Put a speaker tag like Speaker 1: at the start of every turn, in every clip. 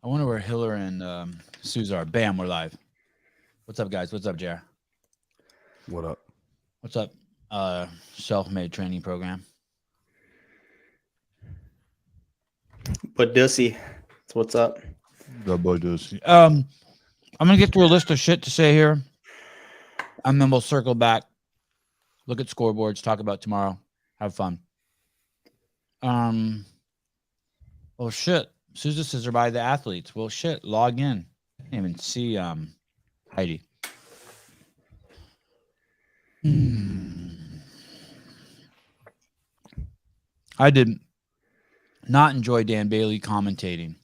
Speaker 1: I wonder where Hiller and Suze are. Bam, we're live. What's up, guys? What's up, Jer?
Speaker 2: What up?
Speaker 1: What's up? Self-made training program.
Speaker 3: But Dussy, that's what's up.
Speaker 1: The boy does. I'm gonna get through a list of shit to say here, and then we'll circle back, look at scoreboards, talk about tomorrow, have fun. Well, shit. Susan says they're by the athletes. Well, shit. Log in. Can't even see Heidi. I did not enjoy Dan Bailey commentating.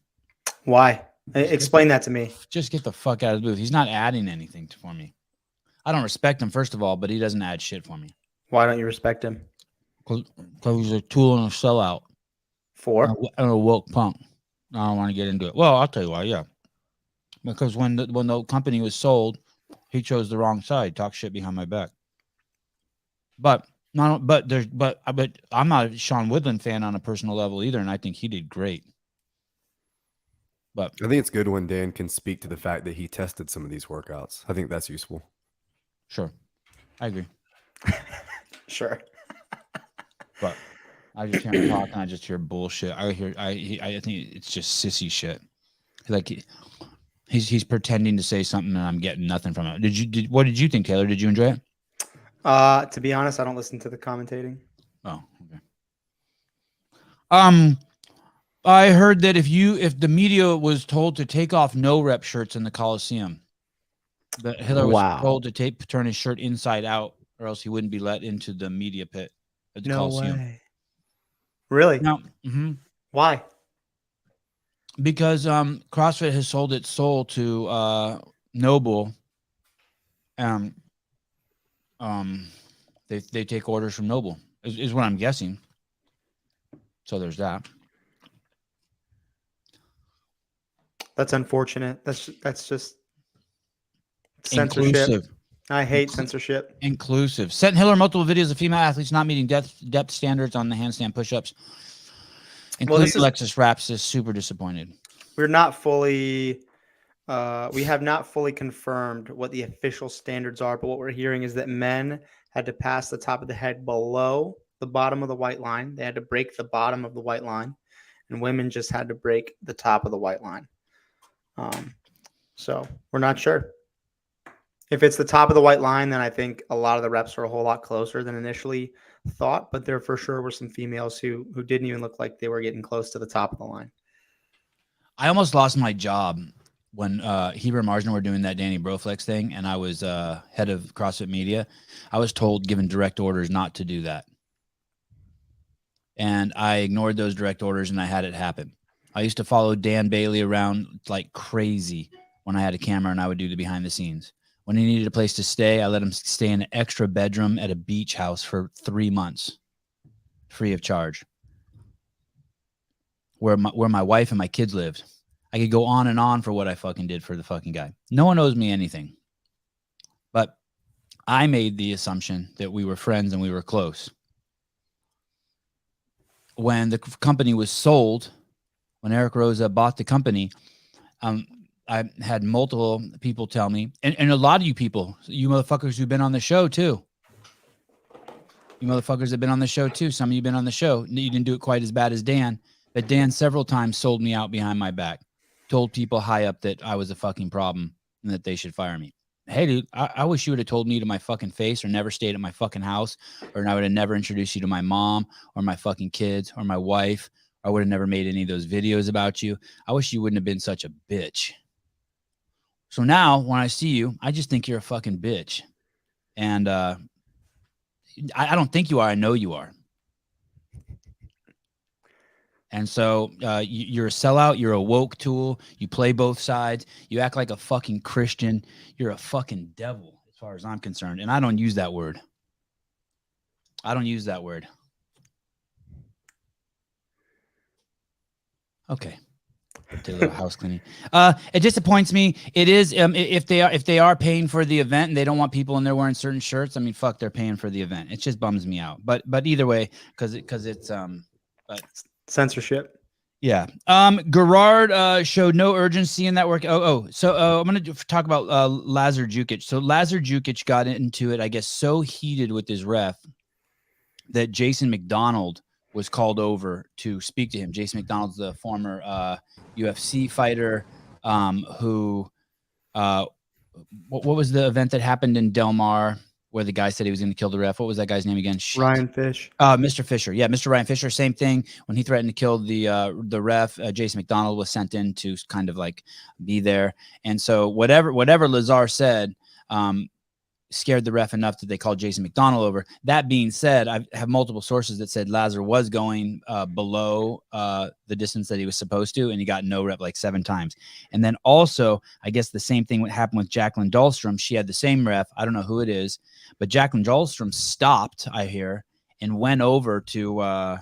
Speaker 3: Why? Explain that to me.
Speaker 1: Just get the fuck out of the booth. He's not adding anything for me. I don't respect him, first of all, but he doesn't add shit for me.
Speaker 3: Why don't you respect him?
Speaker 1: Because he's a tool and a sellout.
Speaker 3: For?
Speaker 1: And a woke punk. I don't want to get into it. Well, I'll tell you why, yeah. Because when the company was sold, he chose the wrong side, talk shit behind my back. But I'm not a Sean Woodland fan on a personal level either, and I think he did great. But
Speaker 2: I think it's good when Dan can speak to the fact that he tested some of these workouts. I think that's useful.
Speaker 1: Sure. I agree.
Speaker 3: Sure.
Speaker 1: But I just hear him talk and I just hear bullshit. I think it's just sissy shit. Like he's pretending to say something and I'm getting nothing from it. What did you think, Taylor? Did you enjoy it?
Speaker 3: To be honest, I don't listen to the commentating.
Speaker 1: Oh, okay. I heard that if the media was told to take off no rep shirts in the Coliseum, that Hiller was told to turn his shirt inside out, or else he wouldn't be let into the media pit at the Coliseum.
Speaker 3: Way. Really?
Speaker 1: No.
Speaker 3: Why?
Speaker 1: Because CrossFit has sold its soul to Noble. They take orders from Noble is what I'm guessing. So there's that.
Speaker 3: That's unfortunate. That's just censorship.
Speaker 1: Inclusive.
Speaker 3: I hate censorship.
Speaker 1: Inclusive. Sent Hiller multiple videos of female athletes not meeting depth standards on the handstand push-ups. Including Alexis Raps is super disappointed.
Speaker 3: We're not fully we have not fully confirmed what the official standards are, but what we're hearing is that men had to pass the top of the head below the bottom of the white line. They had to break the bottom of the white line, and women just had to break the top of the white line. So we're not sure. If it's the top of the white line, then I think a lot of the reps are a whole lot closer than initially thought, but there for sure were some females who didn't even look like they were getting close to the top of the line.
Speaker 1: I almost lost my job when Heber and Marsden were doing that Danny Broflex thing, and I was head of CrossFit Media. I was told, given direct orders, not to do that. And I ignored those direct orders, and I had it happen. I used to follow Dan Bailey around like crazy when I had a camera, and I would do the behind the scenes. When he needed a place to stay, I let him stay in an extra bedroom at a beach house for 3 months, free of charge, where my wife and my kids lived. I could go on and on for what I fucking did for the fucking guy. No one owes me anything. But I made the assumption that we were friends and we were close. When the company was sold, when Eric Rosa bought the company, I had multiple people tell me, and a lot of you people, you motherfuckers who've been on the show too. You motherfuckers have been on the show too. Some of you have been on the show. You didn't do it quite as bad as Dan, but Dan several times sold me out behind my back. Told people high up that I was a fucking problem and that they should fire me. Hey, dude, I wish you would have told me to my fucking face or never stayed at my fucking house, or I would have never introduced you to my mom or my fucking kids or my wife. I would have never made any of those videos about you. I wish you wouldn't have been such a bitch. So now when I see you, I just think you're a fucking bitch. And I don't think you are. I know you are. And so you're a sellout. You're a woke tool. You play both sides. You act like a fucking Christian. You're a fucking devil as far as I'm concerned. And I don't use that word. I don't use that word. Okay. A little house cleaning. It disappoints me. It is if they are paying for the event and they don't want people in there wearing certain shirts. I mean, fuck, they're paying for the event. It just bums me out. But either way, because it's but
Speaker 3: censorship.
Speaker 1: Yeah. Gerard showed no urgency in that work. So I'm going to talk about Lazar Jukic. So Lazar Jukic got into it, I guess, so heated with his ref that Jason McDonald was called over to speak to him. Jason McDonald's the former UFC fighter who what was the event that happened in Del Mar where the guy said he was going to kill the ref? What was that guy's name again? Shit.
Speaker 3: Ryan Fish.
Speaker 1: Mr. Fisher. Yeah, Mr. Ryan Fisher. Same thing. When he threatened to kill the ref, Jason McDonald was sent in to kind of like be there. And so whatever Lazar said scared the ref enough that they called Jason McDonald over. That being said, I have multiple sources that said Lazar was going below the distance that he was supposed to, and he got no rep like 7 times. And then also, I guess the same thing would happen with Jacqueline Dahlstrom. She had the same ref. I don't know who it is, but Jacqueline Dahlstrom stopped, I hear, and went over to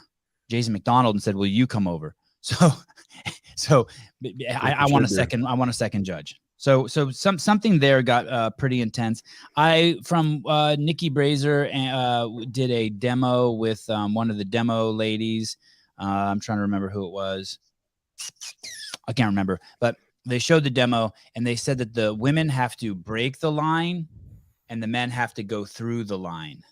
Speaker 1: Jason McDonald and said, "Will you come over?" So I want a second. I want a second judge. So something there got pretty intense. Nikki Brazier did a demo with one of the demo ladies. I'm trying to remember who it was. I can't remember, but they showed the demo and they said that the women have to break the line and the men have to go through the line.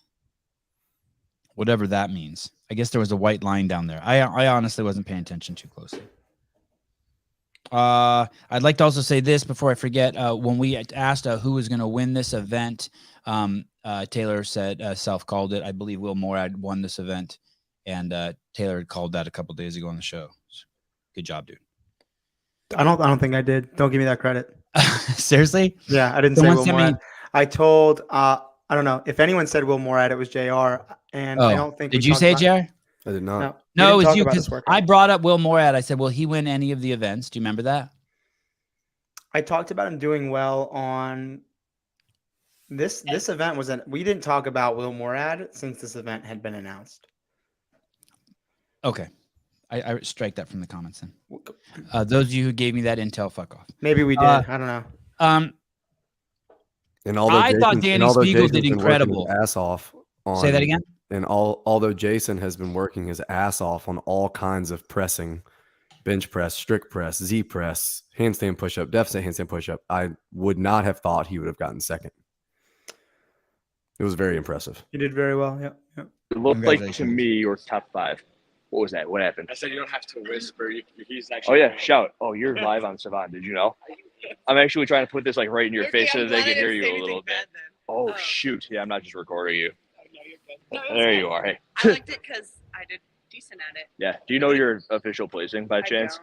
Speaker 1: Whatever that means. I guess there was a white line down there. I honestly wasn't paying attention too closely. I'd like to also say this before I forget. When we asked who was going to win this event, Taylor said self-called it. I believe Will Morad won this event, and Taylor had called that a couple days ago on the show. Good job, dude.
Speaker 3: I don't think I did. Don't give me that credit.
Speaker 1: Seriously?
Speaker 3: Yeah, I didn't say Will Morad. I told I don't know if anyone said Will Morad. It was JR, and I don't think.
Speaker 1: Did you say JR?
Speaker 2: I did not.
Speaker 1: No, it was you, because I brought up Will Morad. I said, will he win any of the events? Do you remember that?
Speaker 3: I talked about him doing well on this event. We didn't talk about Will Morad since this event had been announced.
Speaker 1: Okay. I strike that from the comments then. Those of you who gave me that intel, fuck off.
Speaker 3: Maybe we did. I don't know.
Speaker 2: And although
Speaker 1: I thought Danny Spiegel did incredible.
Speaker 2: Ass off on,
Speaker 1: say that again?
Speaker 2: And although Jason has been working his ass off on all kinds of pressing, bench press, strict press, Z press, handstand push-up, deficit handstand push-up, I would not have thought he would have gotten second. It was very impressive.
Speaker 3: You did very well. Yeah.
Speaker 4: It looked like to me your top 5. What was that? What happened?
Speaker 5: I said you don't have to whisper. He's actually.
Speaker 4: Oh yeah, shout! Oh, you're live on Sevan. Did you know? I'm actually trying to put this like right in your face so that they can hear you a little bit. Oh shoot! Yeah, I'm not just recording you. There you are. Hey.
Speaker 6: I liked it because I did decent at it.
Speaker 4: Yeah. Do you know your official placing by chance?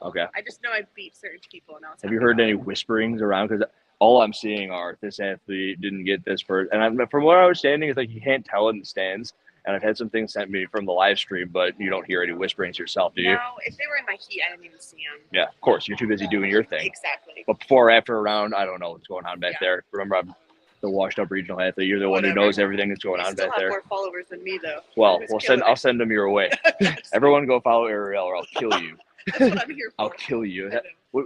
Speaker 4: Okay.
Speaker 6: I just know I beat certain people. And
Speaker 4: have you heard any whisperings around? Because all I'm seeing are this athlete didn't get this first, and from where I was standing, it's like you can't tell in the stands. And I've had some things sent me from the live stream, but you don't hear any whisperings yourself, do you?
Speaker 6: No, if they were in my heat, I didn't even see them.
Speaker 4: Yeah, of course. You're too busy doing your thing.
Speaker 6: Exactly.
Speaker 4: But before or after a round, I don't know what's going on back there. Remember, I'm the washed-up regional athlete. You're the one who knows everything that's going on back there.
Speaker 6: You still have more followers than me, though.
Speaker 4: Well, I'll send them your way. Everyone go follow Ariel or I'll kill you.
Speaker 6: That's what I'm here for.
Speaker 4: I'll kill you.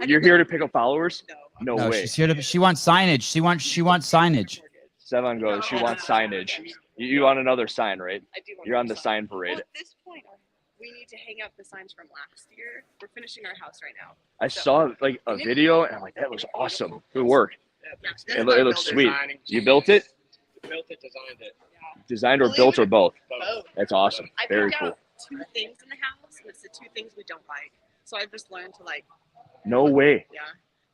Speaker 4: You're here to pick up followers?
Speaker 6: No.
Speaker 4: No way.
Speaker 1: She's here to. She wants signage. She wants signage.
Speaker 4: Sevan goes. She wants signage. You want another sign, right?
Speaker 6: I do want
Speaker 4: You're on the sign parade.
Speaker 6: Well, at this point, we need to hang up the signs from last year. We're finishing our house right now.
Speaker 4: I saw like a video and I'm like, that looks awesome. Good work.
Speaker 6: Yeah,
Speaker 4: It looks sweet. You built it?
Speaker 5: Built it, designed it.
Speaker 6: Yeah.
Speaker 4: Designed or built or both?
Speaker 6: Both.
Speaker 4: That's awesome.
Speaker 6: I
Speaker 4: Very
Speaker 6: picked
Speaker 4: cool.
Speaker 6: out 2 things in the house, and it's the 2 things we don't like. So I've just learned to like.
Speaker 4: No way.
Speaker 6: Yeah.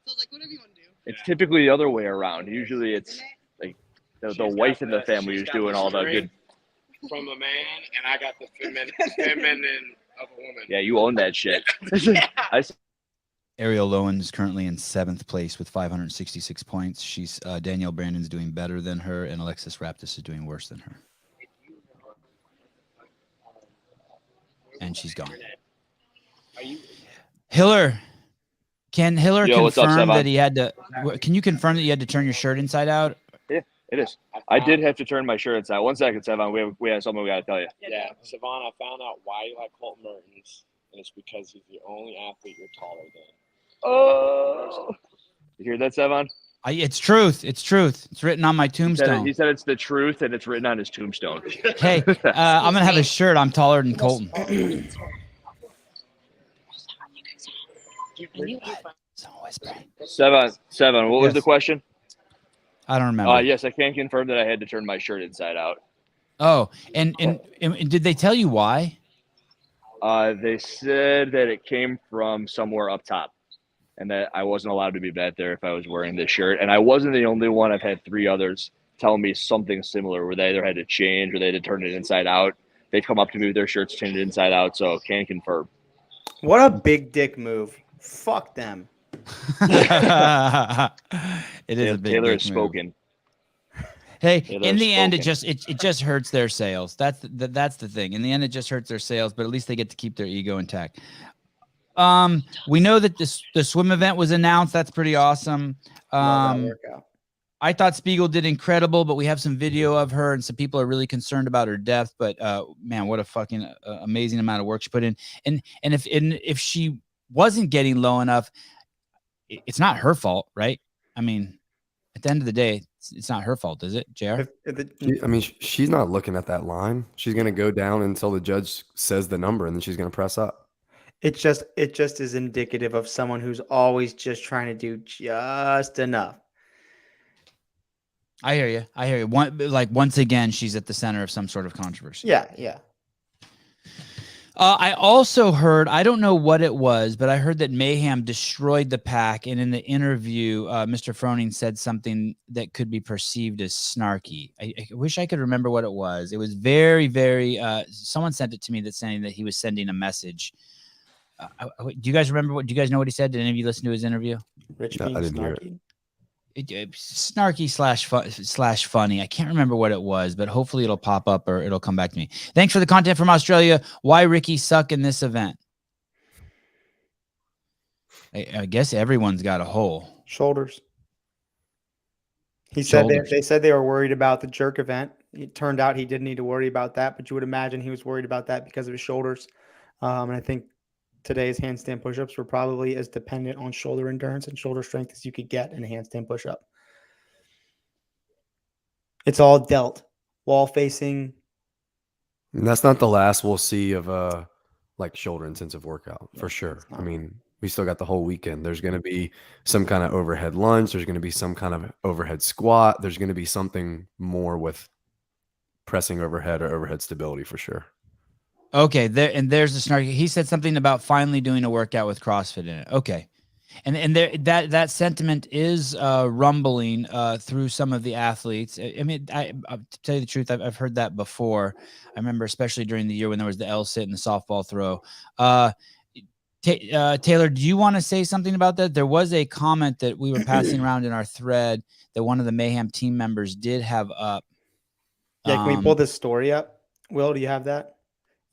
Speaker 6: So I was like, whatever you want to do.
Speaker 4: It's typically the other way around. Usually it's like the wife in the family who's doing all the good.
Speaker 5: From a man, and I got the feminine of a woman.
Speaker 4: Yeah, you own that shit.
Speaker 1: Ariel Lowen is currently in 7th place with 566 points. She's Danielle Brandon's doing better than her, and Alexis Raptis is doing worse than her. And she's gone. Hiller. Can Hiller confirm that he had to? Can you confirm that you had to turn your shirt inside out?
Speaker 4: Yeah, it is. I did have to turn my shirt inside. 1 second, Sevan. We have something we got to tell you.
Speaker 5: Yeah, Sevan, I found out why you like Colton Mertens, and it's because he's the only athlete you're taller than.
Speaker 4: Oh, you hear that, Sevan?
Speaker 1: It's truth. It's truth. It's written on my tombstone.
Speaker 4: He said it's the truth, and it's written on his tombstone.
Speaker 1: Hey, I'm gonna have a shirt. I'm taller than Colton. Someone whispering.
Speaker 4: Seven. What was the
Speaker 1: Yes.
Speaker 4: question?
Speaker 1: I don't remember.
Speaker 4: Yes, I can confirm that I had to turn my shirt inside out.
Speaker 1: Oh, and did they tell you why?
Speaker 4: They said that it came from somewhere up top, and that I wasn't allowed to be back there if I was wearing this shirt. And I wasn't the only one. I've had 3 others tell me something similar, where they either had to change or they had to turn it inside out. They've come up to me with their shirts changed inside out, so can confirm.
Speaker 3: What a big dick move. Fuck them.
Speaker 1: It is a big
Speaker 4: Taylor
Speaker 1: dick
Speaker 4: has
Speaker 1: move.
Speaker 4: spoken.
Speaker 1: Hey,
Speaker 4: Taylor
Speaker 1: in
Speaker 4: has
Speaker 1: the end, it
Speaker 4: spoken.
Speaker 1: just hurts their sales. That's the thing. In the end, it just hurts their sales, but at least they get to keep their ego intact. We know that the swim event was announced. That's pretty awesome.
Speaker 3: Love that workout.
Speaker 1: I thought Spiegel did incredible, but we have some video of her, and some people are really concerned about her depth. But man, what a fucking amazing amount of work she put in. And if she wasn't getting low enough, it's not her fault, right? I mean, at the end of the day, it's not her fault, is it, JR?
Speaker 2: She's not looking at that line. She's going to go down until the judge says the number, and then she's going to press up.
Speaker 3: It just is indicative of someone who's always just trying to do just enough.
Speaker 1: I hear you. Once again, she's at the center of some sort of controversy.
Speaker 3: Yeah.
Speaker 1: I also heard, I don't know what it was, but I heard that Mayhem destroyed the pack. And in the interview, Mr. Froning said something that could be perceived as snarky. I wish I could remember what it was. It was very, very, someone sent it to me saying that he was sending a message. Do you guys remember do you guys know what he said? Did any of you listen to his interview?
Speaker 3: Rich
Speaker 2: No,
Speaker 3: being
Speaker 2: I didn't hear
Speaker 3: snarky.
Speaker 1: Snarky slash funny. I can't remember what it was, but hopefully it'll pop up or it'll come back to me. Thanks for the content from Australia. Why Ricky suck in this event? I guess everyone's got a hole.
Speaker 3: Shoulders. He said
Speaker 1: Shoulders.
Speaker 3: they said they were worried about the jerk event. It turned out he didn't need to worry about that, but you would imagine he was worried about that because of his shoulders. And I think today's handstand push-ups were probably as dependent on shoulder endurance and shoulder strength as you could get in a handstand push-up. It's all dealt, wall facing.
Speaker 2: And that's not the last we'll see of like shoulder intensive workout for sure.
Speaker 3: it's not.
Speaker 2: I mean, we still got the whole weekend. There's going to be some kind of overhead lunge. There's going to be some kind of overhead squat. There's going to be something more with pressing overhead or overhead stability for sure.
Speaker 1: Okay, there's the snarky. He said something about finally doing a workout with CrossFit in it. Okay, and there that sentiment is rumbling through some of the athletes. I mean, to tell you the truth, I've heard that before. I remember, especially during the year when there was the L sit and the softball throw. Taylor, do you want to say something about that? There was a comment that we were passing around in our thread that one of the Mayhem team members did have up.
Speaker 3: Yeah, can we pull this story up? Will, do you have that?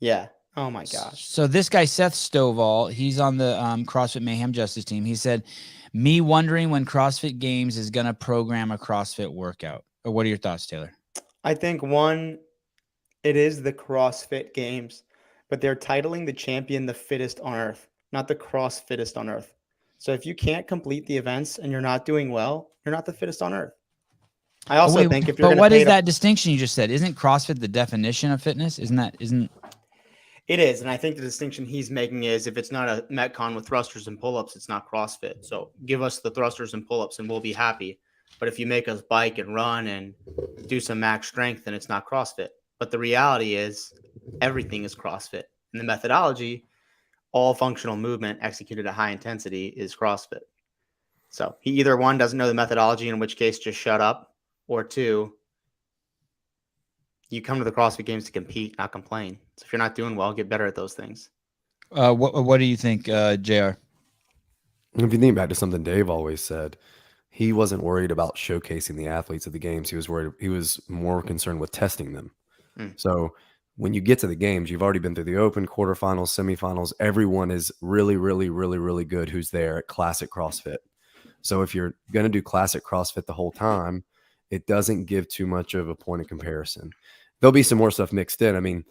Speaker 3: Yeah. Oh my gosh.
Speaker 1: So this guy, Seth Stovall, he's on the CrossFit Mayhem Justice team. He said, me wondering when CrossFit Games is going to program a CrossFit workout. Or what are your thoughts, Taylor?
Speaker 3: I think one, it is the CrossFit Games, but they're titling the champion the fittest on earth, not the CrossFittest on earth. So if you can't complete the events and you're not doing well, you're not the fittest on earth. I also think if you're
Speaker 1: but what
Speaker 3: pay
Speaker 1: is that distinction you just said? Isn't CrossFit the definition of fitness? Isn't
Speaker 3: It is, and I think the distinction he's making is if it's not a Metcon with thrusters and pull-ups, it's not CrossFit. So give us the thrusters and pull-ups and we'll be happy. But if you make us bike and run and do some max strength, then it's not CrossFit. But the reality is everything is CrossFit. And the methodology, all functional movement executed at high intensity is CrossFit. So he either one, doesn't know the methodology, in which case just shut up, or two, you come to the CrossFit Games to compete, not complain. So if you're not doing well, get better at those things.
Speaker 1: what do you think, JR?
Speaker 2: If you think back to something Dave always said, he wasn't worried about showcasing the athletes at the games. He was more concerned with testing them. So when you get to the games, you've already been through the open, quarterfinals, semifinals. Everyone is really, really, really, really good who's there at classic CrossFit. So if you're going to do classic CrossFit the whole time, it doesn't give too much of a point of comparison. There'll be some more stuff mixed in. I mean,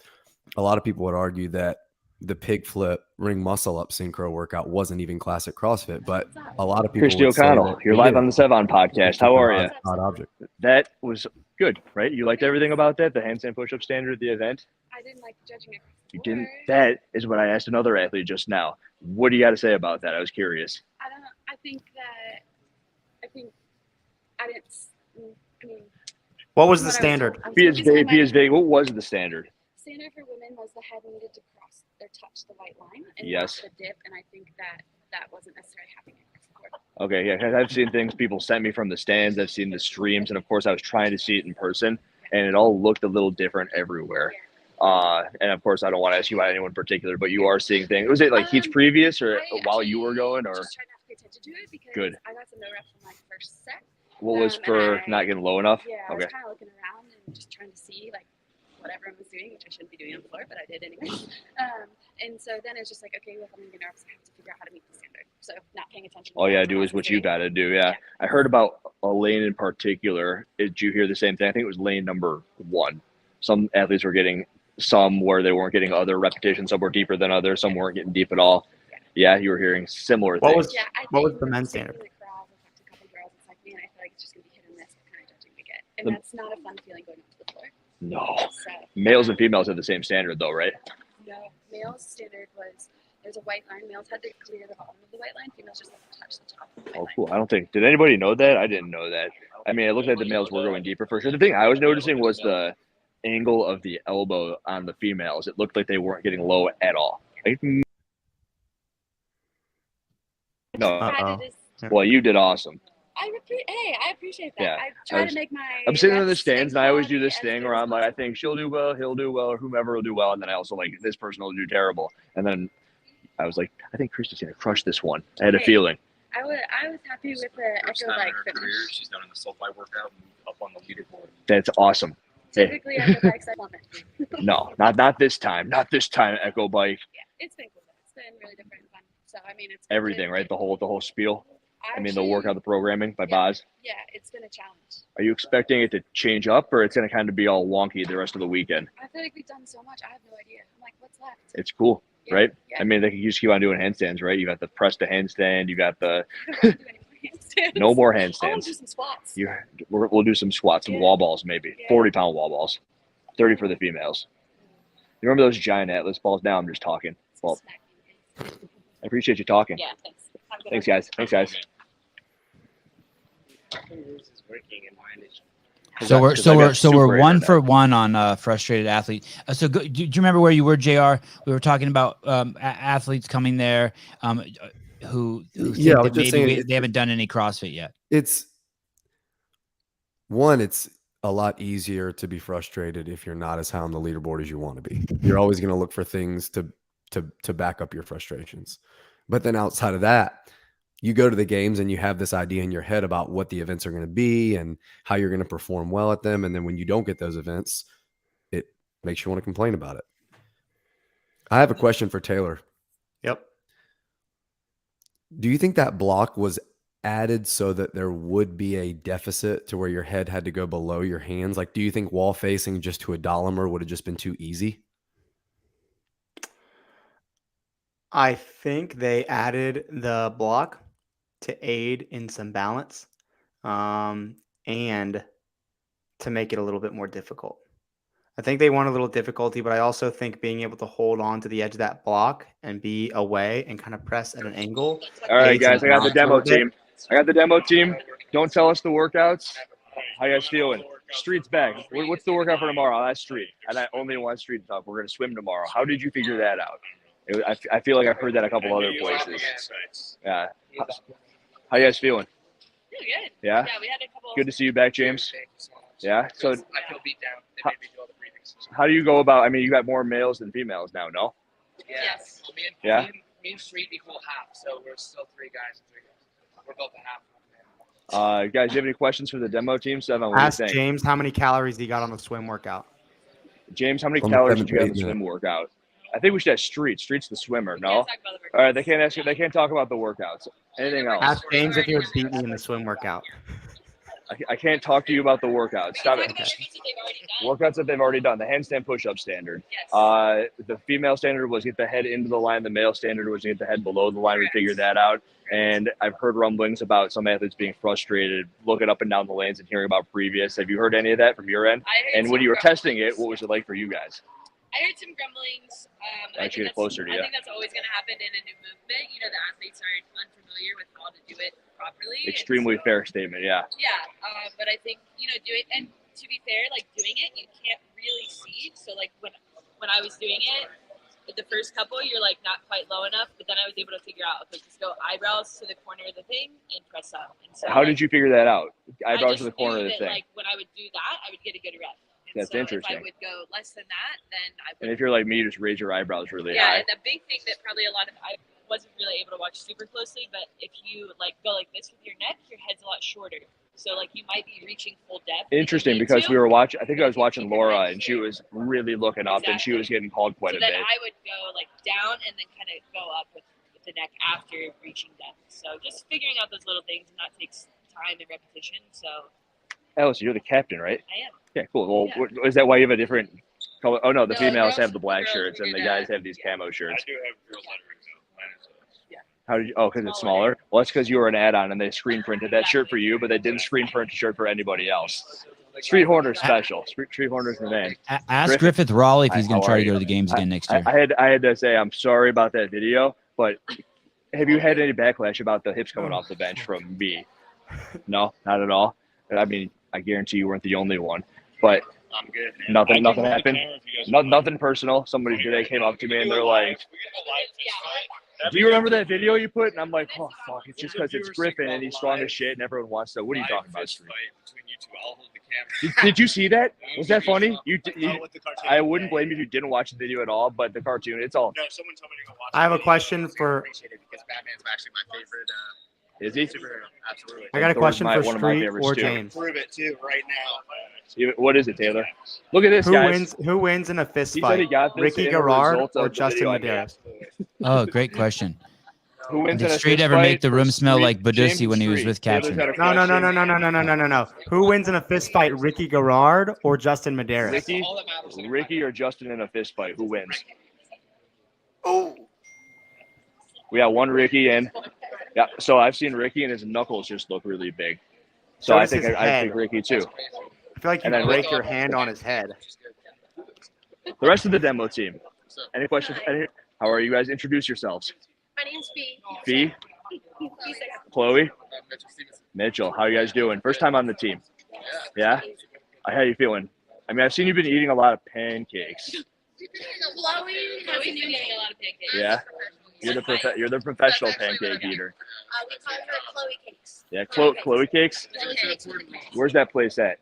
Speaker 2: a lot of people would argue that the pig flip ring muscle up synchro workout wasn't even classic CrossFit, but a lot of people
Speaker 4: Christy
Speaker 2: would say
Speaker 4: O'Connell,
Speaker 2: that
Speaker 4: you're
Speaker 2: it
Speaker 4: live
Speaker 2: is.
Speaker 4: on the Sevan Podcast. How are you?
Speaker 2: Odd object.
Speaker 4: That was good, right? You liked everything about that? The handstand push-up standard at the event?
Speaker 6: I didn't like judging it.
Speaker 4: You didn't? That is what I asked another athlete just now. What do you got to say about that? I was curious.
Speaker 6: I don't know. I think I didn't. I mean,
Speaker 3: What was the
Speaker 6: what I
Speaker 3: standard?
Speaker 6: told-
Speaker 4: Be as
Speaker 6: focusing on
Speaker 4: vague. Be
Speaker 6: my-
Speaker 4: as vague. What was the standard?
Speaker 6: Standard for women was the head needed to cross or touch the white line and
Speaker 4: Yes.
Speaker 6: not the dip, and I think that wasn't necessarily happening across the board.
Speaker 4: Okay, yeah, 'cause I've seen things people sent me from the stands. I've seen the streams, and of course, I was trying to see it in person, and it all looked a little different everywhere. And of course, I don't want to ask you about anyone in particular, but you are seeing things. Was it like heats previous, or while you were going, or
Speaker 6: just tried not to pay attention to it because
Speaker 4: Good.
Speaker 6: I got some no reps from my first set.
Speaker 4: what was
Speaker 6: and
Speaker 4: for
Speaker 6: I-
Speaker 4: not getting low enough?
Speaker 6: Yeah, I
Speaker 4: Okay.
Speaker 6: was kind of looking around and just trying to see like what everyone was doing, which I shouldn't be doing on the floor, but I did anyway. And so then it's just like, okay, well, if I'm gonna get nervous, I have to figure out how to meet the standard. So not paying attention.
Speaker 4: All you gotta do is what you gotta do. Yeah. I heard about a lane in particular. Did you hear the same thing? I think it was lane number 1. Some athletes were getting some where they weren't getting other repetitions. Some were deeper than others. Some weren't getting deep at all. Yeah, you were hearing similar
Speaker 3: What
Speaker 4: things.
Speaker 3: was-
Speaker 6: Yeah,
Speaker 3: What was the men's standard?
Speaker 6: I talked to a couple girls. It's like, man, I feel like it's just gonna be hit and miss. What kind of judging we get, and
Speaker 4: The-
Speaker 6: that's not a fun feeling going up to the floor.
Speaker 4: No.
Speaker 6: So
Speaker 4: Males and females have the same standard though, right?
Speaker 6: no, males standard was there's a white line. Males had to clear the bottom of the white line. Females just had to touch the top of the white
Speaker 4: Oh,
Speaker 6: line.
Speaker 4: cool. I don't think. Did anybody know that? I didn't know that. I mean, it looked like the males were going deeper for sure. The thing I was noticing was the angle of the elbow on the females. It looked like they weren't getting low at all. Like, no.
Speaker 3: Uh-oh.
Speaker 4: Well, you did awesome.
Speaker 6: I appreciate that.
Speaker 4: Yeah,
Speaker 6: I
Speaker 4: I
Speaker 6: try
Speaker 4: was-
Speaker 6: to make my.
Speaker 4: I'm sitting in the
Speaker 6: reps
Speaker 4: stands,
Speaker 6: as
Speaker 4: and I always do
Speaker 6: quality
Speaker 4: this
Speaker 6: as
Speaker 4: thing
Speaker 6: good
Speaker 4: where
Speaker 6: as
Speaker 4: I'm like, I
Speaker 6: possible.
Speaker 4: think she'll do well, he'll do well, or whomever will do well, and then I also like this person will do terrible. And then I was like, I think Krista's gonna crush this one. I had a
Speaker 6: Hey.
Speaker 4: feeling.
Speaker 6: I was happy with the
Speaker 7: First
Speaker 6: echo
Speaker 7: time in
Speaker 6: bike
Speaker 7: her
Speaker 6: finish.
Speaker 7: career, she's done in the sulfite workout and up on the leaderboard.
Speaker 4: That's awesome. Hey.
Speaker 6: Typically, echo bikes I love it.
Speaker 4: No, not this time. Not this time. Echo bike,
Speaker 6: Yeah, it's been cool. It's been really different and fun. So I mean, it's
Speaker 4: everything, right? The whole spiel. I mean, the
Speaker 6: actually-
Speaker 4: workout, the programming by
Speaker 6: Yeah.
Speaker 4: Boz.
Speaker 6: Yeah, it's been a challenge.
Speaker 4: Are you expecting it to change up, or it's gonna kind of be all wonky the rest of the weekend?
Speaker 6: I feel like we've done so much. I have no idea. I'm like, what's left?
Speaker 4: It's cool,
Speaker 6: Yeah,
Speaker 4: right?
Speaker 6: Yeah.
Speaker 4: I mean, they can just keep on doing handstands, right? You got the press to handstand. You got the
Speaker 6: I don't want to do any more handstands.
Speaker 4: no more
Speaker 6: I want to do
Speaker 4: handstands.
Speaker 6: some squats.
Speaker 4: We'll do some squats, some
Speaker 6: Yeah.
Speaker 4: wall balls, maybe
Speaker 6: Yeah.
Speaker 4: 40-pound wall balls, 30 for the females. You remember those giant Atlas balls? Now I'm just talking.
Speaker 6: Some
Speaker 4: Well,
Speaker 6: smacking.
Speaker 4: I appreciate you talking.
Speaker 6: Yeah, thanks. Have a good
Speaker 4: Thanks,
Speaker 6: one.
Speaker 4: guys. Thanks, guys.
Speaker 5: Yours is working and mine is.
Speaker 1: So we're
Speaker 4: 'Cause I got
Speaker 1: so we're
Speaker 4: super
Speaker 1: 1
Speaker 4: internet.
Speaker 1: for 1 on frustrated athlete. So do you remember where you were, JR? We were talking about athletes coming there who think
Speaker 2: Yeah, I was
Speaker 1: that
Speaker 2: just
Speaker 1: maybe
Speaker 2: saying
Speaker 1: they haven't done any CrossFit yet.
Speaker 2: It's a lot easier to be frustrated if you're not as high on the leaderboard as you want to be. You're always going to look for things to back up your frustrations. But then outside of that, you go to the games and you have this idea in your head about what the events are going to be and how you're going to perform well at them. And then when you don't get those events, it makes you want to complain about it. I have a question for Taylor.
Speaker 3: Yep.
Speaker 2: Do you think that block was added so that there would be a deficit to where your head had to go below your hands? Like, do you think wall facing just to a Dolomer would have just been too easy?
Speaker 3: I think they added the block to aid in some balance, and to make it a little bit more difficult. I think they want a little difficulty, but I also think being able to hold on to the edge of that block and be away and kind of press at an angle.
Speaker 4: All right,
Speaker 3: aids
Speaker 4: guys.
Speaker 3: in
Speaker 4: I got the
Speaker 3: balance a
Speaker 4: demo
Speaker 3: little bit.
Speaker 4: team. I got the demo team. Don't tell us the workouts. How you guys feeling? Street's back. What's the workout for tomorrow? That's street. And I only want street talk. We're gonna swim tomorrow. How did you figure that out? I feel like I've heard that a couple other places. Yeah. How you guys feeling?
Speaker 6: Really good.
Speaker 4: Yeah.
Speaker 6: Yeah, we had a couple.
Speaker 4: Good to see you back, James. Yeah. So
Speaker 5: I feel beat down. They made me do all the breathing.
Speaker 4: how do you go about? I mean, you got more males than females now, no?
Speaker 6: Yes.
Speaker 5: Me and,
Speaker 4: Yeah.
Speaker 5: me and Street equal half, so we're still 3 guys and 3 girls. We're both a half.
Speaker 4: Guys, do you have any questions for the demo team? Sevan, what do you
Speaker 3: Ask
Speaker 4: think?
Speaker 3: James how many calories he got on the swim workout.
Speaker 4: James, how many
Speaker 2: On the
Speaker 4: calories did you have in
Speaker 2: 7
Speaker 4: the
Speaker 2: to 8
Speaker 4: swim workout? I think we should have Street. Street's the swimmer, no?
Speaker 6: Can't talk about the
Speaker 4: All right, they can't ask you. They can't talk about the workouts. Anything else?
Speaker 3: Ask James if he would beat me in the swim workout.
Speaker 4: I can't talk to you about the workouts. Stop it.
Speaker 6: Work.
Speaker 4: Workouts that they've already done. The handstand push-up standard.
Speaker 6: Yes.
Speaker 4: The female standard was get the head into the line. The male standard was get the head below the line. We figured that out. And I've heard rumblings about some athletes being frustrated, looking up and down the lanes and hearing about previous. Have you heard any of that from your end? And when you were testing it, what was it like for you guys?
Speaker 6: I heard some grumblings. I
Speaker 4: Actually,
Speaker 6: think
Speaker 4: closer to you.
Speaker 6: I think that's always going to happen in a new movement. You know, the athletes are unfamiliar with how to do it properly.
Speaker 4: Extremely
Speaker 6: so,
Speaker 4: fair statement. Yeah.
Speaker 6: Yeah, but I think do it. And to be fair, like doing it, you can't really see. So like when I was doing it, the first couple, you're like not quite low enough. But then I was able to figure out, okay, just go eyebrows to the corner of the thing and press up. And so,
Speaker 4: How did you figure that out?
Speaker 6: I
Speaker 4: Eyebrows
Speaker 6: just
Speaker 4: to the corner of
Speaker 6: knew
Speaker 4: the
Speaker 6: that,
Speaker 4: thing.
Speaker 6: like when I would do that, I would get a good rep. And
Speaker 4: That's
Speaker 6: so
Speaker 4: interesting.
Speaker 6: If I would go less than that, then I would.
Speaker 4: And if you're like me, you just raise your eyebrows really
Speaker 6: Yeah,
Speaker 4: high.
Speaker 6: and the big thing that probably I wasn't really able to watch super closely, but if you like go like this with your neck, your head's a lot shorter. So like you might be reaching full depth.
Speaker 4: Interesting, because we were watching. I think I was watching Laura, and she was really looking up, and she was getting called quite a
Speaker 6: then
Speaker 4: bit.
Speaker 6: I would go like down and then kind of go up with the neck after reaching depth. So just figuring out those little things, and that takes time and repetition. So
Speaker 4: Alice, you're the captain, right?
Speaker 6: I am.
Speaker 4: Yeah, cool. Well,
Speaker 6: Yeah.
Speaker 4: is that why you have a different color? Oh no, the
Speaker 6: No,
Speaker 4: females
Speaker 6: girls-
Speaker 4: have the black
Speaker 6: girls
Speaker 4: shirts, and the
Speaker 6: did
Speaker 4: guys
Speaker 6: that.
Speaker 4: have these camo shirts.
Speaker 7: I do have girl lettering though. Mine is
Speaker 4: How did you? Oh, because it's smaller. Well, that's because you were an add-on, and they screen printed that shirt for you, but they didn't screen print a shirt for anybody else. Street Horner special. Street Horner's the name.
Speaker 1: Ask Griffith Raleigh if he's
Speaker 4: Hi,
Speaker 1: going to
Speaker 4: how
Speaker 1: try
Speaker 4: are
Speaker 1: to go
Speaker 4: you?
Speaker 1: to the games again next year.
Speaker 4: I had to say I'm sorry about that video, but have you had any backlash about the hips coming off the bench from me? No, not at all. I mean, I guarantee you weren't the only one, but
Speaker 7: I'm good, man.
Speaker 4: Nothing-
Speaker 7: I can
Speaker 4: nothing
Speaker 7: hold the
Speaker 4: happened?
Speaker 7: camera if you guys want.
Speaker 4: nothing personal. Somebody today came up to me and they're like,
Speaker 7: We can go live this fight.
Speaker 4: "Do you remember that video you put?" And I'm like, "Oh fuck, it's just because it's Griffin and he's strong as shit and everyone wants to." What are you talking about?
Speaker 7: Live fist fight between you two. I'll hold the camera.
Speaker 4: Did you see that? Was that funny?
Speaker 7: Oh, with the cartoon.
Speaker 4: I wouldn't blame you if you didn't watch the video at all, but the cartoon, it's all.
Speaker 7: No, someone told me to go watch
Speaker 3: I have
Speaker 7: the
Speaker 3: a
Speaker 7: video.
Speaker 3: question
Speaker 7: I was
Speaker 3: for-
Speaker 7: appreciate it because Batman's actually my favorite
Speaker 4: Is he?
Speaker 7: superhero. Absolutely.
Speaker 3: I got a
Speaker 4: Thor's
Speaker 3: question for
Speaker 4: one of my
Speaker 3: Street
Speaker 4: favorites
Speaker 3: or
Speaker 4: too.
Speaker 3: James.
Speaker 7: Prove it too right now.
Speaker 4: What is it, Taylor? Look at this,
Speaker 3: Who
Speaker 4: guys.
Speaker 3: wins in a fist
Speaker 4: He said he
Speaker 3: fight?
Speaker 4: got this
Speaker 3: Ricky
Speaker 4: in a
Speaker 3: Garrard
Speaker 4: result of
Speaker 3: or
Speaker 4: the
Speaker 3: Justin
Speaker 4: video I made.
Speaker 3: Medeiros?
Speaker 1: Oh, great question.
Speaker 4: Who wins
Speaker 1: Did
Speaker 4: in a
Speaker 1: Street
Speaker 4: fist
Speaker 1: ever
Speaker 4: fight
Speaker 1: make the
Speaker 4: for
Speaker 1: room smell
Speaker 4: Street?
Speaker 1: like Badussi
Speaker 4: James
Speaker 1: when he was
Speaker 4: Street.
Speaker 1: with
Speaker 4: Taylor's
Speaker 1: Captain?
Speaker 4: got a
Speaker 3: No, no, no,
Speaker 4: question.
Speaker 3: no. Who wins in a fist fight? Ricky Garrard or Justin Medeiros?
Speaker 4: Ricky or Justin in a fist fight? Who wins? Oh. We got one Ricky in. Yeah, so I've seen Ricky and his knuckles just look really big. So I
Speaker 3: does
Speaker 4: think
Speaker 3: his
Speaker 4: I
Speaker 3: head.
Speaker 4: think Ricky too.
Speaker 3: I feel like you
Speaker 4: And then
Speaker 3: break your hand on his head.
Speaker 4: The rest of the demo team. Any questions? How are you guys? Introduce yourselves.
Speaker 6: My name's Fee.
Speaker 4: Fee, Chloe, Mitchell. How are you guys doing? First time on the team. Yeah. How you feeling? I mean, I've seen you've been eating a lot of pancakes.
Speaker 6: Chloe's been eating a lot of pancakes.
Speaker 4: Yeah. You're the professional pancake eater.
Speaker 6: We call her Chloe Cakes.
Speaker 4: Yeah, Chloe Cakes. Where's that place at?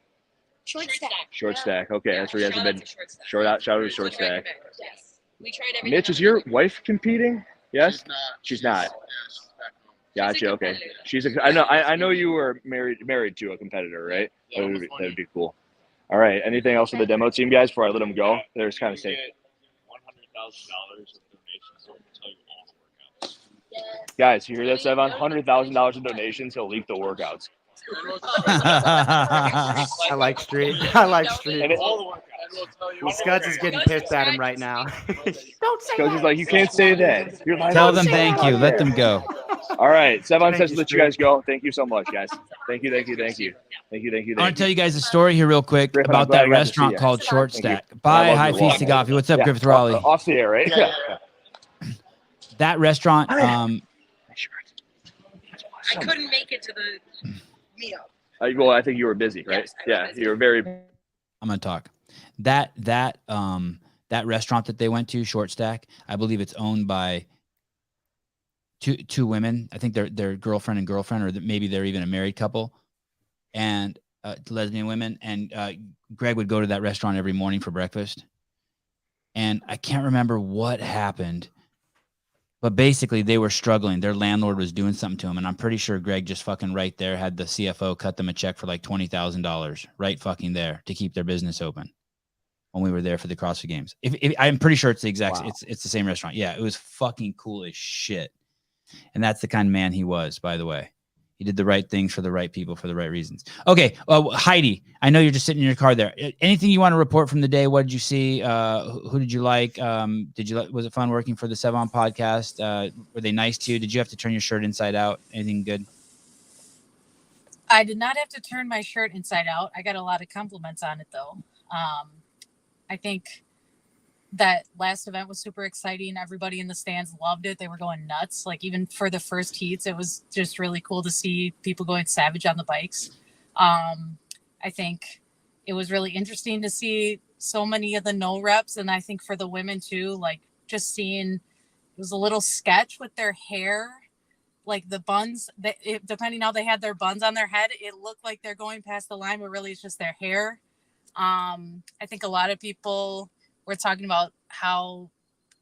Speaker 6: Short Stack.
Speaker 4: Short Stack. Okay, that's where you guys have been. Shout out to Short Stack.
Speaker 6: Yes. We tried everything.
Speaker 4: Mitch, is your wife competing? Yes.
Speaker 7: She's not.
Speaker 4: She's not.
Speaker 7: Yeah, she's back home.
Speaker 4: Gotcha. Okay.
Speaker 6: competitor.
Speaker 4: She's a. I know you were married to a competitor, right?
Speaker 7: Yeah,
Speaker 4: That would
Speaker 7: almost
Speaker 4: that'd be cool. All right. Anything else for the demo team, guys? Before I let them go, they're just kind of saying,
Speaker 7: $100,000 of donations. So I'm gonna tell you all the workouts.
Speaker 4: guys, you hear that, Sevan? $100,000 in donations. He'll leak the workouts.
Speaker 3: I like Street. I like Street.
Speaker 4: And it,
Speaker 7: All the workouts. And we'll tell you.
Speaker 3: Scuds is getting pissed at him right now. Don't say
Speaker 4: Because he's like, you can't say that. You're lying.
Speaker 1: Tell them thank you. Let them go.
Speaker 4: All right. Sevan
Speaker 3: Thank
Speaker 4: says
Speaker 3: you,
Speaker 4: to let you
Speaker 3: Stu.
Speaker 4: guys go. Thank you so much, guys. Thank you.
Speaker 1: I want to tell you guys a story here real quick
Speaker 4: Griffin, I'm
Speaker 1: about
Speaker 4: glad I
Speaker 1: that
Speaker 4: got to see
Speaker 1: restaurant
Speaker 4: you.
Speaker 1: called Short
Speaker 4: Thank you.
Speaker 1: Stack.
Speaker 4: I
Speaker 1: Bye,
Speaker 4: love
Speaker 1: High
Speaker 4: your
Speaker 1: Feast
Speaker 4: vlog.
Speaker 1: Coffee. What's up,
Speaker 4: Yeah,
Speaker 1: Griffith Raleigh?
Speaker 4: Off the air, right?
Speaker 7: Yeah.
Speaker 1: That restaurant,
Speaker 6: I couldn't make it to the meal.
Speaker 4: Well, I think you were busy, right?
Speaker 6: Yes, I was
Speaker 4: Yeah,
Speaker 6: busy.
Speaker 4: you were very.
Speaker 1: I'm gonna talk. That restaurant that they went to, Short Stack, I believe it's owned by two women. I think they're girlfriend and girlfriend, or maybe they're even a married couple, and lesbian women. And Greg would go to that restaurant every morning for breakfast. And I can't remember what happened, but basically they were struggling. Their landlord was doing something to them, and I'm pretty sure Greg just fucking right there had the CFO cut them a check for like $20,000 right fucking there to keep their business open when we were there for the CrossFit Games. If I'm pretty sure it's the exact,
Speaker 3: Wow.
Speaker 1: it's the same restaurant. Yeah, it was fucking cool as shit. And that's the kind of man he was, by the way. He did the right things for the right people for the right reasons. Okay, Heidi, I know you're just sitting in your car there. Anything you want to report from the day? What did you see? Who did you like? Was it fun working for the Sevan Podcast? Were they nice to you? Did you have to turn your shirt inside out? Anything good?
Speaker 8: I did not have to turn my shirt inside out. I got a lot of compliments on it though. I think that last event was super exciting. Everybody in the stands loved it. They were going nuts. Like even for the first heats, it was just really cool to see people going savage on the bikes. I think it was really interesting to see so many of the no reps. And I think for the women too, like just seeing, it was a little sketch with their hair, like the buns, depending how they had their buns on their head, it looked like they're going past the line, but really it's just their hair. I think a lot of people were talking about how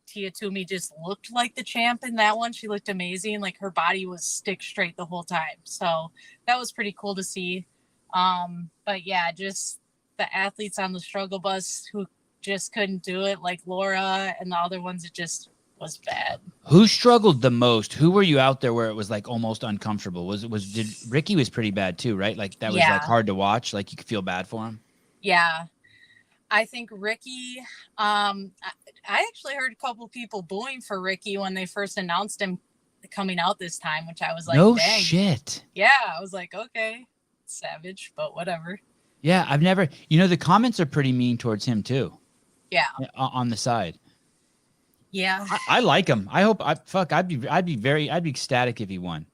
Speaker 8: Tia Toomey just looked like the champ in that one. She looked amazing. Like her body was stick straight the whole time. So that was pretty cool to see. But yeah, just the athletes on the struggle bus who just couldn't do it, like Laura and the other ones, it just was bad.
Speaker 1: Who struggled the most? Who were you out there where it was like almost uncomfortable? Did Ricky was pretty bad too, right? Like that was like hard to watch. Like you could feel bad for him.
Speaker 8: Yeah. I think Ricky, I actually heard a couple people booing for Ricky when they first announced him coming out this time, which I was like,
Speaker 1: no
Speaker 8: dang.
Speaker 1: Shit.
Speaker 8: Yeah. I was like, okay, savage, but whatever.
Speaker 1: Yeah. I've never, the comments are pretty mean towards him too.
Speaker 8: Yeah.
Speaker 1: On the side.
Speaker 8: Yeah.
Speaker 1: I like him. I'd be ecstatic if he won.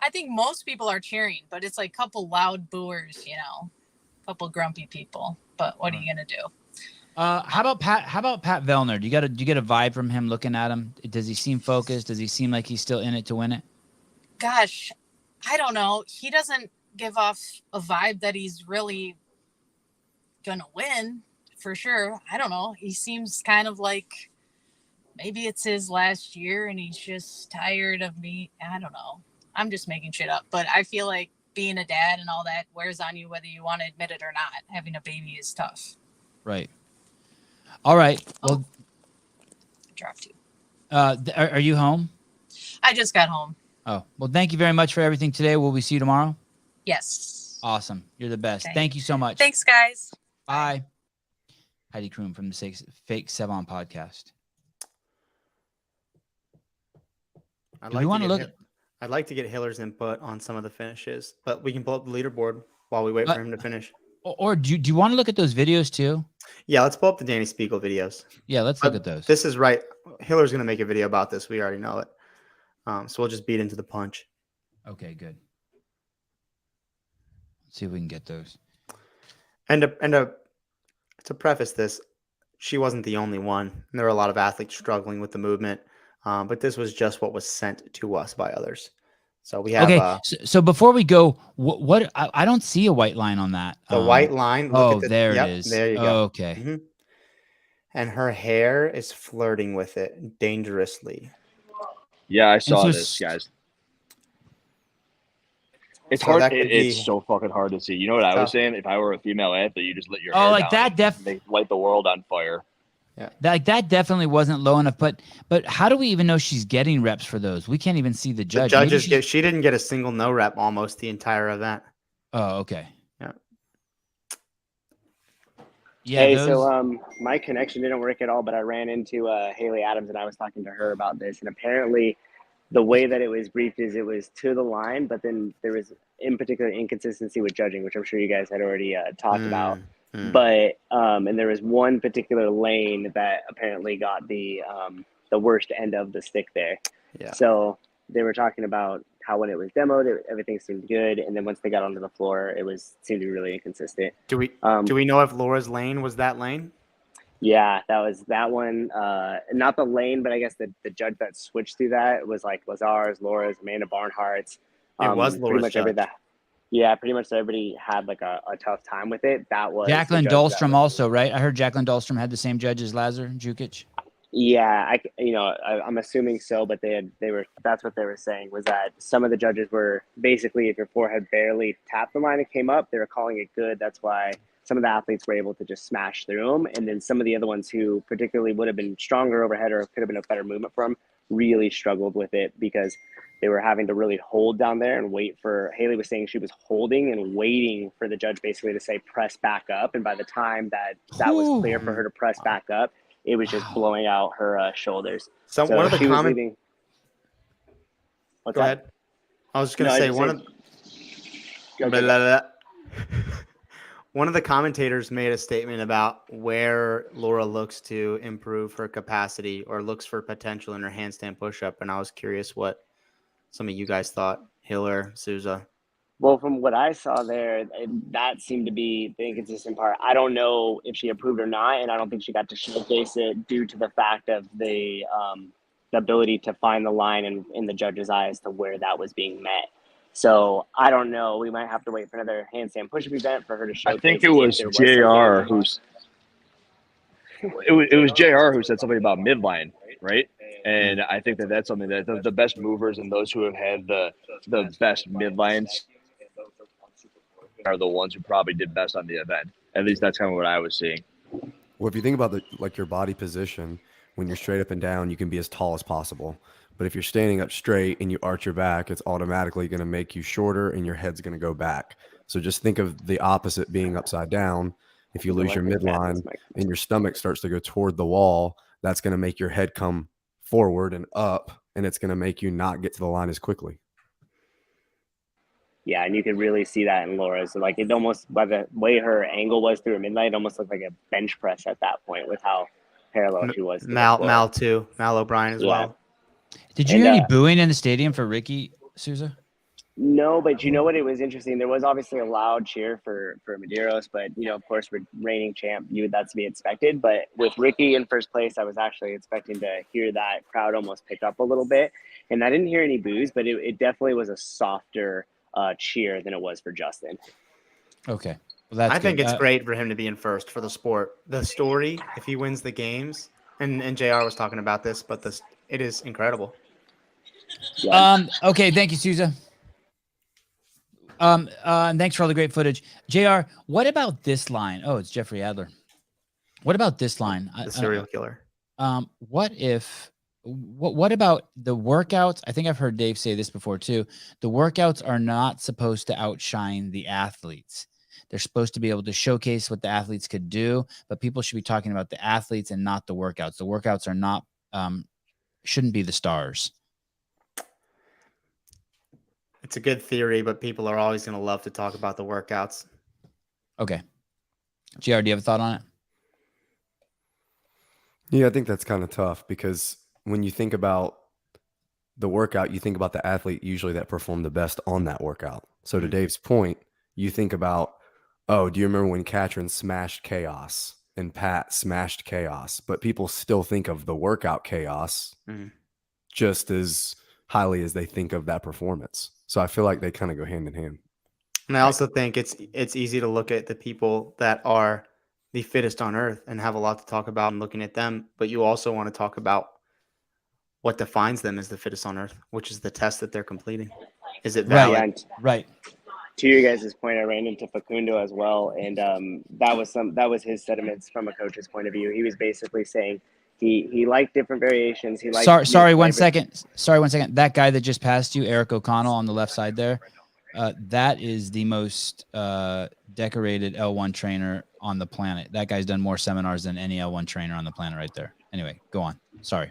Speaker 8: I think most people are cheering, but it's like a couple loud booers, a couple grumpy people, but what are you going to do?
Speaker 1: How about Pat Vellner? Do you get a vibe from him looking at him? Does he seem focused? Does he seem like he's still in it to win it?
Speaker 8: Gosh, I don't know. He doesn't give off a vibe that he's really going to win for sure. I don't know. He seems kind of like maybe it's his last year and he's just tired of me. I don't know. I'm just making shit up, but I feel like being a dad and all that wears on you, whether you want to admit it or not. Having a baby is tough.
Speaker 1: Right. All right. Well,
Speaker 8: I dropped you.
Speaker 1: Are you home?
Speaker 8: I just got home.
Speaker 1: Oh, well, thank you very much for everything today. Will we see you tomorrow?
Speaker 8: Yes.
Speaker 1: Awesome. You're the best.
Speaker 8: Okay.
Speaker 1: Thank you so much.
Speaker 8: Thanks, guys.
Speaker 1: Bye. Heidi Kroom from the Fake Sevan Podcast.
Speaker 3: I'd like to get Hiller's input on some of the finishes, but we can pull up the leaderboard while we wait for him to finish.
Speaker 1: Or do you want to look at those videos too?
Speaker 3: Yeah, let's pull up the Danny Spiegel videos.
Speaker 1: Yeah, let's look at those.
Speaker 3: This is right. Hiller's going to make a video about this. We already know it. So we'll just beat into the punch.
Speaker 1: Okay, good. Let's see if we can get those.
Speaker 3: And to preface this, she wasn't the only one. And there were a lot of athletes struggling with the movement. But this was just what was sent to us by others. So we have.
Speaker 1: Okay. So before we go, what I don't see a white line on that.
Speaker 3: The white line.
Speaker 1: There it is.
Speaker 3: There you go.
Speaker 1: Okay.
Speaker 3: Mm-hmm. And her hair is flirting with it dangerously.
Speaker 4: Yeah, I saw this, guys. It's
Speaker 3: So
Speaker 4: hard. It's so fucking hard to see. You know what I was saying? If I were a female athlete, you just let your hair
Speaker 1: like
Speaker 4: down
Speaker 1: that.
Speaker 4: They light the world on fire.
Speaker 3: Yeah,
Speaker 1: that definitely wasn't low enough. But how do we even know she's getting reps for those? We can't even see the judge.
Speaker 3: The judges she didn't get a single no rep almost the entire event.
Speaker 1: Oh, okay.
Speaker 3: Yeah.
Speaker 1: Yeah.
Speaker 9: Hey, so my connection didn't work at all, but I ran into Haley Adams and I was talking to her about this. And apparently the way that it was briefed is it was to the line, but then there was in particular inconsistency with judging, which I'm sure you guys had already talked about. But and there was one particular lane that apparently got the worst end of the stick there.
Speaker 3: Yeah.
Speaker 9: So they were talking about how when it was demoed, everything seemed good, and then once they got onto the floor, it seemed to be really inconsistent.
Speaker 3: Do we know if Laura's lane was that lane?
Speaker 9: Yeah, that was that one. Not the lane, but I guess the judge that switched through that was like Lazar's, Laura's, Amanda Barnhart's.
Speaker 3: It was Laura's judge.
Speaker 9: Yeah, pretty much everybody had like a tough time with it. That was
Speaker 1: Jacqueline Dahlstrom also, right? I heard Jacqueline Dahlstrom had the same judge as Lazar Jukic.
Speaker 9: Yeah, I'm assuming so, but that's what they were saying was that some of the judges were basically if your forehead barely tapped the line and came up, they were calling it good. That's why some of the athletes were able to just smash through them. And then some of the other ones who particularly would have been stronger overhead or could have been a better movement from really struggled with it because they were having to really hold down there and wait for, Haley was saying she was holding and waiting for the judge basically to say, press back up. And by the time that was clear for her to press back up, it was just blowing out her shoulders.
Speaker 3: So one of the comments.
Speaker 9: What's
Speaker 3: Go
Speaker 9: that?
Speaker 3: ahead. One of the commentators made a statement about where Laura looks to improve her capacity or looks for potential in her handstand push-up, and I was curious what some of you guys thought. Hiller, Souza.
Speaker 9: Well, from what I saw there, that seemed to be the inconsistent part. I don't know if she improved or not, and I don't think she got to showcase it due to the fact of the ability to find the line in the judge's eyes to where that was being met. So I don't know. We might have to wait for another handstand push-up event for her to showcase.
Speaker 4: I think it was JR who's. It was JR who said something about midline, right? And I think that's something that the best movers and those who have had the best midlines are the ones who probably did best on the event. At least that's kind of what I was seeing.
Speaker 2: Well, if you think about your body position, when you're straight up and down, you can be as tall as possible. But if you're standing up straight and you arch your back, it's automatically going to make you shorter and your head's going to go back. So just think of the opposite being upside down. If you lose your midline and your stomach starts to go toward the wall, that's going to make your head come forward and up, and it's going to make you not get to the line as quickly.
Speaker 9: Yeah, and you could really see that in Laura. So like it almost, by the way her angle was through her midline, it almost looked like a bench press at that point with how parallel she was.
Speaker 3: Mal O'Brien as well.
Speaker 1: Did you hear any booing in the stadium for Ricky, Souza?
Speaker 9: No, but you know what? It was interesting. There was obviously a loud cheer for Medeiros, but of course, we're reigning champ. That's to be expected. But with Ricky in first place, I was actually expecting to hear that crowd almost pick up a little bit, and I didn't hear any boos, but it definitely was a softer cheer than it was for Justin.
Speaker 1: Okay, well, that's
Speaker 3: I think
Speaker 1: good.
Speaker 3: it's great for him to be in first for the sport. The story, if he wins the games, and JR was talking about this, but it is incredible.
Speaker 9: Yeah.
Speaker 1: Okay, thank you, Souza. Thanks for all the great footage. JR, what about this line? Oh, it's Jeffrey Adler. What about this line?
Speaker 3: The serial killer.
Speaker 1: What about the workouts? I think I've heard Dave say this before too. The workouts are not supposed to outshine the athletes. They're supposed to be able to showcase what the athletes could do, but people should be talking about the athletes and not the workouts. The workouts are not, shouldn't be the stars.
Speaker 3: It's a good theory, but people are always going to love to talk about the workouts.
Speaker 1: Okay. JR, do you have a thought on it?
Speaker 2: Yeah, I think that's kind of tough because when you think about the workout, you think about the athlete usually that performed the best on that workout. So to Dave's point, you think about, oh, do you remember when Katrin smashed chaos and Pat smashed chaos? But people still think of the workout chaos just as highly as they think of that performance. So I feel like they kind of go hand in hand.
Speaker 3: And I also think it's easy to look at the people that are the fittest on earth and have a lot to talk about and looking at them. But you also want to talk about what defines them as the fittest on earth, which is the test that they're completing. Is it valid?
Speaker 1: Right.
Speaker 9: To you guys' point, I ran into Facundo as well, and that was his sentiments from a coach's point of view. He was basically saying he liked different variations. He liked
Speaker 1: sorry, 1 second. Sorry, 1 second. That guy that just passed you, Eric O'Connell on the left side there, that is the most decorated L1 trainer on the planet. That guy's done more seminars than any L1 trainer on the planet right there. Anyway, go on. Sorry.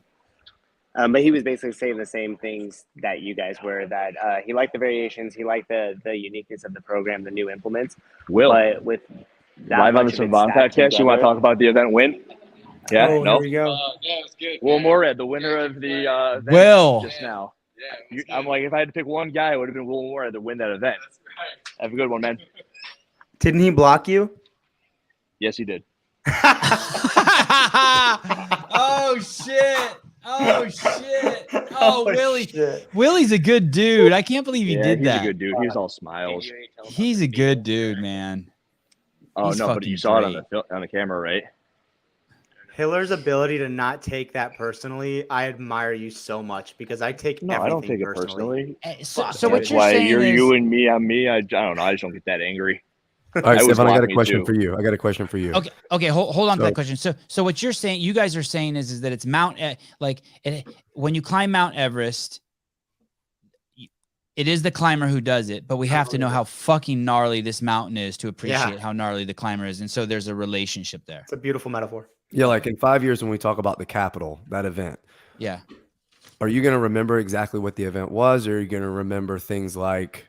Speaker 9: But he was basically saying the same things that you guys were, that he liked the variations, he liked the uniqueness of the program, the new implements. But with that
Speaker 4: live on the Sevan Podcast, you want to talk about the event win? Yeah, no.
Speaker 3: Here we go.
Speaker 5: Yeah, it's good.
Speaker 4: Will Morad, the winner of the event
Speaker 1: Will
Speaker 4: just now.
Speaker 5: Yeah,
Speaker 4: I'm like, if I had to pick one guy, it would have been Will Morad to win that event.
Speaker 5: That's right.
Speaker 4: Have a good one, man.
Speaker 3: Didn't he block you?
Speaker 4: Yes, he did.
Speaker 1: Oh shit. Oh shit. Oh, Willie.
Speaker 3: Shit.
Speaker 1: Willie's a good dude. I can't believe he did
Speaker 4: he's
Speaker 1: that.
Speaker 4: a good dude. He was all smiles.
Speaker 1: He's a good dude, man.
Speaker 4: Oh,
Speaker 1: He's
Speaker 4: no, but
Speaker 1: fucking
Speaker 4: you saw
Speaker 1: great.
Speaker 4: it on the camera, right?
Speaker 3: Hiller's ability to not take that personally, I admire you so much because I take
Speaker 4: No,
Speaker 3: everything
Speaker 4: I don't take it
Speaker 3: personally.
Speaker 4: personally.
Speaker 1: So
Speaker 4: That's
Speaker 1: what you're
Speaker 4: why
Speaker 1: saying
Speaker 4: you're
Speaker 1: is,
Speaker 4: you and me, I'm me. I don't know. I just don't get that angry.
Speaker 2: All right,
Speaker 4: I was
Speaker 2: Sevan, I got a
Speaker 4: walking
Speaker 2: question
Speaker 4: too.
Speaker 2: for you.
Speaker 1: okay, hold on to
Speaker 2: So-
Speaker 1: that question. So what you're saying, you guys are saying is that it's when you climb Mount Everest, it is the climber who does it, but we have to know how fucking gnarly this mountain is to appreciate how gnarly the climber is. And so there's a relationship there.
Speaker 3: It's a beautiful metaphor.
Speaker 2: Yeah, like in 5 years when we talk about the Capitol, that event,
Speaker 1: Yeah.
Speaker 2: are you going to remember exactly what the event was, or are you going to remember things like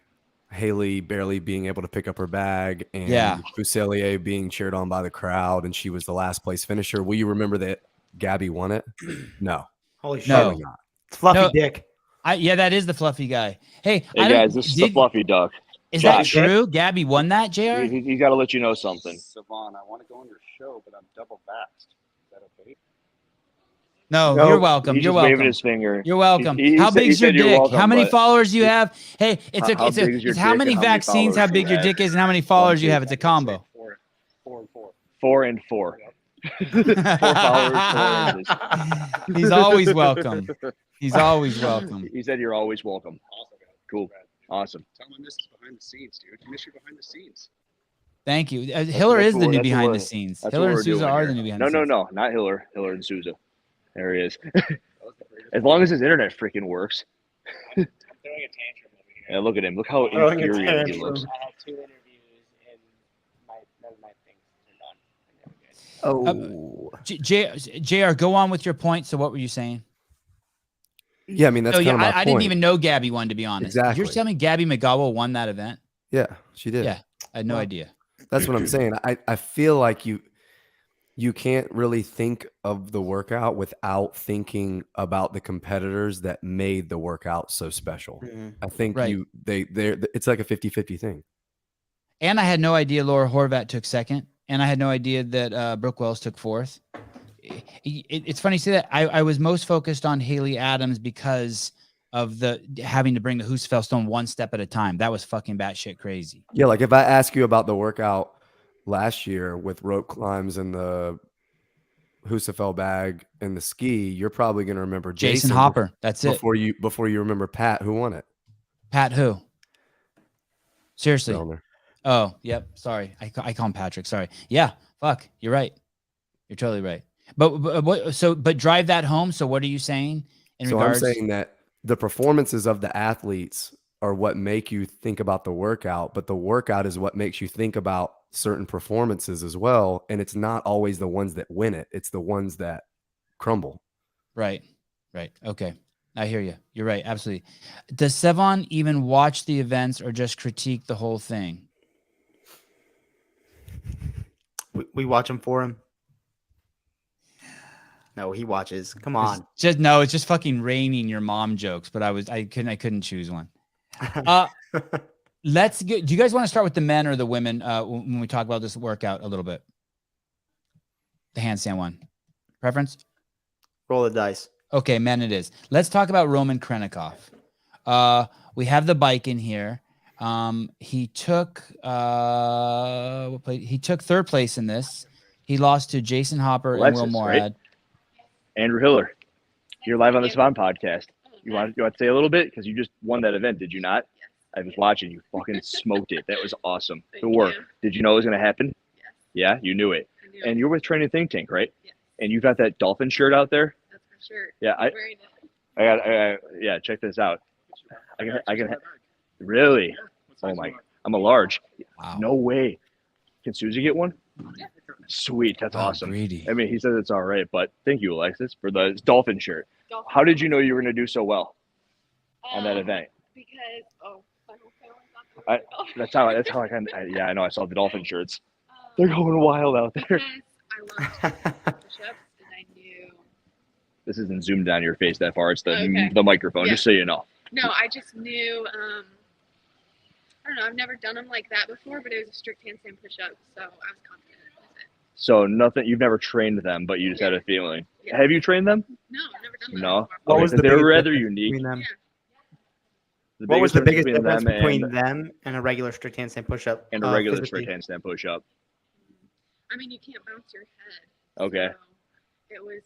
Speaker 2: Haley barely being able to pick up her bag and
Speaker 1: Yeah.
Speaker 2: Fuselier being cheered on by the crowd, and she was the last place finisher. Will you remember that Gabby won it? No.
Speaker 3: Holy shit.
Speaker 1: No.
Speaker 2: Probably not.
Speaker 3: It's Fluffy
Speaker 1: No.
Speaker 3: Dick.
Speaker 1: Yeah, that is the fluffy guy. Hey,
Speaker 4: Hey guys, this is the fluffy duck.
Speaker 1: Is that
Speaker 4: Josh.
Speaker 1: true? Gabby won that, JR?
Speaker 4: He's got to let you know something.
Speaker 7: Savon, I want to go on your show, but I'm double vaxxed. Is that okay?
Speaker 1: No,
Speaker 4: No,
Speaker 1: you're welcome.
Speaker 4: He's
Speaker 1: You're
Speaker 4: just waving
Speaker 1: welcome.
Speaker 4: his finger.
Speaker 1: You're welcome.
Speaker 4: He
Speaker 1: How
Speaker 4: said- he
Speaker 1: big's your
Speaker 4: said you're
Speaker 1: dick?
Speaker 4: welcome,
Speaker 1: How many
Speaker 4: but-
Speaker 1: followers do you have? Hey, it's
Speaker 4: How big is your
Speaker 1: it's how
Speaker 4: dick
Speaker 1: many
Speaker 4: and how many
Speaker 1: vaccines, how
Speaker 4: followers
Speaker 1: big
Speaker 4: you
Speaker 1: your
Speaker 4: have?
Speaker 1: dick is, and how many followers you have. It's a combo.
Speaker 7: 4 and 4.
Speaker 4: 4 and 4. 4 followers, 4 inches.
Speaker 1: He's always welcome. He's always welcome.
Speaker 4: He said you're always welcome.
Speaker 7: Awesome, guys.
Speaker 4: Cool. Awesome.
Speaker 7: Tell them this is behind the scenes, dude. You miss your behind the scenes.
Speaker 1: Thank you. Hiller
Speaker 4: that's
Speaker 1: is the
Speaker 4: what-
Speaker 1: new
Speaker 4: that's what
Speaker 1: behind the
Speaker 4: we're-
Speaker 1: scenes.
Speaker 4: That's
Speaker 1: Hiller
Speaker 4: what
Speaker 1: and
Speaker 4: we're
Speaker 1: Souza
Speaker 4: doing
Speaker 1: are
Speaker 4: here.
Speaker 1: the new behind
Speaker 4: No,
Speaker 1: the scenes.
Speaker 4: no, not Hiller. Hiller and Souza. There he is.
Speaker 7: That was the greatest.
Speaker 4: As long as his internet freaking works.
Speaker 7: I'm throwing a tantrum over here.
Speaker 4: Yeah, look at him. Look how
Speaker 3: Throwing a
Speaker 4: infuriated he
Speaker 3: tantrum.
Speaker 4: looks.
Speaker 9: I had 2 interviews and none of my things turned on.
Speaker 2: Oh.
Speaker 1: JR, go on with your point. So what were you saying?
Speaker 2: Yeah, I mean, that's
Speaker 1: Oh,
Speaker 2: kind
Speaker 1: yeah,
Speaker 2: of my
Speaker 1: I
Speaker 2: point.
Speaker 1: didn't even know Gabby won, to be honest. You're
Speaker 2: Exactly.
Speaker 1: telling me Gabby McGowell won that event?
Speaker 2: Yeah, she did.
Speaker 1: Yeah. I had no
Speaker 2: Well,
Speaker 1: idea.
Speaker 2: That's what I'm saying. I feel like you can't really think of the workout without thinking about the competitors that made the workout so special.
Speaker 3: Mhm.
Speaker 2: I think
Speaker 1: Right.
Speaker 2: it's like a 50-50 thing.
Speaker 1: And I had no idea Laura Horvat took second. And I had no idea that Brooke Wells took fourth. It's funny you say that. I was most focused on Haley Adams because of the having to bring the Husafell stone one step at a time. That was fucking batshit crazy.
Speaker 2: Yeah, like if I ask you about the workout last year with rope climbs and the Husafell bag and the ski, you're probably going to remember
Speaker 1: Jason Hopper. That's it.
Speaker 2: before you remember Pat, who won it.
Speaker 1: Pat who? Seriously.
Speaker 2: Fellner.
Speaker 1: Oh, yep. Sorry. I call him Patrick. Sorry. Yeah. Fuck. You're right. You're totally right. But drive that home. So what are you saying in
Speaker 2: So
Speaker 1: regards?
Speaker 2: I'm saying that the performances of the athletes are what make you think about the workout, but the workout is what makes you think about certain performances as well. And it's not always the ones that win it. It's the ones that crumble.
Speaker 1: Right. Right. Okay. I hear you. You're right. Absolutely. Does Sevan even watch the events or just critique the whole thing?
Speaker 3: We watch him for him. No, he watches. Come on.
Speaker 1: It's just fucking raining your mom jokes, but I couldn't choose one. Let's get, do you guys want to start with the men or the women when we talk about this workout a little bit? The handstand one. Preference?
Speaker 3: Roll the dice.
Speaker 1: Okay, men it is. Let's talk about Roman Krenikov. We have the bike in here. He took third place in this. He lost to Jason Hopper and Will
Speaker 4: Alexis,
Speaker 1: Morad.
Speaker 4: right? Andrew Hiller, you're live on the Sevan Podcast. You want to say a little bit because you just won that event, did you not? I was watching. You fucking smoked it. That was awesome. Good work. Did you know it was going to happen? Yeah, you knew it. And you're with Training Think Tank, right? And you got that dolphin shirt out there.
Speaker 6: That's for sure.
Speaker 4: Yeah, yeah. Check this out. I can. Really? Oh my! I'm a large.
Speaker 1: Wow.
Speaker 4: No way. Can Susie get one? Sweet. That's
Speaker 1: Wow,
Speaker 4: awesome.
Speaker 1: greedy.
Speaker 4: I mean, he says it's all right, but thank you, Alexis, for the dolphin shirt. How did you know you were going to do so well on that event?
Speaker 6: Because my whole family thought
Speaker 4: That's how I kind of. Yeah, I know. I saw the dolphin shirts. They're going wild out there.
Speaker 6: because I love push-ups and I knew.
Speaker 4: This isn't zoomed down your face that far. It's
Speaker 6: Okay.
Speaker 4: the microphone,
Speaker 6: Yeah.
Speaker 4: just so you know.
Speaker 6: No, I just knew. I don't know. I've never done them like that before, but it was a strict handstand push-up, so I was confident with it.
Speaker 4: So nothing. You've never trained them, but you just had a feeling.
Speaker 6: Yeah.
Speaker 4: Have you trained them?
Speaker 6: No, I've never done that
Speaker 4: No.
Speaker 6: before.
Speaker 3: What was the
Speaker 4: They're
Speaker 3: biggest
Speaker 4: rather
Speaker 3: difference
Speaker 4: unique.
Speaker 3: between them?
Speaker 4: The
Speaker 3: What was the biggest
Speaker 4: between
Speaker 3: difference
Speaker 4: them
Speaker 3: between
Speaker 4: and,
Speaker 3: them and a regular strict handstand push-up?
Speaker 4: and a regular
Speaker 3: physically?
Speaker 4: strict handstand push-up?
Speaker 6: I mean, you can't bounce your head.
Speaker 4: Okay.
Speaker 6: So it was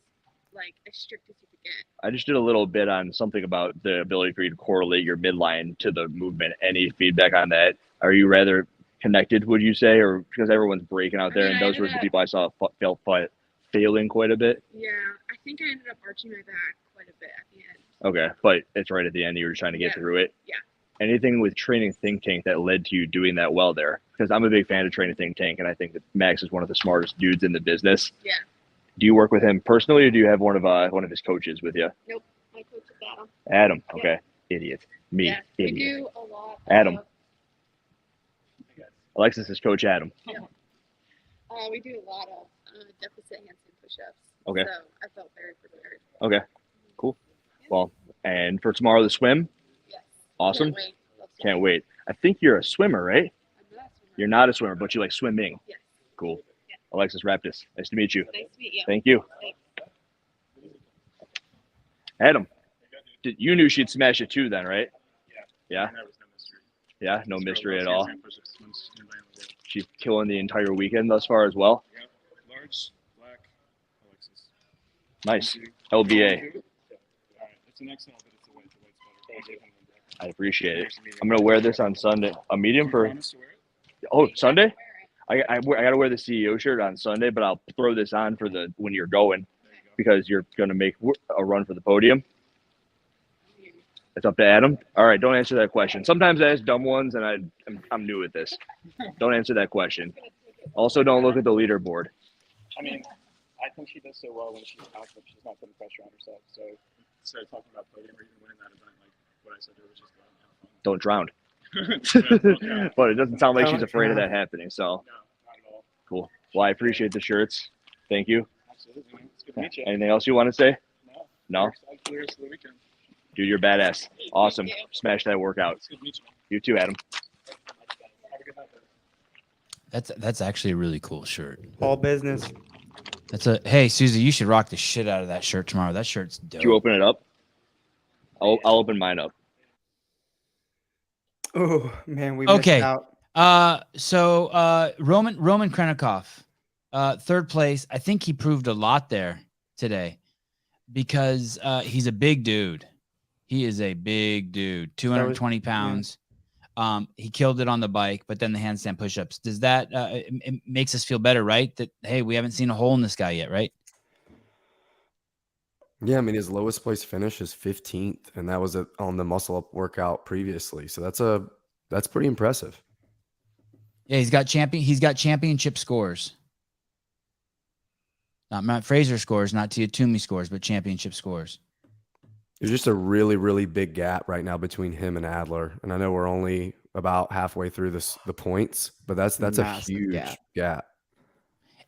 Speaker 6: like as strict as you could get.
Speaker 4: I just did a little bit on something about the ability for you to correlate your midline to the movement. Any feedback on that? Are you rather connected, would you say, or because everyone's breaking out there,
Speaker 6: I mean,
Speaker 4: and
Speaker 6: I
Speaker 4: those were
Speaker 6: ended
Speaker 4: the
Speaker 6: up-
Speaker 4: people I saw failing quite a bit?
Speaker 6: Yeah, I think I ended up arching my back quite a bit at the end.
Speaker 4: Okay, but it's right at the end. You were trying to get
Speaker 6: Yeah.
Speaker 4: through it.
Speaker 6: Yeah.
Speaker 4: Anything with Training Think Tank that led to you doing that well there? Because I'm a big fan of Training Think Tank, and I think that Max is one of the smartest dudes in the business.
Speaker 6: Yeah.
Speaker 4: Do you work with him personally, or do you have one of his coaches with you?
Speaker 6: Nope. My coach is Adam.
Speaker 4: Adam.
Speaker 6: Yeah.
Speaker 4: Okay. Idiot. Me.
Speaker 6: Yeah. We
Speaker 4: Idiot.
Speaker 6: do a lot.
Speaker 4: Adam.
Speaker 6: Of,
Speaker 4: Alexis is Coach Adam.
Speaker 6: We do a lot of deficit handstand push-ups.
Speaker 4: Okay.
Speaker 6: So I felt very prepared.
Speaker 4: Okay, cool. Well, and for tomorrow, the swim.
Speaker 6: Yes.
Speaker 4: Awesome.
Speaker 6: Can't wait. Love swimming.
Speaker 4: Can't wait. I think you're a swimmer, right?
Speaker 6: I'm not a swimmer.
Speaker 4: You're not a swimmer, but you like swimming.
Speaker 6: Yes.
Speaker 4: Cool.
Speaker 6: Yeah.
Speaker 4: Alexis Raptis, nice to meet you.
Speaker 6: Nice to meet you.
Speaker 4: Thank you.
Speaker 6: Thanks.
Speaker 4: Adam, you knew she'd smash it too then, right? Yeah?
Speaker 7: That was no mystery.
Speaker 4: Yeah, no
Speaker 7: Just
Speaker 4: mystery
Speaker 7: roll
Speaker 4: at
Speaker 7: those
Speaker 4: all.
Speaker 7: handstand push-ups once you land the rope.
Speaker 4: She's killing the entire weekend thus far as well.
Speaker 7: Yep. Large, black, Alexis.
Speaker 4: Nice.
Speaker 7: Thank you.
Speaker 4: LBA.
Speaker 7: All right. It's an XL, but it's a weight. The weight's better. I'll take one back.
Speaker 4: I appreciate it. I'm going to wear this on Sunday. A medium
Speaker 7: You
Speaker 4: for,
Speaker 7: promise to wear it?
Speaker 4: oh, Sunday? I got to wear the CEO shirt on Sunday, but I'll throw this on for the when you're going
Speaker 7: There you go.
Speaker 4: because you're going to make a run for the podium. It's up to Adam. All right, don't answer that question. Sometimes I ask dumb ones, and I'm new at this. Don't answer that question. Also, don't look at the leaderboard.
Speaker 10: I mean, I think she does so well when she's out, but she's not putting pressure on herself. So
Speaker 7: Instead of talking about podium or even winning that event, like what I said to her was just go out and
Speaker 4: Don't drown.
Speaker 7: have fun.
Speaker 4: But it doesn't sound like she's
Speaker 3: Don't
Speaker 4: afraid of
Speaker 3: drown.
Speaker 4: that happening. So
Speaker 7: No, not at all.
Speaker 4: cool. Well, I appreciate the shirts. Thank you.
Speaker 7: Absolutely, man. It's good to meet you.
Speaker 4: Anything else you want to say?
Speaker 7: No.
Speaker 4: No?
Speaker 7: We're excited for the rest of the weekend.
Speaker 4: Dude, you're badass. Awesome. Smash that workout.
Speaker 7: It's good to meet you, man.
Speaker 4: You too, Adam.
Speaker 7: Have a good night, brother.
Speaker 1: That's actually a really cool shirt.
Speaker 3: All business.
Speaker 1: Hey, Susie, you should rock the shit out of that shirt tomorrow. That shirt's dope.
Speaker 4: Did you open it up? I'll open mine up.
Speaker 3: Oh man, we
Speaker 1: Okay.
Speaker 3: missed out.
Speaker 1: So Roman Krenikov, third place. I think he proved a lot there today because he's a big dude. He is a big dude, 220 pounds. He killed it on the bike, but then the handstand push-ups. Does that it makes us feel better, right? That hey, we haven't seen a hole in this guy yet, right?
Speaker 2: Yeah, I mean his lowest place finish is 15th, and that was on the muscle up workout previously. So that's pretty impressive.
Speaker 1: Yeah, he's got championship scores. Not Matt Fraser scores, not Tiatumi scores, but championship scores.
Speaker 2: There's just a really, really big gap right now between him and Adler, and I know we're only about halfway through the points, but that's a
Speaker 3: Massive
Speaker 2: huge gap.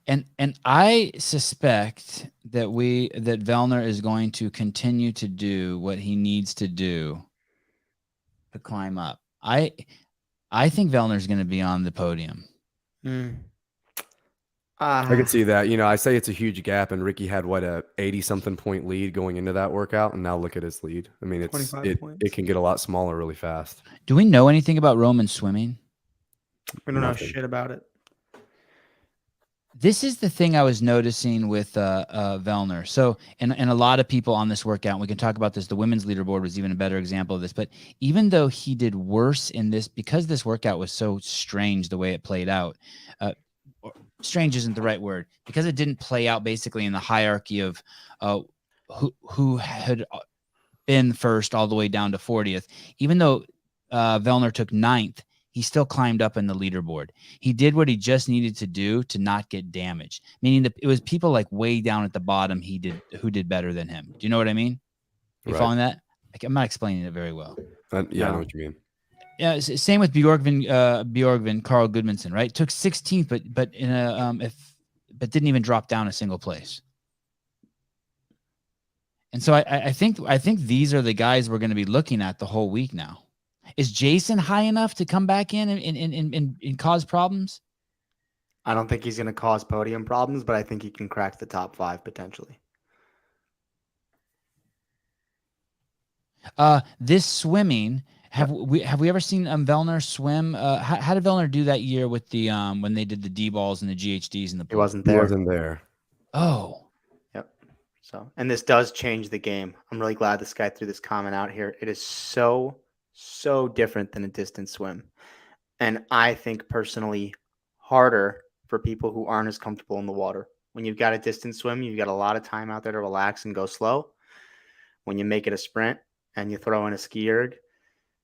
Speaker 1: And I suspect that Vellner is going to continue to do what he needs to do to climb up. I think Vellner's going to be on the podium.
Speaker 2: I could see that. You know, I say it's a huge gap, and Ricky had what a 80-something point lead going into that workout, and now look at his lead. I mean,
Speaker 3: 25 points.
Speaker 2: it can get a lot smaller really fast.
Speaker 1: Do we know anything about Roman swimming?
Speaker 3: We don't know
Speaker 2: Nothing.
Speaker 3: shit about it.
Speaker 1: This is the thing I was noticing with Vellner. So, and a lot of people on this workout, and we can talk about this, the women's leaderboard was even a better example of this, but even though he did worse in this, because this workout was so strange the way it played out, strange isn't the right word, because it didn't play out basically in the hierarchy of who had been first all the way down to 40th. Even though Vellner took 9th, he still climbed up in the leaderboard. He did what he just needed to do to not get damaged, meaning that it was people like way down at the bottom who did better than him. Do you know what I mean? You
Speaker 2: Right.
Speaker 1: following that? I'm not explaining it very well.
Speaker 2: Yeah, I know what you mean.
Speaker 1: Yeah, same with Bjorgvin, Carl Goodmanson, right? Took 16th, but in a but didn't even drop down a single place. And so I think these are the guys we're going to be looking at the whole week now. Is Jason high enough to come back in and cause problems?
Speaker 3: I don't think he's going to cause podium problems, but I think he can crack the top 5 potentially.
Speaker 1: This swimming, have we ever seen Vellner swim? How did Vellner do that year with the when they did the D balls and the GHDs in the
Speaker 3: He
Speaker 1: pool?
Speaker 3: wasn't
Speaker 2: He
Speaker 3: there.
Speaker 2: wasn't there.
Speaker 1: Oh,
Speaker 3: Yep. So, and this does change the game. I'm really glad this guy threw this comment out here. It is so different than a distance swim. And I think personally harder for people who aren't as comfortable in the water. When you've got a distance swim, you've got a lot of time out there to relax and go slow. When you make it a sprint and you throw in a ski erg,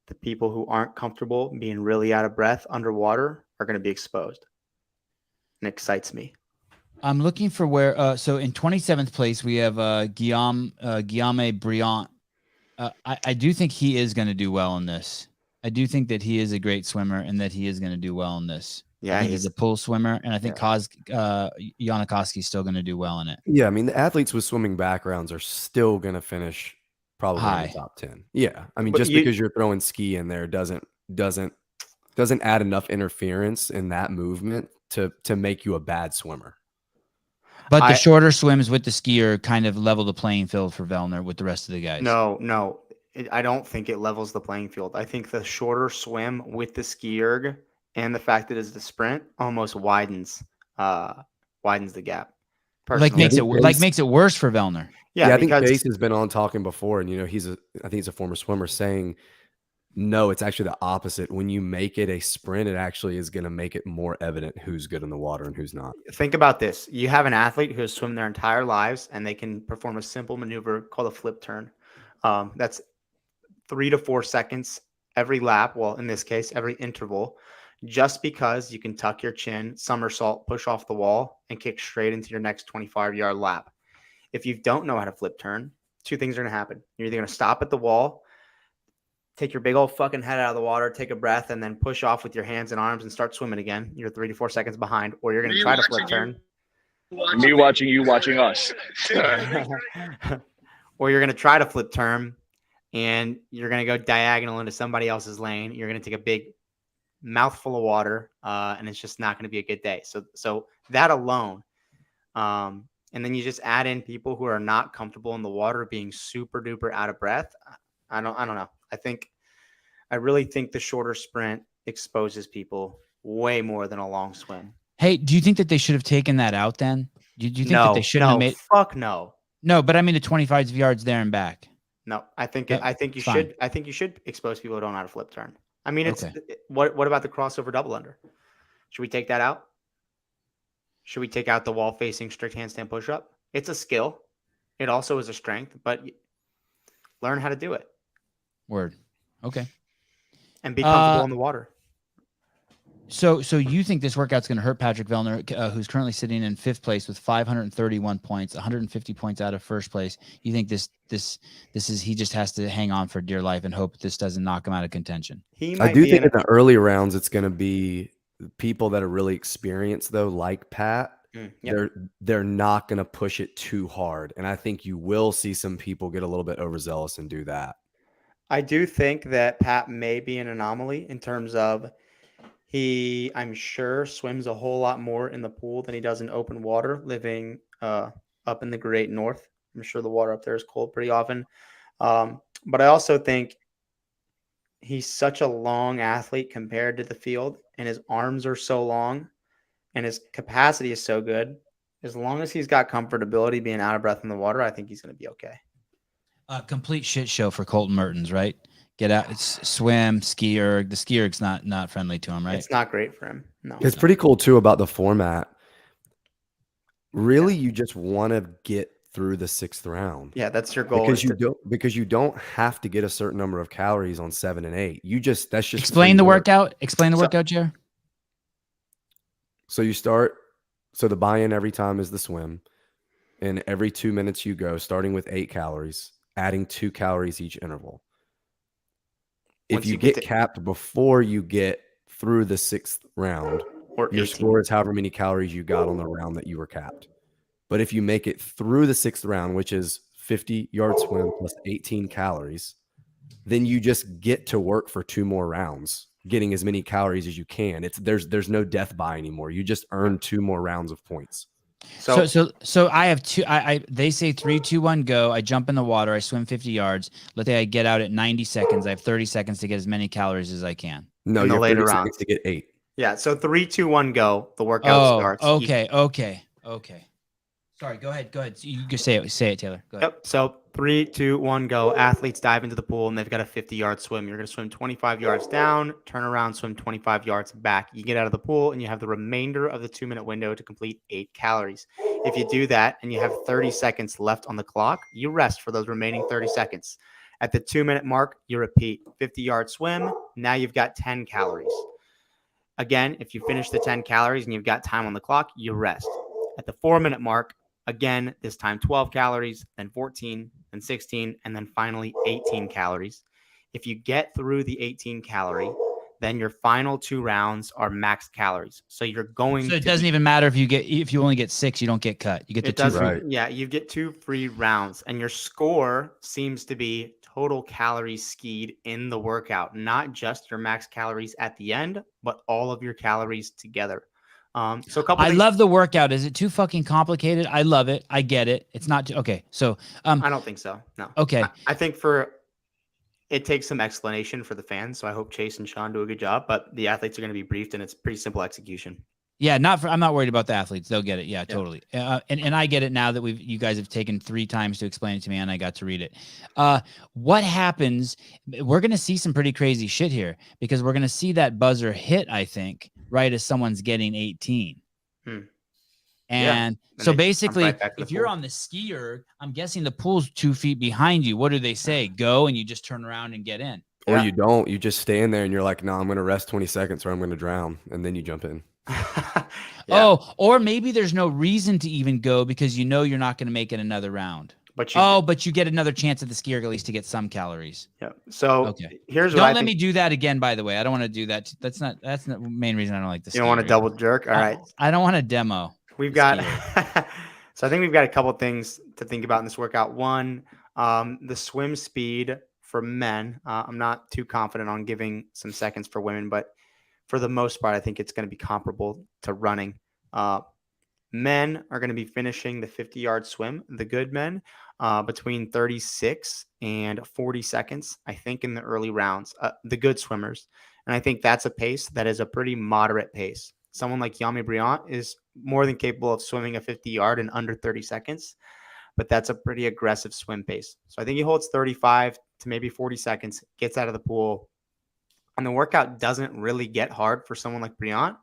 Speaker 3: the people who aren't comfortable being really out of breath underwater are going to be exposed. And it excites me.
Speaker 1: I'm looking for where. So in 27th place we have Guillaume Briant. I do think he is going to do well in this. I do think that he is a great swimmer and that he is going to do well in this.
Speaker 3: Yeah,
Speaker 1: I think he's a pool swimmer, and I think Yannikowski's still going to do well in it.
Speaker 2: Yeah, I mean, the athletes with swimming backgrounds are still going to finish probably in
Speaker 1: High.
Speaker 2: the top 10. Yeah, I mean,
Speaker 3: But
Speaker 2: just because you're throwing ski in there doesn't add enough interference in that movement to make you a bad swimmer.
Speaker 1: But the shorter swims with the skier kind of level the playing field for Vellner with the rest of the guys.
Speaker 3: No, I don't think it levels the playing field. I think the shorter swim with the ski erg and the fact that it's the sprint almost widens the gap.
Speaker 1: Like makes it worse for Vellner.
Speaker 2: Yeah, I think Chase has been on talking before, and I think he's a former swimmer, saying no, it's actually the opposite. When you make it a sprint, it actually is going to make it more evident who's good in the water and who's not.
Speaker 3: Think about this. You have an athlete who has swum their entire lives, and they can perform a simple maneuver called a flip turn. That's 3 to 4 seconds every lap. Well, in this case, every interval, just because you can tuck your chin, somersault, push off the wall, and kick straight into your next 25-yard lap. If you don't know how to flip turn, two things are going to happen. You're either going to stop at the wall, take your big old fucking head out of the water, take a breath, and then push off with your hands and arms and start swimming again. You're 3 to 4 seconds behind, or you're going to try to flip turn.
Speaker 4: Me watching you, watching us.
Speaker 3: Or you're going to try to flip turn, and you're going to go diagonal into somebody else's lane. You're going to take a big mouthful of water, and it's just not going to be a good day. So that alone, and then you just add in people who are not comfortable in the water being super duper out of breath. I don't know. I really think the shorter sprint exposes people way more than a long swim.
Speaker 1: Hey, do you think that they should have taken that out then? Do you think that they shouldn't have made?
Speaker 3: Fuck no.
Speaker 1: No, but I mean the 25 yards there and back.
Speaker 3: No, I think you should expose people who don't know how to flip turn. I mean, it's what about the crossover double under? Should we take that out? Should we take out the wall facing strict handstand push up? It's a skill. It also is a strength, but learn how to do it.
Speaker 1: Word. Okay.
Speaker 3: And be comfortable in the water.
Speaker 1: So you think this workout's going to hurt Patrick Vellner, who's currently sitting in 5th place with 531 points, 150 points out of 1st place. You think this is he just has to hang on for dear life and hope this doesn't knock him out of contention?
Speaker 2: I do think in the early rounds it's going to be people that are really experienced though, like Pat. They're not going to push it too hard, and I think you will see some people get a little bit overzealous and do that.
Speaker 3: I do think that Pat may be an anomaly in terms of I'm sure, swims a whole lot more in the pool than he does in open water, living up in the Great North. I'm sure the water up there is cold pretty often. But I also think he's such a long athlete compared to the field, and his arms are so long, and his capacity is so good. As long as he's got comfortability being out of breath in the water, I think he's going to be okay.
Speaker 1: Complete shit show for Colton Mertens, right? Get out, swim, ski erg. The ski erg's not friendly to him, right?
Speaker 3: It's not great for him. No,
Speaker 2: it's pretty cool too about the format. Really, you just want to get through the 6th round.
Speaker 3: Yeah, that's your goal.
Speaker 2: Because you don't have to get a certain number of calories on 7 and 8. That's just
Speaker 1: explain the workout. Explain the workout, Jer.
Speaker 2: So you start. So the buy-in every time is the swim, and every 2 minutes you go, starting with 8 calories, adding 2 calories each interval. If you get capped before you get through the 6th round, or your score is however many calories you got on the round that you were capped. But if you make it through the 6th round, which is 50-yard swim plus 18 calories, then you just get to work for 2 more rounds, getting as many calories as you can. There's no death by anymore. You just earn 2 more rounds of points.
Speaker 1: So I have 2. They say 3, 2, 1, go. I jump in the water. I swim 50 yards. Let's say I get out at 90 seconds. I have 30 seconds to get as many calories as I can.
Speaker 2: No,
Speaker 3: in the
Speaker 2: you're
Speaker 3: later
Speaker 2: 30
Speaker 3: rounds
Speaker 2: seconds to get 8.
Speaker 3: Yeah. So 3, 2, 1, go. The workout starts.
Speaker 1: Okay. Sorry. Go ahead. You can say it, Taylor. Go ahead.
Speaker 3: Yep. So 3, 2, 1, go. Athletes dive into the pool, and they've got a 50-yard swim. You're going to swim 25 yards down, turn around, swim 25 yards back. You get out of the pool, and you have the remainder of the 2-minute window to complete 8 calories. If you do that and you have 30 seconds left on the clock, you rest for those remaining 30 seconds. At the 2-minute mark, you repeat 50-yard swim. Now you've got 10 calories. Again, if you finish the 10 calories and you've got time on the clock, you rest. At the 4-minute mark, again, this time 12 calories, then 14, then 16, and then finally 18 calories. if you get through the 18 calorie, then your final 2 rounds are max calories. So you're going
Speaker 1: So it
Speaker 3: to
Speaker 1: doesn't even matter if you only get 6, you don't get cut. You get the
Speaker 3: it
Speaker 1: 2
Speaker 3: doesn't,
Speaker 1: free.
Speaker 2: Right.
Speaker 3: yeah, you get 2 free rounds, and your score seems to be total calories skied in the workout, not just your max calories at the end, but all of your calories together. So a couple
Speaker 1: I
Speaker 3: things.
Speaker 1: love the workout. Is it too fucking complicated? I love it. I get it. It's not okay. So
Speaker 3: I don't think so. No.
Speaker 1: okay.
Speaker 3: I think it takes some explanation for the fans. So I hope Chase and Sean do a good job, but the athletes are going to be briefed, and it's pretty simple execution.
Speaker 1: Yeah, I'm not worried about the athletes. They'll get it. Yeah, totally. And I get it now that you guys have taken 3 times to explain it to me, and I got to read it. What happens? We're going to see some pretty crazy shit here, because we're going to see that buzzer hit, I think, right as someone's getting 18. And so basically, if you're on the ski erg, I'm guessing the pool's 2 feet behind you. What do they say? Go, and you just turn around and get in.
Speaker 2: Or you don't. You just stand there and you're like, no, I'm going to rest 20 seconds or I'm going to drown. And then you jump in.
Speaker 1: Oh, or maybe there's no reason to even go because you know you're not going to make it another round. But you get another chance at the ski erg at least to get some calories.
Speaker 3: Yeah. So here's what
Speaker 1: don't let me do that again. By the way, I don't want to do that. That's not the main reason I don't like the.
Speaker 3: You don't want to double jerk. All right.
Speaker 1: I don't want to demo.
Speaker 3: We've got. So I think we've got a couple of things to think about in this workout. One, the swim speed for men. I'm not too confident on giving some seconds for women, but for the most part, I think it's going to be comparable to running. Men are going to be finishing the 50-yard swim, the good men, between 36 and 40 seconds, I think, in the early rounds, the good swimmers. And I think that's a pace that is a pretty moderate pace. Someone like Yami Briant is more than capable of swimming a 50-yard in under 30 seconds, but that's a pretty aggressive swim pace. So I think he holds 35 to maybe 40 seconds, gets out of the pool, and the workout doesn't really get hard for someone like Briant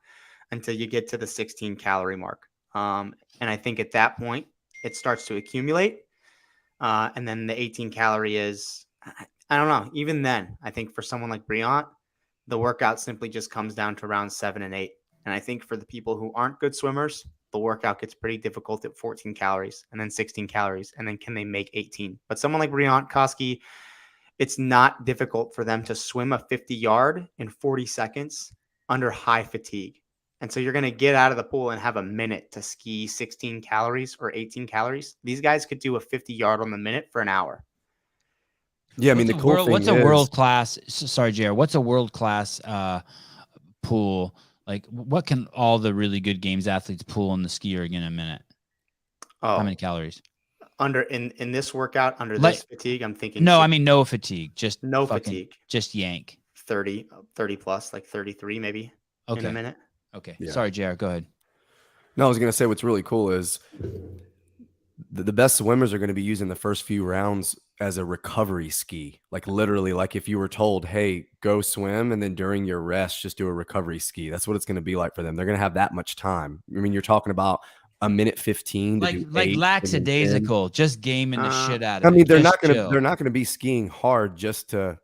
Speaker 3: until you get to the 16 calorie mark. And I think at that point, it starts to accumulate. And then the 18 calorie is, I don't know, even then, I think for someone like Briant, the workout simply just comes down to round 7 and 8. And I think for the people who aren't good swimmers, the workout gets pretty difficult at 14 calories and then 16 calories. And then can they make 18? But someone like Briant, Koski, it's not difficult for them to swim a 50-yard in 40 seconds under high fatigue. And so you're going to get out of the pool and have a minute to ski 16 calories or 18 calories. These guys could do a 50-yard on the minute for an hour.
Speaker 2: Yeah, I mean,
Speaker 1: what's a world-class, sorry, JR, what's a world-class pool? Like, what can all the really good games athletes pull in the ski erg in a minute?
Speaker 3: Oh,
Speaker 1: how many calories?
Speaker 3: In this workout, under this fatigue, I'm thinking.
Speaker 1: No, I mean, no fatigue. Just
Speaker 3: no fatigue.
Speaker 1: Just yank.
Speaker 3: 30 plus, like 33 maybe in a minute.
Speaker 1: Okay. Yeah. Sorry, JR, go ahead.
Speaker 2: No, I was going to say what's really cool is the best swimmers are going to be using the first few rounds as a recovery ski. Like literally, like if you were told, hey, go swim, and then during your rest, just do a recovery ski. That's what it's going to be like for them. They're going to have that much time. I mean, you're talking about a minute 15 to do
Speaker 1: like
Speaker 2: 8,
Speaker 1: lackadaisical, just gaming the shit out of it.
Speaker 2: I mean, they're not going to be skiing hard just to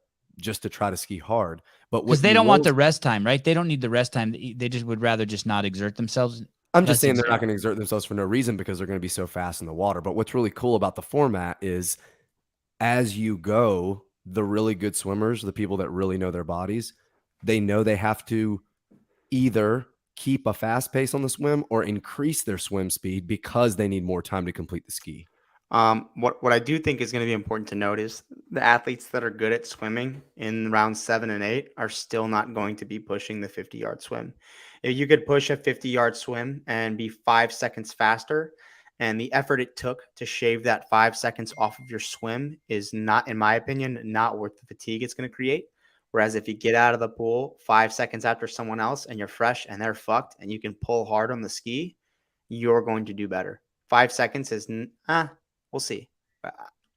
Speaker 2: try to ski hard. But
Speaker 1: because they don't want the rest time, right? They don't need the rest time. They just would rather just not exert themselves.
Speaker 2: I'm just saying they're not going to exert themselves for no reason because they're going to be so fast in the water. But what's really cool about the format is as you go, the really good swimmers, the people that really know their bodies, they know they have to either keep a fast pace on the swim or increase their swim speed because they need more time to complete the ski.
Speaker 3: What I do think is going to be important to note is the athletes that are good at swimming in rounds 7 and 8 are still not going to be pushing the 50-yard swim. If you could push a 50-yard swim and be 5 seconds faster, and the effort it took to shave that 5 seconds off of your swim is not, in my opinion, not worth the fatigue it's going to create. Whereas if you get out of the pool 5 seconds after someone else and you're fresh and they're fucked and you can pull hard on the ski, you're going to do better. 5 seconds is, we'll see.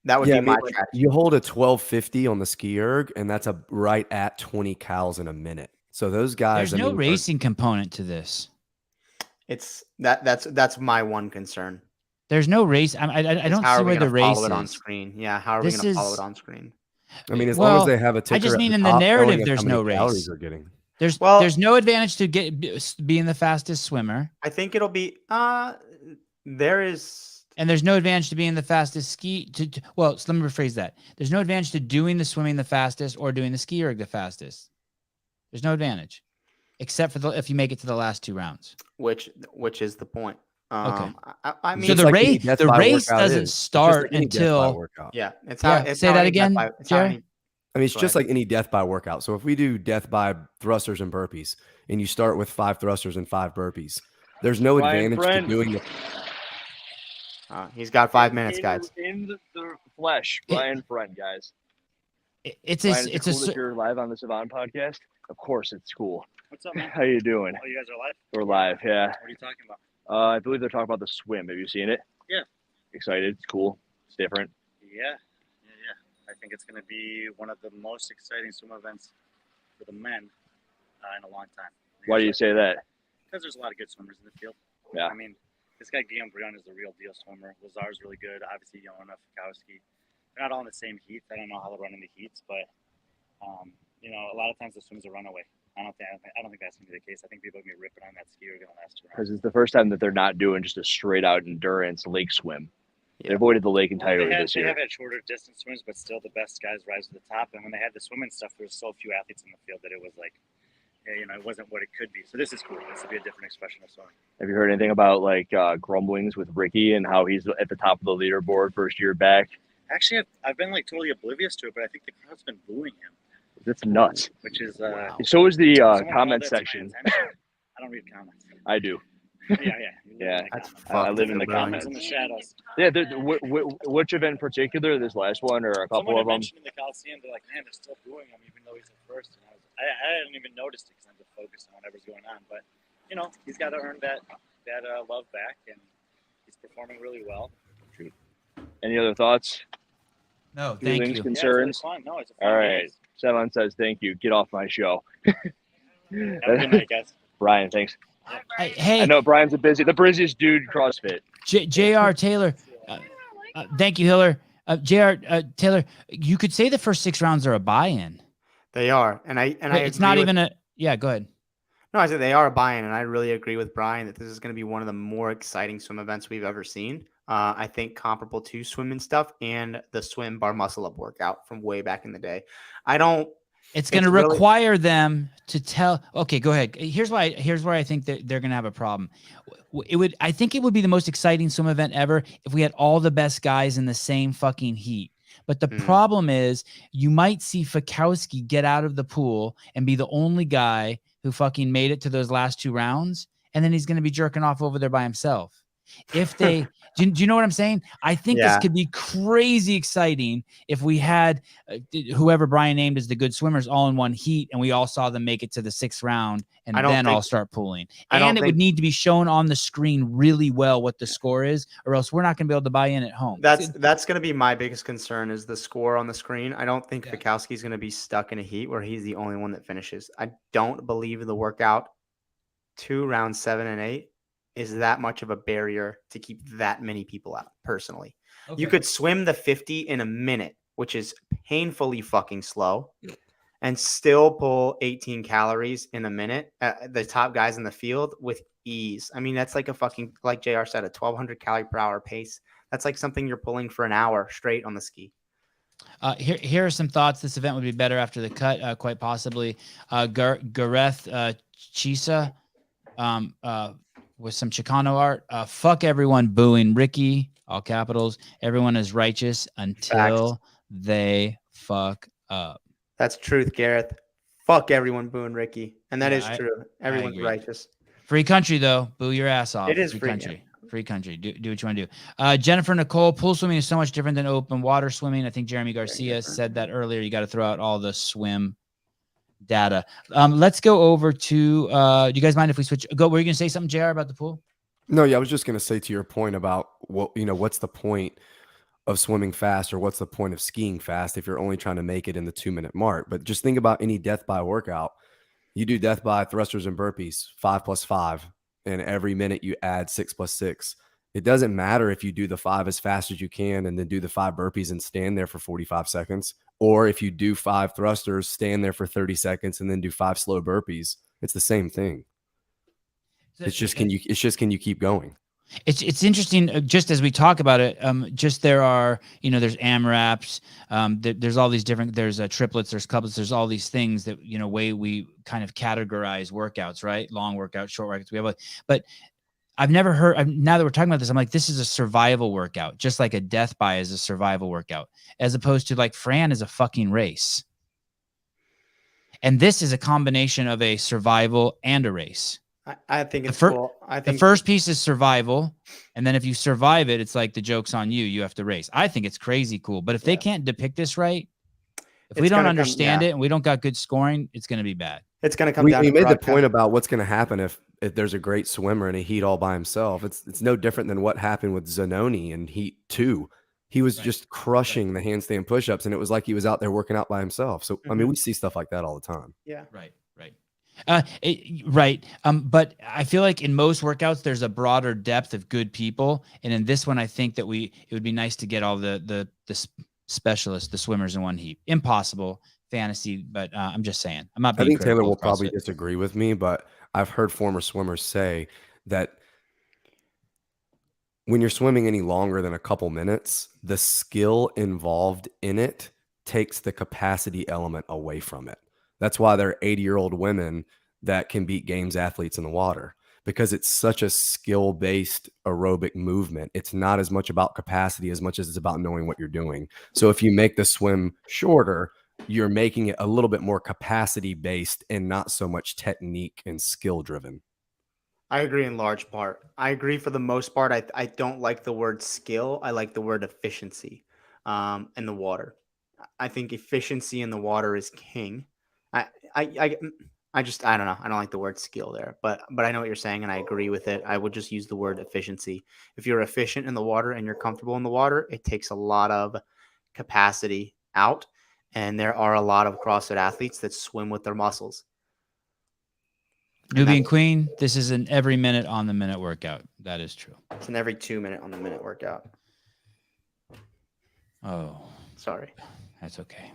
Speaker 3: That would be my strategy.
Speaker 2: You hold a 1250 on the ski erg, and that's right at 20 cals in a minute. So those guys,
Speaker 1: there's no racing component to this.
Speaker 3: It's that's my one concern.
Speaker 1: There's no race. I don't see where the race is
Speaker 3: on screen. Yeah, how are we going to follow it on screen?
Speaker 2: I mean, as long as they have a ticker.
Speaker 1: I just mean in the narrative, there's no race. There's no advantage to being the fastest swimmer.
Speaker 3: I think it'll be there's
Speaker 1: And there's no advantage to being the fastest ski. Well, so let me rephrase that. There's no advantage to doing the swimming the fastest or doing the ski erg the fastest. There's no advantage, except for if you make it to the last 2 rounds.
Speaker 3: Which is the point.
Speaker 1: Okay.
Speaker 3: I mean,
Speaker 1: So the
Speaker 2: like any
Speaker 1: race
Speaker 2: death by
Speaker 1: doesn't
Speaker 2: workout is. It's just
Speaker 1: start
Speaker 2: like any death by
Speaker 1: until.
Speaker 2: workout.
Speaker 3: yeah, it's
Speaker 1: Yeah,
Speaker 3: how. It's
Speaker 1: say
Speaker 3: how
Speaker 1: that
Speaker 3: any death
Speaker 1: again,
Speaker 3: by- it's how
Speaker 1: Jerry?
Speaker 3: any-
Speaker 2: I mean, it's
Speaker 3: Go
Speaker 2: just
Speaker 3: ahead.
Speaker 2: like any death by workout. So if we do death by thrusters and burpees, and you start with 5 thrusters and 5 burpees, there's no
Speaker 4: Brian
Speaker 2: advantage
Speaker 4: Friend.
Speaker 2: to doing the.
Speaker 3: He's got 5 minutes, guys.
Speaker 4: In the flesh, Brian Friend, guys.
Speaker 1: It's
Speaker 4: Brian,
Speaker 1: a,
Speaker 4: is it cool that you're live on the Sevan Podcast? Of course, it's cool.
Speaker 10: What's up, man?
Speaker 4: How you doing?
Speaker 10: Oh, you guys are live?
Speaker 4: We're live, yeah.
Speaker 10: What are you talking about?
Speaker 4: I believe they're talking about the swim. Have you seen it?
Speaker 10: Yeah.
Speaker 4: Excited? It's cool. It's different.
Speaker 10: Yeah. I think it's going to be one of the most exciting swim events for the men in a long time.
Speaker 4: Why do you say that?
Speaker 10: Because there's a lot of good swimmers in the field.
Speaker 4: Yeah.
Speaker 10: I mean, this guy Guillaume Brion is the real deal swimmer. Lazar's really good. Obviously, Yelena Fikowski. They're not all in the same heats. I don't know how they're running the heats, but a lot of times the swims are runaway. I don't think that's going to be the case. I think people are going to be ripping on that ski erg in the last 2 rounds.
Speaker 4: Because it's the first time that they're not doing just a straight out endurance lake swim. They avoided the lake entirely this
Speaker 10: They
Speaker 4: year.
Speaker 10: have had shorter distance swims, but still the best guys rise to the top. And when they had the swimming stuff, there was so few athletes in the field that it was like, it wasn't what it could be. So this is cool. This will be a different expression of swimming.
Speaker 4: Have you heard anything about grumblings with Ricky and how he's at the top of the leaderboard first year back?
Speaker 10: Actually, I've been like totally oblivious to it, but I think the crowd's been booing him.
Speaker 4: That's nuts.
Speaker 10: Which is
Speaker 4: So is the
Speaker 10: someone
Speaker 4: comment
Speaker 10: called that to my
Speaker 4: section.
Speaker 10: attention. I don't read comments.
Speaker 4: I do.
Speaker 10: Yeah.
Speaker 4: I live in the
Speaker 10: comments
Speaker 4: comments.
Speaker 10: in the shadows.
Speaker 4: Yeah, which event in particular? This last one or a couple
Speaker 10: Someone
Speaker 4: of them?
Speaker 10: mentioned in the Coliseum, they're like, man, they're still booing him even though he's at first. And I hadn't even noticed it because I'm just focused on whatever's going on. But he's got to earn that love back, and he's performing really well.
Speaker 4: Any other thoughts?
Speaker 1: No,
Speaker 4: Feelings,
Speaker 1: thank you.
Speaker 4: concerns?
Speaker 10: Yeah, it's really fun. No, it's a fun
Speaker 4: All right.
Speaker 10: race.
Speaker 4: Sevan says thank you. Get off my show.
Speaker 10: Have a good night, guys.
Speaker 4: Brian, thanks.
Speaker 1: Hey,
Speaker 4: I know Brian's the busiest dude in CrossFit.
Speaker 1: J.R. Taylor. Thank you, Hiller. J.R. Taylor, you could say the first 6 rounds are a buy-in.
Speaker 3: They are, and I
Speaker 1: It's
Speaker 3: agree
Speaker 1: not
Speaker 3: with-
Speaker 1: even a. Yeah, go ahead.
Speaker 3: No, I said they are a buy-in, and I really agree with Brian that this is going to be one of the more exciting swim events we've ever seen. I think comparable to swim and stuff and the swim bar muscle up workout from way back in the day.
Speaker 1: It's going to require them to tell. Okay, go ahead. Here's where I think that they're going to have a problem. I think it would be the most exciting swim event ever if we had all the best guys in the same fucking heat. But the problem is you might see Fikowski get out of the pool and be the only guy who fucking made it to those last 2 rounds. And then he's going to be jerking off over there by himself. If they, do you know what I'm saying? I think this could be crazy exciting if we had whoever Brian named as the good swimmers all in one heat and we all saw them make it to the 6th round and then all start pulling. And it would need to be shown on the screen really well what the score is, or else we're not going to be able to buy in at home.
Speaker 3: That's going to be my biggest concern is the score on the screen. I don't think Fikowski's going to be stuck in a heat where he's the only one that finishes. I don't believe the workout 2 rounds 7 and 8 is that much of a barrier to keep that many people out, personally. Okay. You could swim the 50 in a minute, which is painfully fucking slow, and still pull 18 calories in a minute. The top guys in the field with ease. I mean, that's like a fucking, like JR said, a 1,200 calorie per hour pace. That's like something you're pulling for an hour straight on the ski.
Speaker 1: Here are some thoughts. This event would be better after the cut, quite possibly. Gareth Chisa, with some Chicano art. Fuck everyone booing Ricky, all capitals. Everyone is righteous until they fuck up.
Speaker 3: That's truth, Gareth. Fuck everyone booing Ricky. And that is true. Everyone's righteous.
Speaker 1: Free country, though. Boo your ass off.
Speaker 3: It is
Speaker 1: free country. Yeah. Free country. Do what you want to do. Jennifer Nicole, pool swimming is so much different than open water swimming. I think Jeremy Garcia said that earlier. You got to throw out all the swim data. Let's go over to, do you guys mind if we switch? Were you going to say something, JR, about the pool?
Speaker 2: No, yeah, I was just going to say to your point about what's the point of swimming fast or what's the point of skiing fast if you're only trying to make it in the 2-minute mark. But just think about any death by workout. You do death by thrusters and burpees, 5 + 5, and every minute you add 6 + 6. It doesn't matter if you do the 5 as fast as you can and then do the 5 burpees and stand there for 45 seconds, or if you do 5 thrusters, stand there for 30 seconds and then do 5 slow burpees. It's the same thing. It's just can you keep going?
Speaker 1: It's interesting, just as we talk about it, just there are, there's AMRAPs, there's all these different, there's triplets, there's couplets, there's all these things that, way we kind of categorize workouts, right? Long workouts, short workouts. We have but I've never heard, now that we're talking about this, I'm like, this is a survival workout, just like a death by is a survival workout, as opposed to like Fran is a fucking race. And this is a combination of a survival and a race.
Speaker 3: I think it's cool. I think
Speaker 1: the first piece is survival, and then if you survive it, it's like the joke's on you. You have to race. I think it's crazy cool. But if they can't depict this right, if we don't understand it and we don't got good scoring, it's going to be bad.
Speaker 3: It's going to come down.
Speaker 2: You made the point about what's going to happen if there's a great swimmer in a heat all by himself. It's no different than what happened with Zanoni in Heat 2. He was just crushing the handstand push-ups, and it was like he was out there working out by himself. So, I mean, we see stuff like that all the time.
Speaker 3: Yeah.
Speaker 1: Right. Right. But I feel like in most workouts, there's a broader depth of good people. And in this one, I think that it would be nice to get all the specialists, the swimmers in one heap. Impossible fantasy, but I'm just saying. I'm not being
Speaker 2: I think
Speaker 1: critical
Speaker 2: Taylor will
Speaker 1: of
Speaker 2: probably
Speaker 1: CrossFit.
Speaker 2: disagree with me, but I've heard former swimmers say that when you're swimming any longer than a couple minutes, the skill involved in it takes the capacity element away from it. That's why there are 80-year-old women that can beat games athletes in the water, because it's such a skill-based aerobic movement. It's not as much about capacity as much as it's about knowing what you're doing. So if you make the swim shorter, you're making it a little bit more capacity-based and not so much technique and skill-driven.
Speaker 3: I agree in large part. I agree for the most part. I don't like the word skill. I like the word efficiency in the water. I think efficiency in the water is king. I don't know. I don't like the word skill there, but I know what you're saying, and I agree with it. I would just use the word efficiency. If you're efficient in the water and you're comfortable in the water, it takes a lot of capacity out, and there are a lot of CrossFit athletes that swim with their muscles.
Speaker 1: Nubian Queen, this is an every minute on the minute workout. That is true.
Speaker 3: It's an every 2 minute on the minute workout.
Speaker 1: Oh,
Speaker 3: sorry.
Speaker 1: That's okay.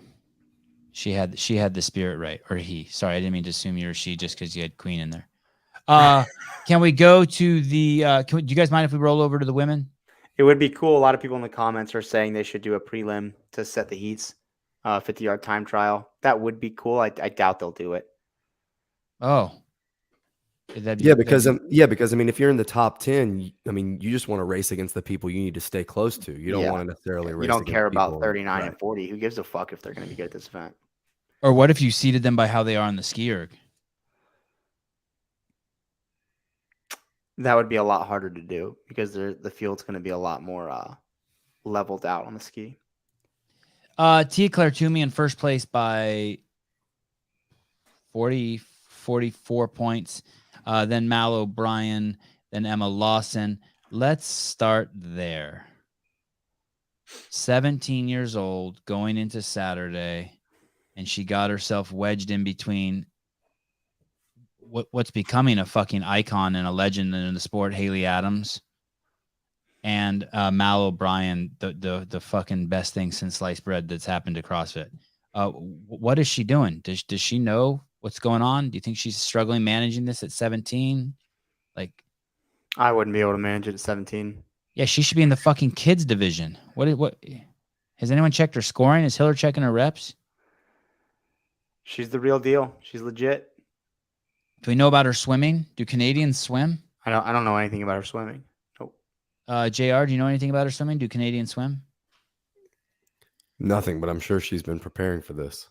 Speaker 1: She had the spirit right, or he. Sorry, I didn't mean to assume you or she just because you had Queen in there. Can we go to the? Do you guys mind if we roll over to the women?
Speaker 3: It would be cool. A lot of people in the comments are saying they should do a prelim to set the heats, 50-yard time trial. That would be cool. I doubt they'll do it.
Speaker 1: Oh,
Speaker 2: because I mean, if you're in the top 10, I mean, you just want to race against the people you need to stay close to. You don't want to necessarily race.
Speaker 3: You don't care about
Speaker 2: people,
Speaker 3: 39 and 40. Who gives a fuck if they're going to be good at this event?
Speaker 1: Or what if you seeded them by how they are on the ski erg?
Speaker 3: That would be a lot harder to do because the field's going to be a lot more leveled out on the ski.
Speaker 1: Tia Claire Toomey in first place by 44 points. Then Mal O'Brien, then Emma Lawson. Let's start there. 17 years old, going into Saturday, and she got herself wedged in between what's becoming a fucking icon and a legend in the sport, Haley Adams, and Mal O'Brien, the fucking best thing since sliced bread that's happened to CrossFit. What is she doing? Does she know what's going on? Do you think she's struggling managing this at 17? Like,
Speaker 3: I wouldn't be able to manage it at 17.
Speaker 1: Yeah, she should be in the fucking kids division. What has anyone checked her scoring? Is Hiller checking her reps?
Speaker 3: She's the real deal. She's legit.
Speaker 1: Do we know about her swimming? Do Canadians swim?
Speaker 3: I don't know anything about her swimming. Nope.
Speaker 1: JR, do you know anything about her swimming? Do Canadians swim?
Speaker 2: Nothing, but I'm sure she's been preparing for this.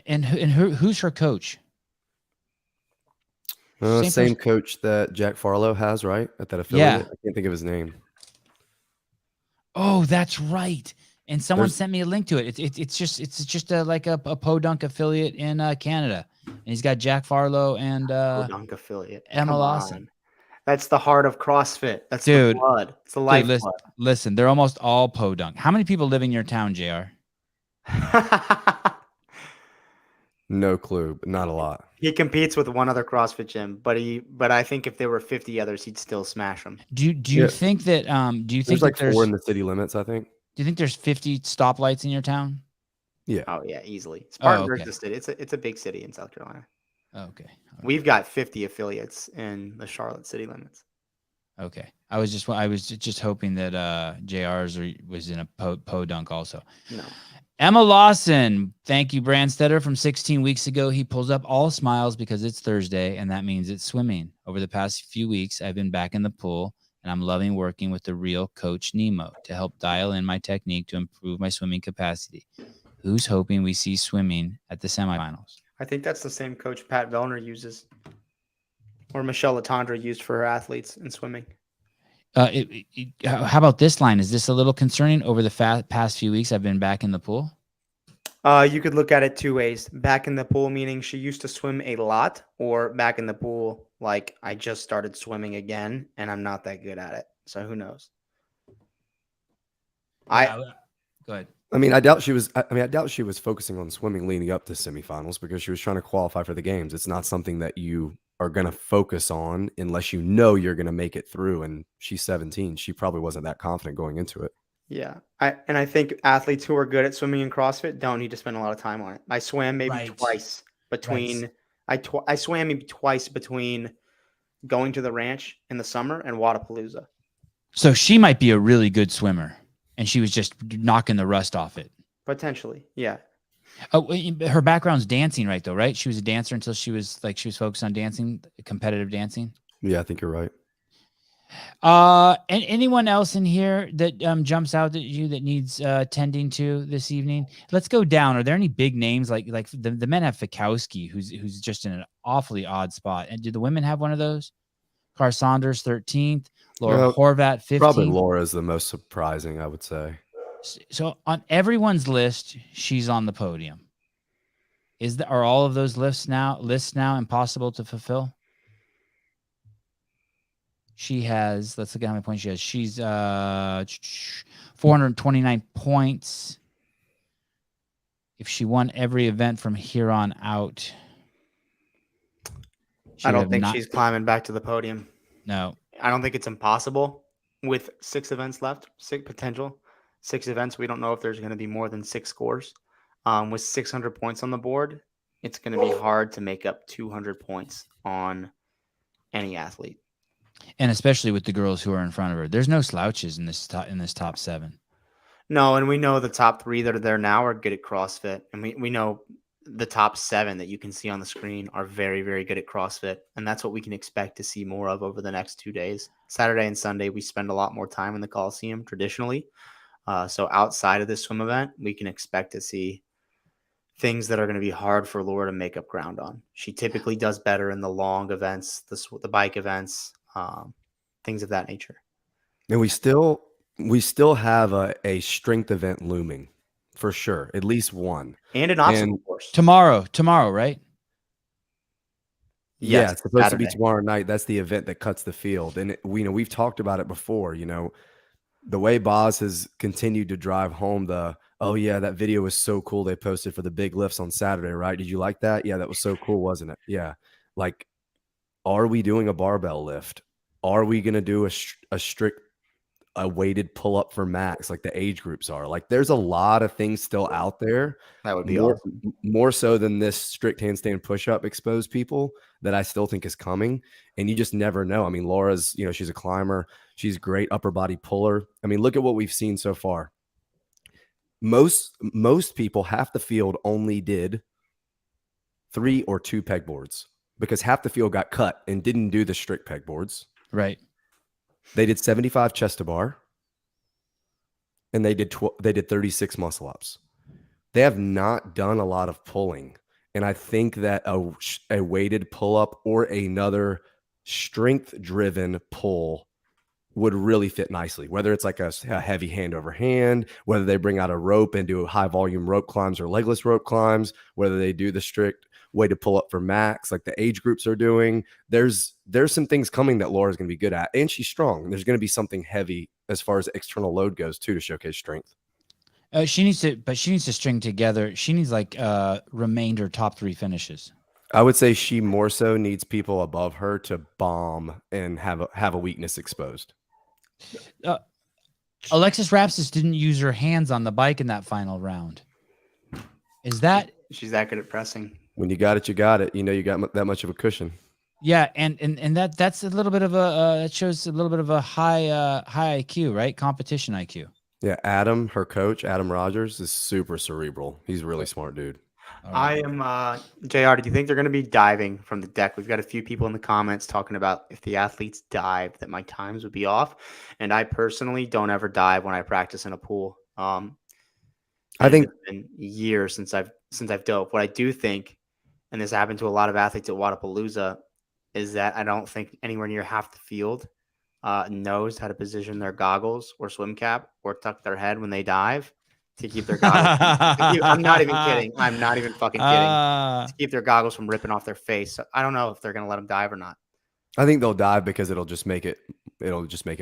Speaker 1: And who's her coach?
Speaker 2: Same coach that Jack Farlow has, right? At that affiliate.
Speaker 1: Yeah.
Speaker 2: I can't think of his name.
Speaker 1: Oh, that's right. And someone sent me a link to it. It's just like a Podunk affiliate in Canada, and he's got Jack Farlow and
Speaker 3: Podunk affiliate.
Speaker 1: Emma Lawson.
Speaker 3: That's the heart of CrossFit. That's
Speaker 1: Dude,
Speaker 3: the blood. It's the lifeblood.
Speaker 1: Listen, they're almost all Podunk. How many people live in your town, JR?
Speaker 2: No clue, but not a lot.
Speaker 3: He competes with one other CrossFit gym, but I think if there were 50 others, he'd still smash them.
Speaker 1: Do you think that
Speaker 2: there's like 4 in the city limits, I think.
Speaker 1: Do you think there's 50 stoplights in your town?
Speaker 3: Yeah. Oh yeah, easily. Spartanburg's a city. It's a big city in South Carolina.
Speaker 1: Okay.
Speaker 3: We've got 50 affiliates in the Charlotte city limits.
Speaker 1: Okay. I was just hoping that JR's was in a po dunk also.
Speaker 3: No.
Speaker 1: Emma Lawson, thank you, Brandstetter. From 16 weeks ago, he pulls up all smiles because it's Thursday, and that means it's swimming. Over the past few weeks, I've been back in the pool, and I'm loving working with the real Coach Nemo to help dial in my technique to improve my swimming capacity. Who's hoping we see swimming at the semifinals?
Speaker 3: I think that's the same coach Pat Vellner uses, or Michelle Latondra used for her athletes in swimming.
Speaker 1: How about this line? Is this a little concerning? Over the past few weeks, I've been back in the pool.
Speaker 3: You could look at it two ways. Back in the pool, meaning she used to swim a lot, or back in the pool, like I just started swimming again and I'm not that good at it. So who knows?
Speaker 1: Go ahead.
Speaker 2: I mean, I doubt she was focusing on swimming leading up to semifinals because she was trying to qualify for the games. It's not something that you are going to focus on unless you know you're going to make it through. And she's 17. She probably wasn't that confident going into it.
Speaker 3: Yeah. I think athletes who are good at swimming in CrossFit don't need to spend a lot of time on it. I swam maybe twice between I swam maybe twice between going to the ranch in the summer and Wadapalooza.
Speaker 1: So she might be a really good swimmer, and she was just knocking the rust off it.
Speaker 3: Potentially. Yeah.
Speaker 1: Oh, her background's dancing, right? Though, right? She was a dancer until she was focused on dancing, competitive dancing.
Speaker 2: Yeah, I think you're right.
Speaker 1: And anyone else in here that jumps out at you that needs tending to this evening? Let's go down. Are there any big names like the men have Fikowski, who's just in an awfully odd spot? And do the women have one of those? Car Saunders 13th, Laura Horvat 15th.
Speaker 2: Probably Laura is the most surprising, I would say.
Speaker 1: So on everyone's list, she's on the podium. Are all of those lists now impossible to fulfill? She has, let's look at how many points she has. She's 429 points. If she won every event from here on out,
Speaker 3: I don't think she's climbing back to the podium.
Speaker 1: No.
Speaker 3: I don't think it's impossible with 6 events left, 6 events. We don't know if there's going to be more than 6 scores. With 600 points on the board, it's going to be hard to make up 200 points on any athlete.
Speaker 1: And especially with the girls who are in front of her. There's no slouches in this top 7.
Speaker 3: No, and we know the top 3 that are there now are good at CrossFit. And we know the top 7 that you can see on the screen are very, very good at CrossFit. And that's what we can expect to see more of over the next 2 days. Saturday and Sunday, we spend a lot more time in the Coliseum traditionally. So outside of this swim event, we can expect to see things that are going to be hard for Laura to make up ground on. She typically does better in the long events, the bike events, things of that nature.
Speaker 2: And we still have a strength event looming for sure, at least one,
Speaker 3: and an obstacle course
Speaker 1: tomorrow, right?
Speaker 2: Yes, yeah, it's supposed
Speaker 3: Saturday.
Speaker 2: to be tomorrow night. That's the event that cuts the field, and we've talked about it before. The way Boz has continued to drive home that video was so cool they posted for the big lifts on Saturday, right? Did you like that? Yeah, that was so cool, wasn't it? Yeah. Like, are we doing a barbell lift? Are we going to do a weighted pull up for max like the age groups are? Like, there's a lot of things still out there.
Speaker 3: That would be awesome.
Speaker 2: More so than this strict handstand push up exposed people that I still think is coming. And you just never know. I mean, Laura's, she's a climber. She's a great upper body puller. I mean, look at what we've seen so far. Most people, half the field only did 3 or 2 pegboards because half the field got cut and didn't do the strict pegboards.
Speaker 1: Right.
Speaker 2: They did 75 chest to bar, and they did 36 muscle ups. They have not done a lot of pulling, and I think that a weighted pull up or another strength driven pull would really fit nicely, whether it's like a heavy hand over hand, whether they bring out a rope and do high volume rope climbs or legless rope climbs, whether they do the strict way to pull up for max like the age groups are doing. There's some things coming that Laura's going to be good at, and she's strong. There's going to be something heavy as far as external load goes too to showcase strength.
Speaker 1: She needs to string together. She needs remainder top 3 finishes.
Speaker 2: I would say she more so needs people above her to bomb and have a weakness exposed.
Speaker 1: Alexis Rapsis didn't use her hands on the bike in that final round. She's that
Speaker 3: good at pressing?
Speaker 2: When you got it, you got it. You got that much of a cushion.
Speaker 1: Yeah, and that's a little bit of that shows a little bit of a high IQ, right? Competition IQ.
Speaker 2: Yeah, Adam, her coach, Adam Rogers, is super cerebral. He's a really smart dude.
Speaker 3: I am JR. Do you think they're going to be diving from the deck? We've got a few people in the comments talking about if the athletes dive, that my times would be off. And I personally don't ever dive when I practice in a pool.
Speaker 2: I think
Speaker 3: it's been years since I've dove. What I do think, and this happened to a lot of athletes at Wadapalooza, is that I don't think anywhere near half the field knows how to position their goggles or swim cap or tuck their head when they dive to keep their goggles. I'm not even kidding. I'm not even fucking kidding. To keep their goggles from ripping off their face. So I don't know if they're going to let them dive or not.
Speaker 2: I think they'll dive because it'll just make it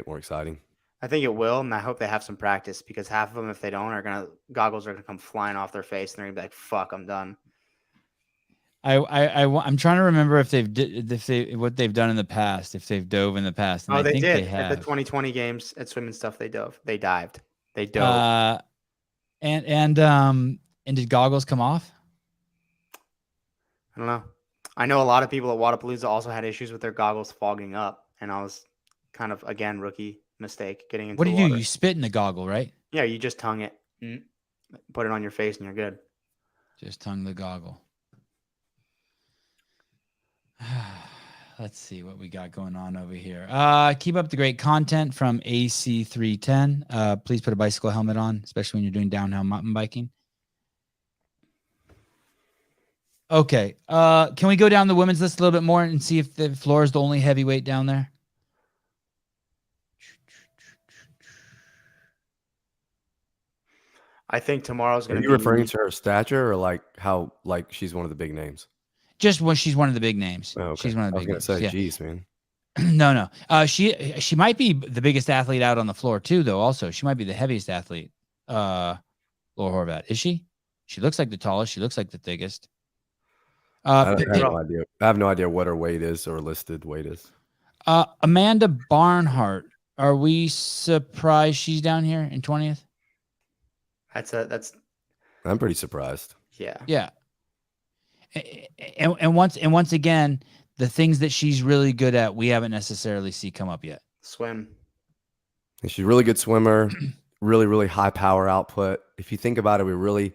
Speaker 2: more exciting.
Speaker 3: I think it will, and I hope they have some practice because half of them, if they don't, goggles are gonna come flying off their face, and they're gonna be like, "Fuck, I'm done."
Speaker 1: I'm trying to remember if what they've done in the past, if they've dove in the past. And
Speaker 3: They
Speaker 1: think
Speaker 3: did
Speaker 1: they have.
Speaker 3: at the 2020 games at swim and stuff. They dived. They dove.
Speaker 1: And did goggles come off?
Speaker 3: I don't know. I know a lot of people at Wadapalooza also had issues with their goggles fogging up, and I was kind of again rookie mistake getting into.
Speaker 1: What do
Speaker 3: the
Speaker 1: you
Speaker 3: water.
Speaker 1: do? You spit in the goggle, right?
Speaker 3: Yeah, you just tongue it, put it on your face, and you're good.
Speaker 1: Just tongue the goggle. Let's see what we got going on over here. Keep up the great content from AC310. Please put a bicycle helmet on, especially when you're doing downhill mountain biking. Okay. Can we go down the women's list a little bit more and see if the floor is the only heavyweight down there?
Speaker 3: I think tomorrow's going to be.
Speaker 2: Are you referring to her stature or like how she's one of the big names?
Speaker 1: Just when she's one of the big names.
Speaker 2: Oh, okay.
Speaker 1: She's one of the big names.
Speaker 2: I was going to say, geez, man.
Speaker 1: No. She might be the biggest athlete out on the floor too, though. Also, she might be the heaviest athlete. Laura Horvath, is she? She looks like the tallest. She looks like the thickest.
Speaker 2: I have no idea. I have no idea what her weight is or listed weight is.
Speaker 1: Amanda Barnhart. Are we surprised she's down here in 20th?
Speaker 2: I'm pretty surprised.
Speaker 3: Yeah.
Speaker 1: Yeah. And once again, the things that she's really good at, we haven't necessarily see come up yet.
Speaker 3: Swim.
Speaker 2: And she's a really good swimmer, really, really high power output. If you think about it, we really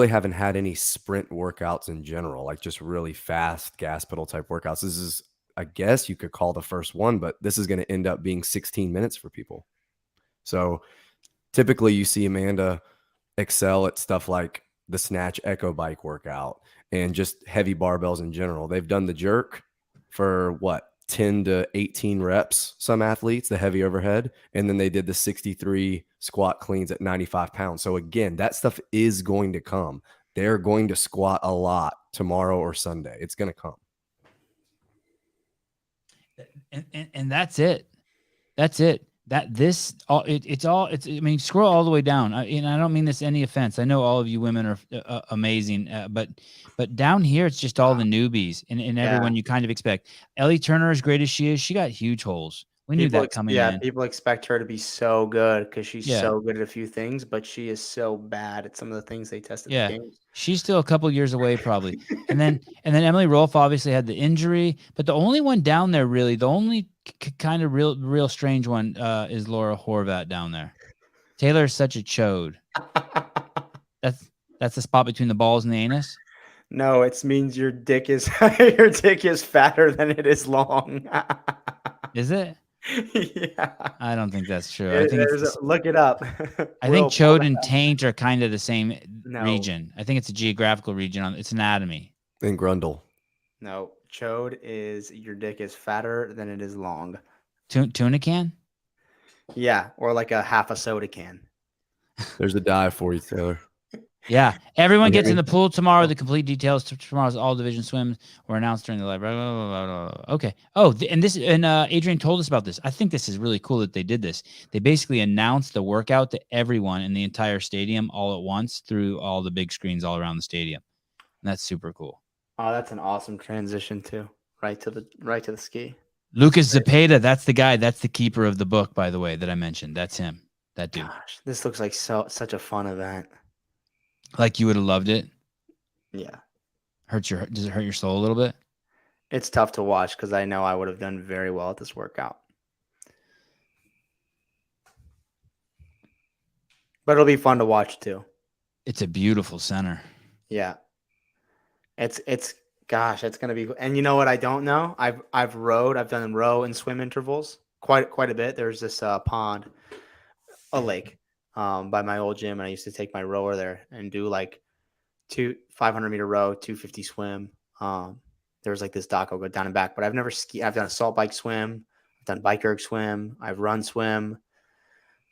Speaker 2: haven't had any sprint workouts in general, like just really fast gas pedal type workouts. This is, I guess you could call the first one, but this is going to end up being 16 minutes for people. So typically you see Amanda excel at stuff like the snatch echo bike workout and just heavy barbells in general. They've done the jerk for 10 to 18 reps, some athletes, the heavy overhead, and then they did the 63 squat cleans at 95 pounds. So again, that stuff is going to come. They're going to squat a lot tomorrow or Sunday. It's going to come.
Speaker 1: And that's it. That's it. I mean, scroll all the way down. And I don't mean this any offense. I know all of you women are amazing, but down here, it's just all the newbies and everyone you kind of expect. Ellie Turner, as great as she is, she got huge holes. We knew that coming in.
Speaker 3: Yeah, people expect her to be so good because she's so good at a few things, but she is so bad at some of the things they tested.
Speaker 1: Yeah,
Speaker 3: the games.
Speaker 1: She's still a couple years away probably. and then Emily Rolfe obviously had the injury, but the only one down there really, the only kind of real strange one is Laura Horvath down there. Taylor is such a chode. That's the spot between the balls and the anus.
Speaker 3: No, it means your dick is fatter than it is long.
Speaker 1: Is it?
Speaker 3: Yeah.
Speaker 1: I don't think that's true. I think
Speaker 3: look it up.
Speaker 1: I think chode and taint are kind of the same region. I think it's a geographical region. It's anatomy.
Speaker 2: And grundle.
Speaker 3: No, chode is your dick is fatter than it is long.
Speaker 1: Tuna can?
Speaker 3: Yeah, or like a half a soda can.
Speaker 2: There's a dive for you, Taylor.
Speaker 1: Yeah, everyone gets in the pool tomorrow. The complete details to tomorrow's all division swims were announced during the live. Okay. Oh, and Adrian told us about this. I think this is really cool that they did this. They basically announced the workout to everyone in the entire stadium all at once through all the big screens all around the stadium. And that's super cool.
Speaker 3: Oh, that's an awesome transition too. Right to the ski.
Speaker 1: Lucas Zepeda, that's the guy. That's the keeper of the book, by the way, that I mentioned. That's him. That dude.
Speaker 3: Gosh, this looks like such a fun event.
Speaker 1: Like you would have loved it.
Speaker 3: Yeah.
Speaker 1: Does it hurt your soul a little bit?
Speaker 3: It's tough to watch because I know I would have done very well at this workout. But it'll be fun to watch too.
Speaker 1: It's a beautiful center.
Speaker 3: Yeah. It's gosh, it's gonna be. And you know what I don't know? I've done row and swim intervals quite a bit. There's this pond, a lake, by my old gym, and I used to take my rower there and do like 500-meter row, 250 swim. There's like this dock I'll go down and back, but I've never skied. I've done a salt bike swim, I've done bike erg swim, I've run swim.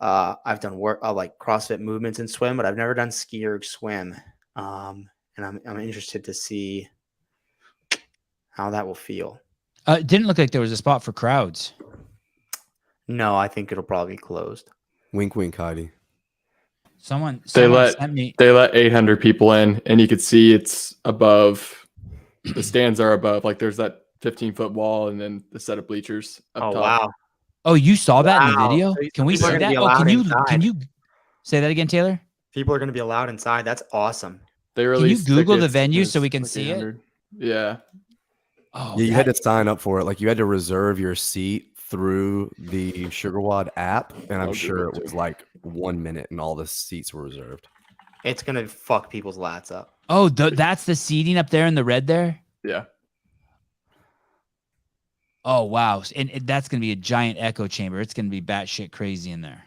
Speaker 3: I've done work like CrossFit movements and swim, but I've never done ski erg swim. And I'm interested to see how that will feel.
Speaker 1: It didn't look like there was a spot for crowds.
Speaker 3: No, I think it'll probably be closed.
Speaker 2: Wink, wink, Heidi.
Speaker 1: Someone
Speaker 11: They
Speaker 1: sent me.
Speaker 11: let 800 people in, and you could see it's above. The stands are above. Like there's that 15-foot wall, and then the set of bleachers up top.
Speaker 3: Wow.
Speaker 1: Oh, you saw that in the
Speaker 3: Wow.
Speaker 1: video?
Speaker 3: So
Speaker 1: Can we
Speaker 3: people are
Speaker 1: see
Speaker 3: gonna
Speaker 1: that?
Speaker 3: be
Speaker 1: Oh,
Speaker 3: allowed
Speaker 1: can
Speaker 3: inside.
Speaker 1: you say that again, Taylor?
Speaker 3: People are going to be allowed inside. That's awesome.
Speaker 11: They
Speaker 1: Can you
Speaker 11: released
Speaker 1: Google the
Speaker 11: tickets,
Speaker 1: venue
Speaker 11: and
Speaker 1: so we
Speaker 11: it's
Speaker 1: can
Speaker 11: like
Speaker 1: see it?
Speaker 11: 800. Yeah.
Speaker 1: Oh,
Speaker 2: Yeah, you had to sign up for it. Like you had to reserve your seat through the SugarWOD app, and I'm
Speaker 11: I'll
Speaker 2: sure
Speaker 11: Google
Speaker 2: it was like 1 minute, and all the seats were reserved.
Speaker 3: It's going to fuck people's lats up.
Speaker 1: Oh, that's the seating up there in the red there?
Speaker 11: Yeah.
Speaker 1: Oh, wow. And that's going to be a giant echo chamber. It's going to be batshit crazy in there.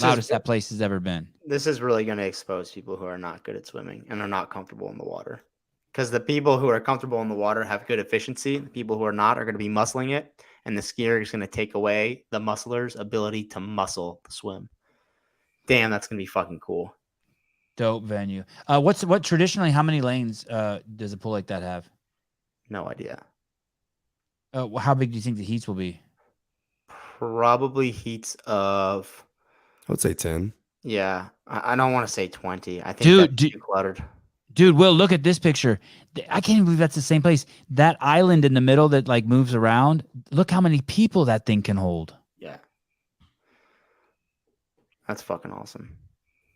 Speaker 1: Loudest that place has ever been.
Speaker 3: This is really going to expose people who are not good at swimming and are not comfortable in the water. Because the people who are comfortable in the water have good efficiency. The people who are not are going to be muscling it. And the skier is going to take away the muscler's ability to muscle the swim. Damn, that's going to be fucking cool.
Speaker 1: Dope venue. What traditionally, how many lanes does a pool like that have?
Speaker 3: No idea.
Speaker 1: How big do you think the heats will be?
Speaker 3: Probably heats of,
Speaker 2: I would say 10.
Speaker 3: yeah, I don't want to say 20. I think
Speaker 1: Dude,
Speaker 3: that's too cluttered.
Speaker 1: Dude, Will, look at this picture. I can't even believe that's the same place. That island in the middle that like moves around. Look how many people that thing can hold.
Speaker 3: Yeah. That's fucking awesome.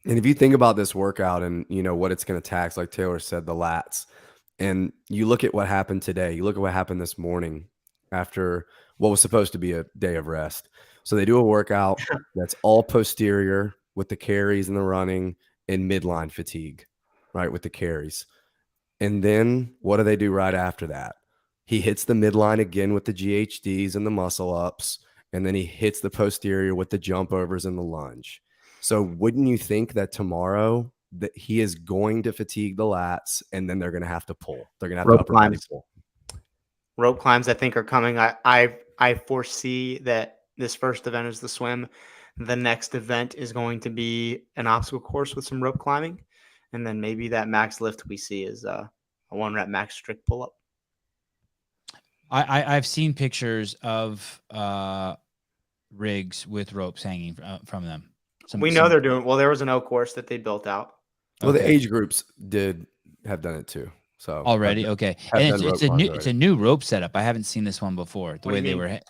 Speaker 2: And if you think about this workout and you know what it's going to tax, like Taylor said, the lats, and you look at what happened today, you look at what happened this morning after what was supposed to be a day of rest. So they do a workout that's all posterior with the carries and the running and midline fatigue, right, with the carries. And then what do they do right after that? He hits the midline again with the GHDs and the muscle ups, and then he hits the posterior with the jump overs and the lunge. So wouldn't you think that tomorrow that he is going to fatigue the lats, and then they're going to have to pull? They're going to have
Speaker 3: Rope
Speaker 2: to upper body
Speaker 3: climbs.
Speaker 2: pull.
Speaker 3: Rope climbs, I think, are coming. I foresee that this first event is the swim. The next event is going to be an obstacle course with some rope climbing. And then maybe that max lift we see is a 1-rep max strict pull-up.
Speaker 1: I've seen pictures of rigs with ropes hanging from them.
Speaker 3: We know they're doing well. There was an O course that they built out.
Speaker 2: Well, the
Speaker 1: Okay.
Speaker 2: age groups have done it too. So
Speaker 1: Already,
Speaker 2: have-
Speaker 1: okay.
Speaker 2: have
Speaker 1: And
Speaker 2: done rope
Speaker 1: it's a
Speaker 2: climbs
Speaker 1: new
Speaker 2: already.
Speaker 1: rope setup. I haven't seen this one before.
Speaker 3: What do you mean?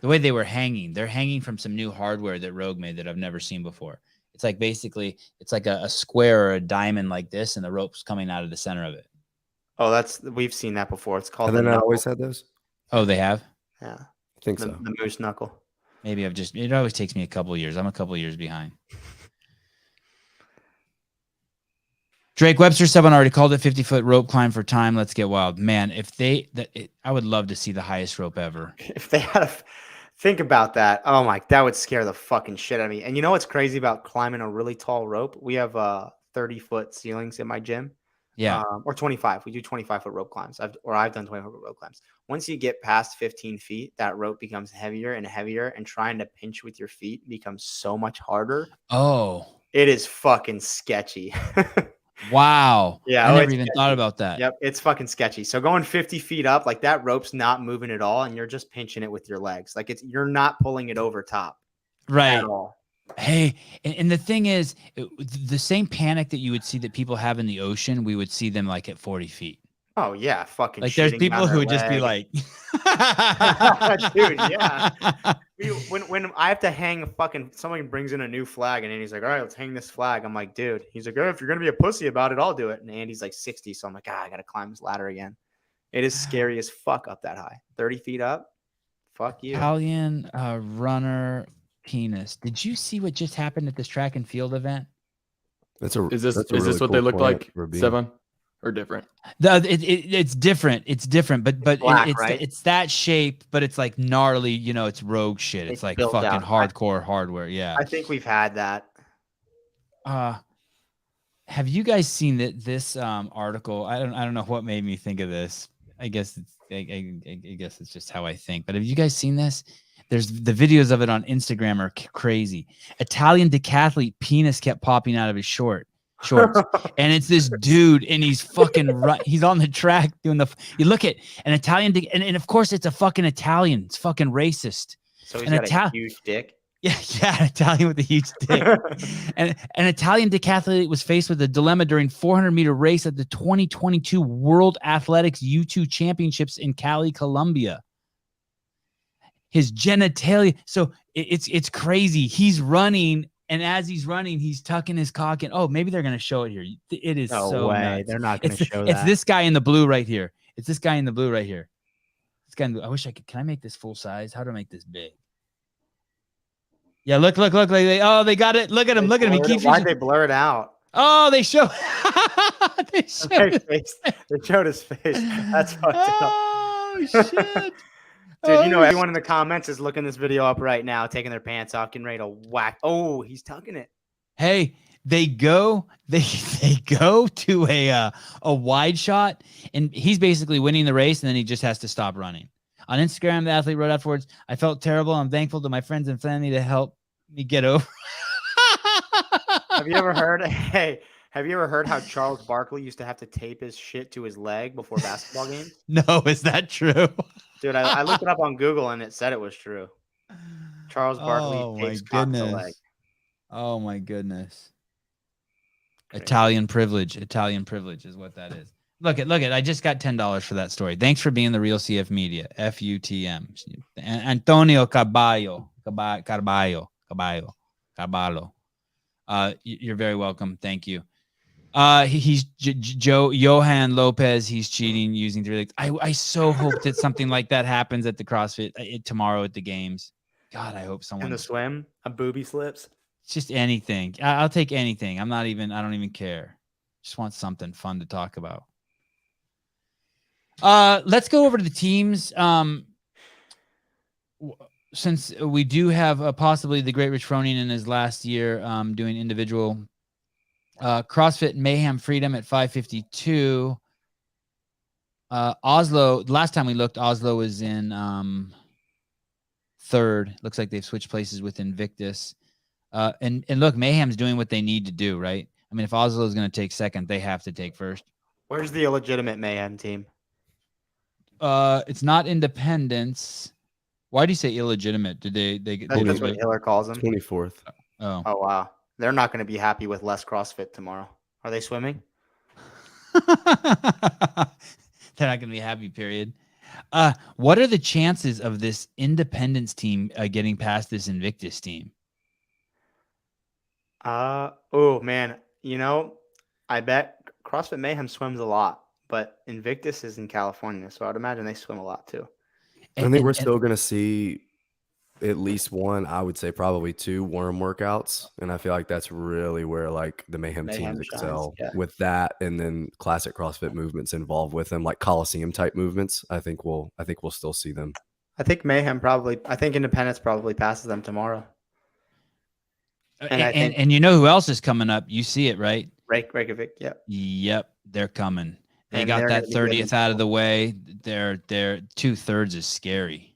Speaker 1: The way they were hanging. They're hanging from some new hardware that Rogue made that I've never seen before. It's like basically it's like a square or a diamond like this, and the rope's coming out of the center of it.
Speaker 3: Oh, we've seen that before. It's called
Speaker 2: Have they
Speaker 3: the
Speaker 2: not
Speaker 3: knuckle.
Speaker 2: always had those?
Speaker 1: Oh, they have?
Speaker 3: Yeah,
Speaker 2: I think
Speaker 3: the,
Speaker 2: so.
Speaker 3: the moose knuckle.
Speaker 1: Maybe it always takes me a couple of years. I'm a couple of years behind. Drake Webster someone already called it 50-foot rope climb for time. Let's get wild. Man, I would love to see the highest rope ever.
Speaker 3: If they had think about that, oh my, that would scare the fucking shit out of me. And you know what's crazy about climbing a really tall rope? We have 30-foot ceilings in my gym.
Speaker 1: Yeah.
Speaker 3: Or 25. We do 25-foot rope climbs. I've done 25-foot rope climbs. Once you get past 15 feet, that rope becomes heavier and heavier, and trying to pinch with your feet becomes so much harder.
Speaker 1: Oh,
Speaker 3: It is fucking sketchy.
Speaker 1: wow.
Speaker 3: Yeah,
Speaker 1: I never
Speaker 3: it's
Speaker 1: even
Speaker 3: sketchy.
Speaker 1: thought about that.
Speaker 3: Yep, it's fucking sketchy. So going 50 feet up, like that rope's not moving at all, and you're just pinching it with your legs. Like you're not pulling it over top
Speaker 1: Right.
Speaker 3: at all.
Speaker 1: Hey, and the thing is, the same panic that you would see that people have in the ocean, we would see them like at 40 feet.
Speaker 3: Oh yeah, fucking.
Speaker 1: Like there's
Speaker 3: shitting
Speaker 1: people
Speaker 3: down
Speaker 1: who
Speaker 3: their
Speaker 1: would just be
Speaker 3: leg.
Speaker 1: like,
Speaker 3: Dude, yeah. When I have to hang a fucking, someone brings in a new flag and Andy's like, all right, let's hang this flag. I'm like, dude, he's like, oh, if you're gonna be a pussy about it, I'll do it. And Andy's like 60, so I'm like, I gotta climb this ladder again. It is scary as fuck up that high. 30 feet up. Fuck you.
Speaker 1: Italian runner penis. Did you see what just happened at this track and field event?
Speaker 11: Is this
Speaker 2: really
Speaker 11: what
Speaker 2: cool
Speaker 11: they look
Speaker 2: plant
Speaker 11: like,
Speaker 2: for being-
Speaker 11: Sevan, or different?
Speaker 1: It's different. It's different, but
Speaker 3: Black,
Speaker 1: it's
Speaker 3: right?
Speaker 1: it's that shape, but it's like gnarly. You know, it's rogue shit. It's
Speaker 3: It's
Speaker 1: like
Speaker 3: built
Speaker 1: fucking
Speaker 3: out.
Speaker 1: hardcore hardware. Yeah.
Speaker 3: I think we've had that.
Speaker 1: Have you guys seen this article? I don't know what made me think of this. I guess I guess it's just how I think. But have you guys seen this? There's the videos of it on Instagram are crazy. Italian decathlete penis kept popping out of his shorts, and it's this dude, and he's fucking he's on the track doing you look at an Italian, and of course it's a fucking Italian. It's fucking racist.
Speaker 3: So he's got a huge dick.
Speaker 1: Yeah, an Italian with a huge dick. And an Italian decathlete was faced with a dilemma during 400-meter race at the 2022 World Athletics U2 Championships in Cali, Colombia. His genitalia. So it's crazy. He's running, and as he's running, he's tucking his cock in. Oh, maybe they're gonna show it here. It is
Speaker 3: No
Speaker 1: so
Speaker 3: way.
Speaker 1: nuts.
Speaker 3: They're not gonna show
Speaker 1: It's
Speaker 3: that.
Speaker 1: this guy in the blue right here. It's this guy in the blue right here. This guy. I wish I could. Can I make this full size? How do I make this big? Yeah, look. Like they got it. Look at him. Look at him. He keeps.
Speaker 3: Why'd they blur it out?
Speaker 1: Oh, they show. They showed
Speaker 3: They showed his face. That's fucked up.
Speaker 1: Oh shit.
Speaker 3: Dude, you know everyone in the comments is looking this video up right now, taking their pants off, getting ready to whack. Oh, he's tucking it.
Speaker 1: Hey, they go to a wide shot, and he's basically winning the race, and then he just has to stop running. On Instagram, the athlete wrote afterwards, "I felt terrible. I'm thankful to my friends and family to help me get over."
Speaker 3: Have you ever heard? Hey, have you ever heard how Charles Barkley used to have to tape his shit to his leg before basketball games?
Speaker 1: No, is that true?
Speaker 3: Dude, I looked it up on Google and it said it was true. Charles Barkley
Speaker 1: Oh my
Speaker 3: tapes cock to leg.
Speaker 1: goodness. Oh my goodness.
Speaker 3: Crazy.
Speaker 1: Italian privilege is what that is. Look at. I just got $10 for that story. Thanks for being the real CF Media. FUTM. Antonio Carballo. You're very welcome. Thank you. He's Johan Lopez. He's cheating using 3 legs. I so hope that something like that happens at the CrossFit tomorrow at the games. God, I hope someone
Speaker 3: In the swim, a booby slips.
Speaker 1: just anything. I'll take anything. I don't even care. Just want something fun to talk about. Let's go over to the teams. Since we do have possibly the Great Rich Froning in his last year doing individual CrossFit Mayhem Freedom at 552. Oslo, last time we looked, Oslo was in third. Looks like they've switched places with Invictus. And look, Mayhem's doing what they need to do, right? I mean, if Oslo is going to take second, they have to take first.
Speaker 3: Where's the illegitimate Mayhem team?
Speaker 1: It's not Independence. Why do you say illegitimate? Did they
Speaker 3: That's what Hiller calls them.
Speaker 2: 24th.
Speaker 1: Oh.
Speaker 3: Oh, wow. They're not going to be happy with less CrossFit tomorrow. Are they swimming?
Speaker 1: They're not going to be happy, period. What are the chances of this Independence team getting past this Invictus team?
Speaker 3: Oh, man. You know, I bet CrossFit Mayhem swims a lot, but Invictus is in California, so I'd imagine they swim a lot too.
Speaker 2: I think we're still going to see at least one, I would say probably 2 worm workouts. And I feel like that's really where like the Mayhem teams
Speaker 3: shines,
Speaker 2: excel
Speaker 3: yeah.
Speaker 2: with that. And then classic CrossFit movements involved with them, like Coliseum type movements. I think we'll still see them.
Speaker 3: I think Independence probably passes them tomorrow.
Speaker 1: And you know who else is coming up? You see it, right?
Speaker 3: Reykjavik, yep.
Speaker 1: Yep, they're coming. They
Speaker 3: And
Speaker 1: got
Speaker 3: they're
Speaker 1: that
Speaker 3: gonna be
Speaker 1: 30th out of the way. They're 2/3 is scary.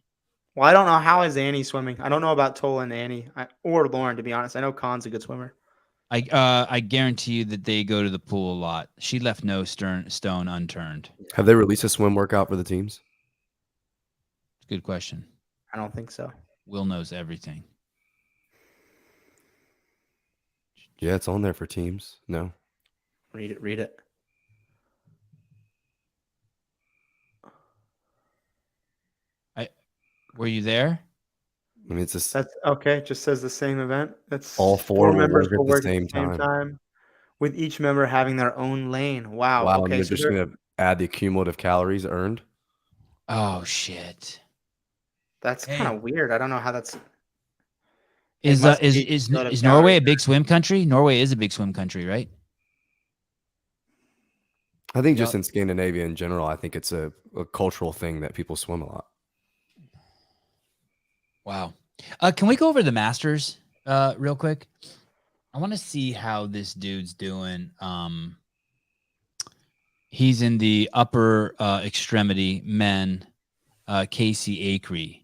Speaker 3: Well, I don't know. How is Annie swimming? I don't know about Tola and Annie or Lauren, to be honest. I know Khan's a good swimmer.
Speaker 1: I guarantee you that they go to the pool a lot. She left no stone unturned.
Speaker 2: Have they released a swim workout for the teams?
Speaker 1: Good question.
Speaker 3: I don't think so.
Speaker 1: Will knows everything.
Speaker 2: Yeah, it's on there for teams. No.
Speaker 3: Read it.
Speaker 1: Were you there?
Speaker 2: I mean, it's just
Speaker 3: That's okay. It just says the same event. That's
Speaker 2: all 4
Speaker 3: members
Speaker 2: will
Speaker 3: will
Speaker 2: work
Speaker 3: work
Speaker 2: at the same time.
Speaker 3: with each member having their own lane. Wow.
Speaker 2: Wow,
Speaker 3: Okay.
Speaker 2: and they're
Speaker 3: So
Speaker 2: just going to add the cumulative calories earned.
Speaker 1: Oh shit.
Speaker 3: That's
Speaker 1: Hey.
Speaker 3: kind of weird. I don't know how that's.
Speaker 1: Is
Speaker 3: must be
Speaker 1: is
Speaker 3: good of
Speaker 1: Norway
Speaker 3: calories.
Speaker 1: a big swim country? Norway is a big swim country, right?
Speaker 2: I think just
Speaker 3: Yep.
Speaker 2: in Scandinavia in general, I think it's a cultural thing that people swim a lot.
Speaker 1: Wow. Can we go over the Masters real quick? I want to see how this dude's doing. He's in the upper extremity men, Casey Acree.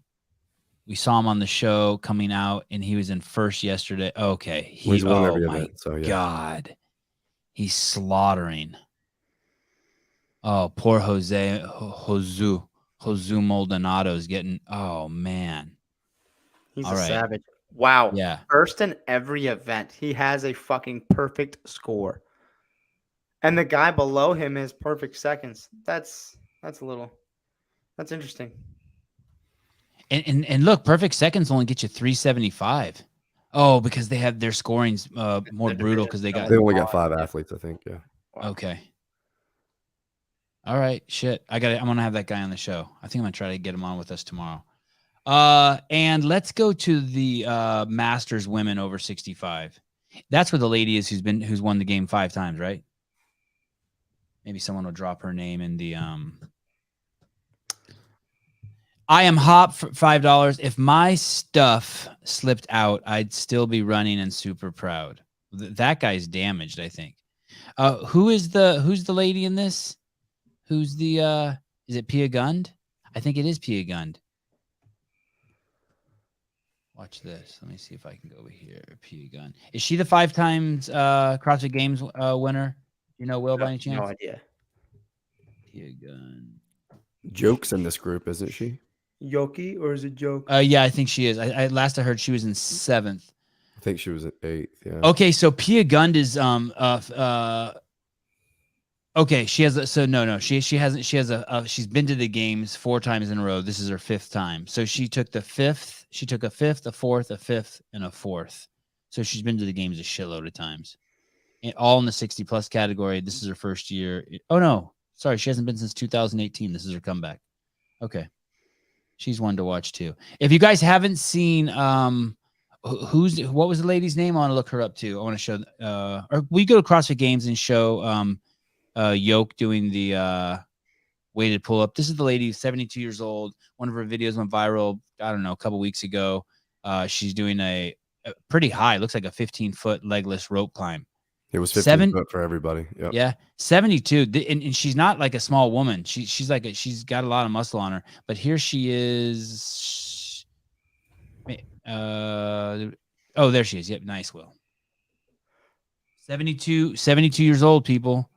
Speaker 1: We saw him on the show coming out, and he was in first yesterday. Okay.
Speaker 2: He's won every
Speaker 1: my
Speaker 2: event, so yeah.
Speaker 1: God. He's slaughtering. Oh, poor Josu Maldonado's getting, oh, man.
Speaker 3: He's
Speaker 1: All
Speaker 3: a
Speaker 1: right.
Speaker 3: savage. Wow.
Speaker 1: Yeah.
Speaker 3: First in every event. He has a fucking perfect score. And the guy below him is perfect seconds. That's interesting.
Speaker 1: And look, perfect seconds only get you 375. Oh, because they have their scoring's more brutal because they got
Speaker 2: They only got 5 athletes, I think. Yeah.
Speaker 1: okay. All right, shit. I'm gonna have that guy on the show. I think I'm gonna try to get him on with us tomorrow. And let's go to the Masters women over 65. That's where the lady is who's won the game 5 times, right? Maybe someone will drop her name in the I am Hop for $5. If my stuff slipped out, I'd still be running and super proud. That guy's damaged, I think. Who's the lady in this? Who's the is it Pia Gund? I think it is Pia Gund. Watch this. Let me see if I can go over here. Pia Gund. Is she the 5 times CrossFit Games winner? You know, Will, by any chance?
Speaker 3: No idea.
Speaker 1: Pia Gund.
Speaker 2: Joke's in this group, isn't she?
Speaker 3: Yoki, or is it Joke?
Speaker 1: Yeah, I think she is. I last I heard she was in 7th.
Speaker 2: I think she was at 8th. Yeah.
Speaker 1: Okay, so Pia Gund is okay, she has she's been to the games 4 times in a row. This is her 5th time. So she took a 5th, a 4th, a 5th, and a 4th. So she's been to the games a shitload of times. And all in the 60 plus category. This is her first year. Oh no, sorry, she hasn't been since 2018. This is her comeback. Okay. She's one to watch too. If you guys haven't seen what was the lady's name? I want to look her up too. I want to show or we go to CrossFit Games and show Yoke doing the weighted pull up. This is the lady, 72 years old. One of her videos went viral, I don't know, a couple weeks ago. She's doing a pretty high, looks like a 15-foot legless rope climb.
Speaker 2: It was 15 foot for everybody. Yep.
Speaker 1: Yeah, 72. And she's not like a small woman. She's like she's got a lot of muscle on her. But here she is. Oh, there she is. Yep, nice, Will. 72 years old, people.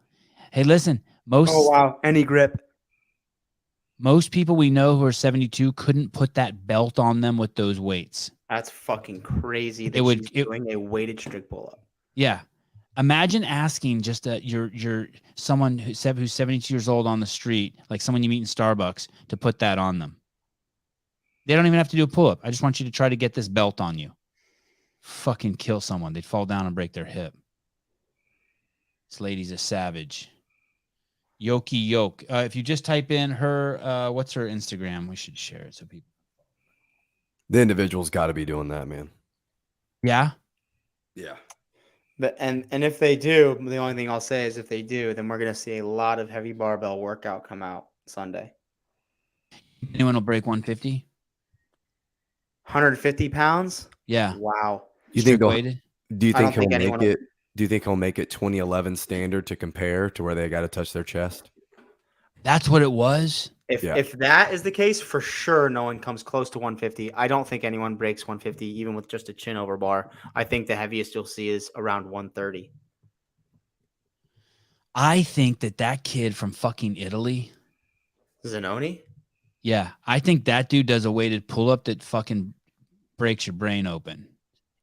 Speaker 1: Hey, listen,
Speaker 3: Oh wow, any grip.
Speaker 1: most people we know who are 72 couldn't put that belt on them with those weights.
Speaker 3: That's fucking crazy. That
Speaker 1: would-
Speaker 3: she's doing a weighted strict pull up.
Speaker 1: Yeah. Imagine asking just your someone who's 72 years old on the street, like someone you meet in Starbucks, to put that on them. They don't even have to do a pull-up. I just want you to try to get this belt on you. Fucking kill someone. They'd fall down and break their hip. This lady's a savage. Yoki Yoke. If you just type in her, what's her Instagram? We should share it so people.
Speaker 2: The individual's got to be doing that, man.
Speaker 1: Yeah.
Speaker 2: Yeah.
Speaker 3: But and if they do, the only thing I'll say is if they do, then we're gonna see a lot of heavy barbell workout come out Sunday.
Speaker 1: Anyone will break 150?
Speaker 3: 150 pounds?
Speaker 1: Yeah.
Speaker 3: Wow.
Speaker 2: You think
Speaker 1: Strict weighted?
Speaker 2: do you
Speaker 3: I don't
Speaker 2: think he'll
Speaker 3: think anyone
Speaker 2: make it? Do you think he'll make it 2011 standard to compare to where they got to touch their chest?
Speaker 1: That's what it was.
Speaker 3: If that is the case, for sure, no one comes close to 150. I don't think anyone breaks 150, even with just a chin over bar. I think the heaviest you'll see is around 130.
Speaker 1: I think that kid from fucking Italy.
Speaker 3: Zanoni?
Speaker 1: Yeah, I think that dude does a weighted pull-up that fucking breaks your brain open.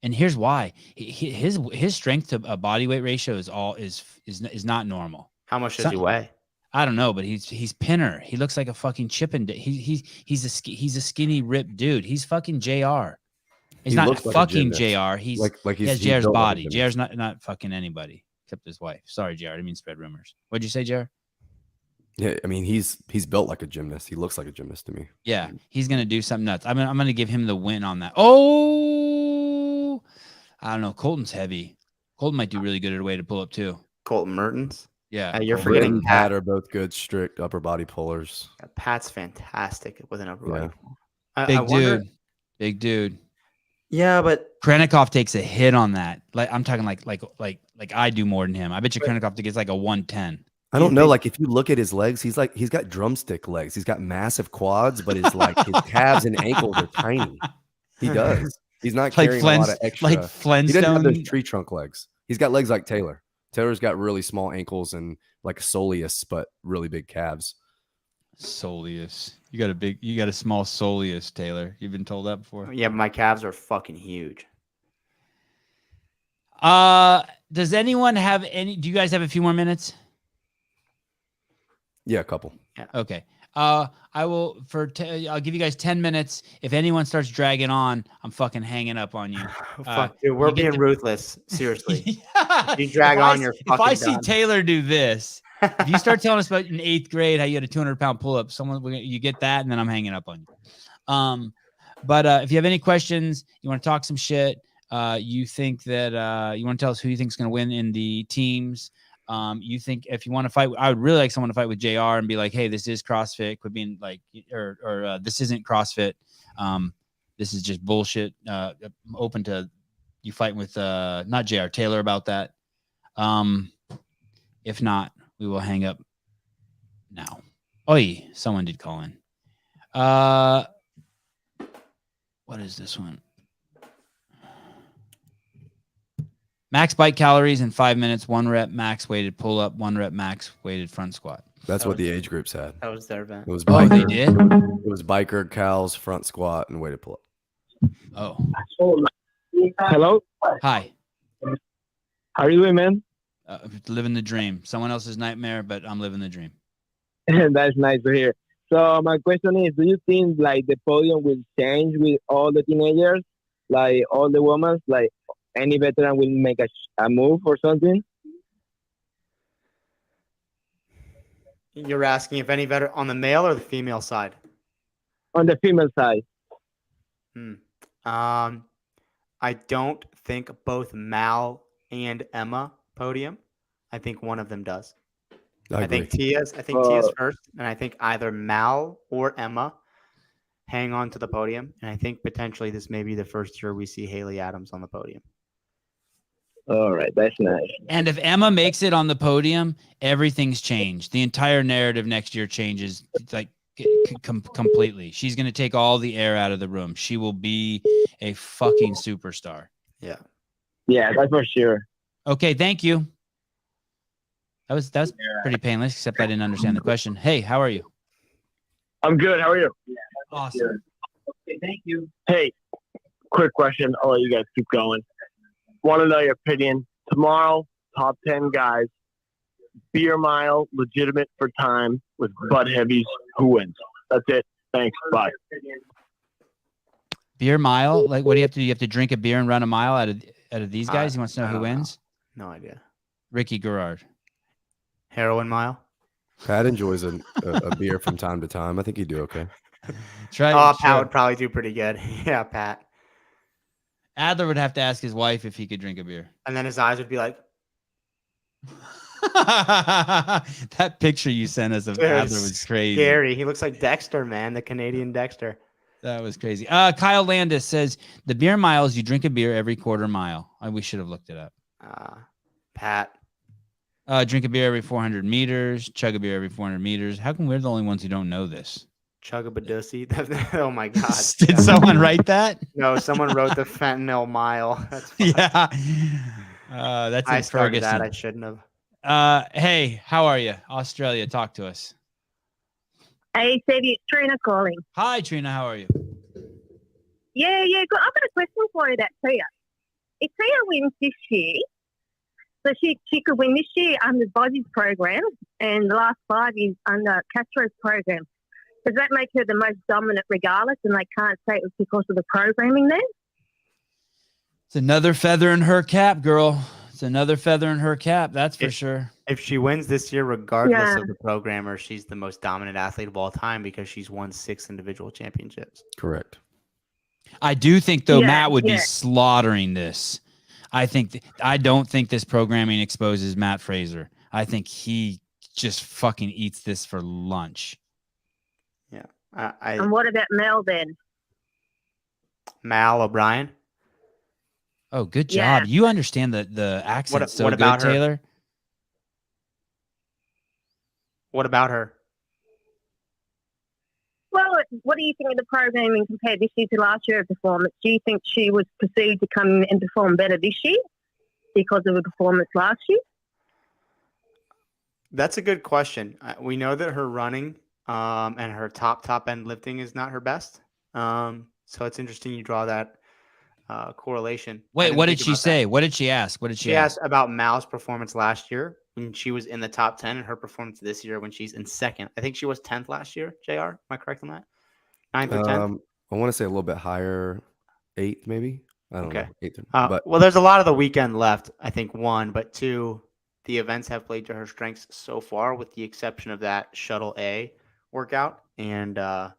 Speaker 1: And here's why: his strength to body weight ratio is not normal.
Speaker 3: How much does he weigh?
Speaker 1: I don't know, but he's pinner. He looks like a fucking chippendale. He's a skinny ripped dude. He's fucking JR. He's
Speaker 2: He
Speaker 1: not
Speaker 2: looks like a
Speaker 1: fucking
Speaker 2: gymnast.
Speaker 1: JR. He's
Speaker 2: Like
Speaker 1: he has
Speaker 2: he's
Speaker 1: JR's
Speaker 2: built like a
Speaker 1: body.
Speaker 2: gymnast.
Speaker 1: JR's not fucking anybody except his wife. Sorry, JR. I didn't mean to spread rumors. What'd you say, JR?
Speaker 2: Yeah, I mean he's built like a gymnast. He looks like a gymnast to me.
Speaker 1: Yeah, he's gonna do something nuts. I'm gonna give him the win on that. Oh, I don't know. Colton's heavy. Colton might do really good at a weighted pull up too.
Speaker 3: Colton Mertens.
Speaker 1: Yeah,
Speaker 3: You're
Speaker 1: Colton.
Speaker 3: forgetting
Speaker 2: Britton and Pat are both good strict upper body pullers.
Speaker 3: Pat's fantastic with an upper body pull.
Speaker 1: Big dude. Big dude.
Speaker 3: Yeah, but
Speaker 1: Krennikov takes a hit on that. Like I'm talking like I do more than him. I bet you Krennikov gets like a 110.
Speaker 2: I don't know. Like if you look at his legs, he's got drumstick legs. He's got massive quads, but his calves and ankles are tiny. He does. He's not carrying a lot of extra.
Speaker 1: Like Flintstone.
Speaker 2: He doesn't have those tree trunk legs. He's got legs like Taylor. Taylor's got really small ankles and like soleus, but really big calves.
Speaker 1: Soleus. You got a small soleus, Taylor. You've been told that before.
Speaker 3: Yeah, but my calves are fucking huge.
Speaker 1: Does anyone have any? Do you guys have a few more minutes?
Speaker 2: Yeah, a couple.
Speaker 3: Yeah.
Speaker 1: Okay. I will I'll give you guys 10 minutes. If anyone starts dragging on, I'm fucking hanging up on you.
Speaker 3: Fuck, dude, we're being ruthless. Seriously.
Speaker 1: Yeah.
Speaker 3: You drag on your fucking
Speaker 1: If I see
Speaker 3: done.
Speaker 1: Taylor do this, if you start telling us about in 8th grade how you had a 200-pound pull-up, you get that, and then I'm hanging up on you. But if you have any questions, you want to talk some shit, you think that you want to tell us who you think is going to win in the teams. You think if you want to fight, I would really like someone to fight with JR and be like, hey, this is CrossFit. Quit being like, or this isn't CrossFit. This is just bullshit. Open to you fighting with not JR, Taylor about that. If not, we will hang up now. Oi, someone did call in. What is this one? Max bike calories in 5 minutes, 1 rep max weighted pull up, 1 rep max weighted front squat.
Speaker 2: That's what the age groups had.
Speaker 3: That was their event.
Speaker 2: It was
Speaker 1: Oh,
Speaker 2: biker,
Speaker 1: they did?
Speaker 2: It was biker, cows, front squat, and weighted pull up.
Speaker 1: Oh.
Speaker 12: Hello.
Speaker 1: Hi.
Speaker 12: How are you doing, man?
Speaker 1: Living the dream. Someone else's nightmare, but I'm living the dream.
Speaker 12: That's nice to hear. So my question is, do you think like the podium will change with all the teenagers, like all the women, like any veteran will make a move or something?
Speaker 3: You're asking if any veteran on the male or the female side?
Speaker 12: On the female side.
Speaker 3: I don't think both Mal and Emma podium. I think one of them does. I think Tia's first, and I think either Mal or Emma hang on to the podium. And I think potentially this may be the first year we see Haley Adams on the podium.
Speaker 12: All right, that's nice.
Speaker 1: And if Emma makes it on the podium, everything's changed. The entire narrative next year changes like completely. She's going to take all the air out of the room. She will be a fucking superstar.
Speaker 3: Yeah.
Speaker 12: Yeah, that's for sure.
Speaker 1: Okay, thank you. That was pretty painless, except I didn't understand the question. Hey, how are you?
Speaker 12: I'm good. How are you?
Speaker 1: Awesome.
Speaker 12: Okay, thank you. Hey, quick question. I'll let you guys keep going. Want to know your opinion. Tomorrow, top 10 guys, beer mile, legitimate for time with butt heavies. Who wins? That's it. Thanks. Bye.
Speaker 1: Beer mile? Like, what do you have to do? You have to drink a beer and run a mile out of these guys? He wants to know who wins?
Speaker 3: No idea.
Speaker 1: Ricky Garrard.
Speaker 3: Heroin mile?
Speaker 2: Pat enjoys a beer from time to time. I think he'd do okay.
Speaker 3: Pat would probably do pretty good. Yeah, Pat.
Speaker 1: Adler would have to ask his wife if he could drink a beer.
Speaker 3: And then his eyes would be like...
Speaker 1: That picture you sent us of Adler was crazy.
Speaker 3: Scary. He looks like Dexter, man. The Canadian Dexter.
Speaker 1: That was crazy. Kyle Landis says, the beer miles, you drink a beer every quarter mile. We should have looked it up.
Speaker 3: Pat.
Speaker 1: Drink a beer every 400 meters. Chug a beer every 400 meters. How come we're the only ones who don't know this?
Speaker 3: Chug-a-badussy. Oh, my God.
Speaker 1: Did someone write that?
Speaker 3: No, someone wrote the fentanyl mile. That's
Speaker 1: yeah. That's
Speaker 3: I
Speaker 1: in
Speaker 3: started
Speaker 1: Ferguson.
Speaker 3: that. I shouldn't have.
Speaker 1: Hey, how are you? Australia, talk to us.
Speaker 13: Hey, Stevie, it's Trina calling.
Speaker 1: Hi, Trina. How are you?
Speaker 13: Yeah, good. I've got a question for you about Tia. If Tia wins this year, so she could win this year under Bozzy's program and the last 5 years under Castro's program. Does that make her the most dominant regardless and they can't say it was because of the programming then?
Speaker 1: It's another feather in her cap, girl. It's another feather in her cap. That's for sure.
Speaker 3: If she wins this year, regardless of the programmer, she's the most dominant athlete of all time because she's won 6 individual championships.
Speaker 2: Correct.
Speaker 1: I do think, though, Matt would be slaughtering this. I don't think this programming exposes Matt Fraser. I think he just fucking eats this for lunch.
Speaker 3: Yeah.
Speaker 13: And what about Mel then?
Speaker 3: Mal O'Brien?
Speaker 1: Oh, good job. You understand the accent so
Speaker 3: what
Speaker 1: good,
Speaker 3: about her?
Speaker 1: Taylor.
Speaker 3: What about her?
Speaker 13: Well, what do you think of the programming compared this year to last year's performance? Do you think she was perceived to come in and perform better this year because of the performance last year?
Speaker 3: That's a good question. We know that her running and her top end lifting is not her best. So it's interesting you draw that correlation.
Speaker 1: Wait, what did she say? What did she ask? What did she ask?
Speaker 3: Asked about Mal's performance last year when she was in the top 10 and her performance this year when she's in second. I think she was 10th last year, JR. Am I correct on that? 9th or 10th?
Speaker 2: I want to say a little bit higher, 8th maybe. I don't know. 8th, but
Speaker 3: well, there's a lot of the weekend left. I think 1, but 2, the events have played to her strengths so far, with the exception of that Shuttle A workout and the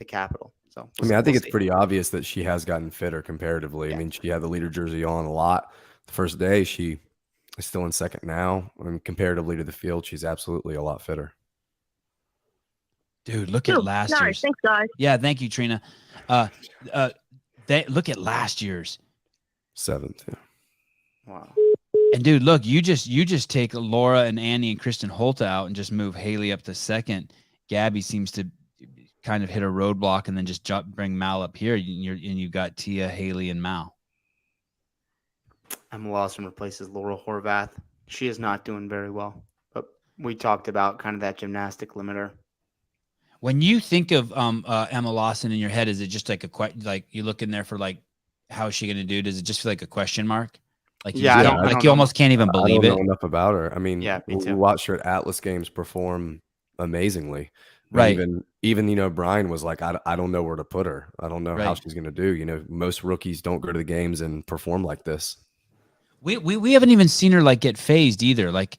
Speaker 3: Capitol. So
Speaker 2: I think it's pretty obvious that she has gotten fitter comparatively. Yeah. I mean, she had the leader jersey on a lot the first day. She is still in second now. I mean, comparatively to the field, she's absolutely a lot fitter.
Speaker 1: Dude, look at last year's.
Speaker 13: Thanks, guys.
Speaker 1: Yeah, thank you, Trina. Look at last year's
Speaker 2: 7th. Yeah.
Speaker 3: Wow.
Speaker 1: And dude, look, you just take Laura and Annie and Kristen Holt out and just move Haley up to second. Gabby seems to kind of hit a roadblock and then just bring Mal up here. You got Tia, Haley, and Mal. Emma
Speaker 3: Lawson replaces Laura Horvath. She is not doing very well, but we talked about kind of that gymnastic limiter.
Speaker 1: When you think of Emma Lawson in your head, is it just like like you look in there for like, how is she going to do? Does it just feel like a question mark? Like you almost can't even believe
Speaker 2: it. I don't know enough about her. I mean,
Speaker 3: me too.
Speaker 2: We watched her at Atlas Games perform amazingly.
Speaker 1: Right.
Speaker 2: Even Brian was like, I don't know where to put her. I don't know how she's going to do. Most rookies don't go to the games and perform like this.
Speaker 1: We haven't even seen her like get phased either. Like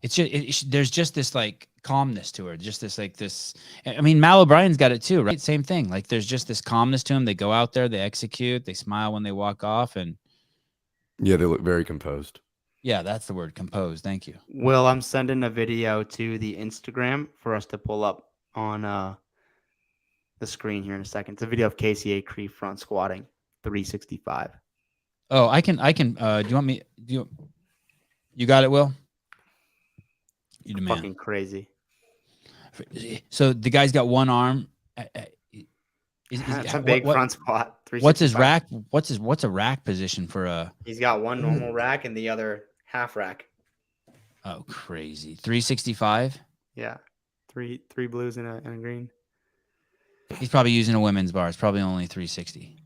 Speaker 1: it's just there's just this like calmness to her. Just this like this. I mean, Mal O'Brien's got it too, right? Same thing. Like there's just this calmness to them. They go out there, they execute, they smile when they walk off, and
Speaker 2: yeah, they look very composed.
Speaker 1: Yeah, that's the word, composed. Thank you.
Speaker 3: Will, I'm sending a video to the Instagram for us to pull up on the screen here in a second. It's a video of KCA Cree front squatting 365.
Speaker 1: Oh, I can. Do you want me? You got it, Will? You the man.
Speaker 3: Fucking crazy.
Speaker 1: So the guy's got one arm.
Speaker 3: It's a big front squat.
Speaker 1: What's his rack? What's a rack position for a?
Speaker 3: He's got one normal rack and the other half rack.
Speaker 1: Oh, crazy! 365.
Speaker 3: Yeah, three blues and a green.
Speaker 1: He's probably using a women's bar. It's probably only 360.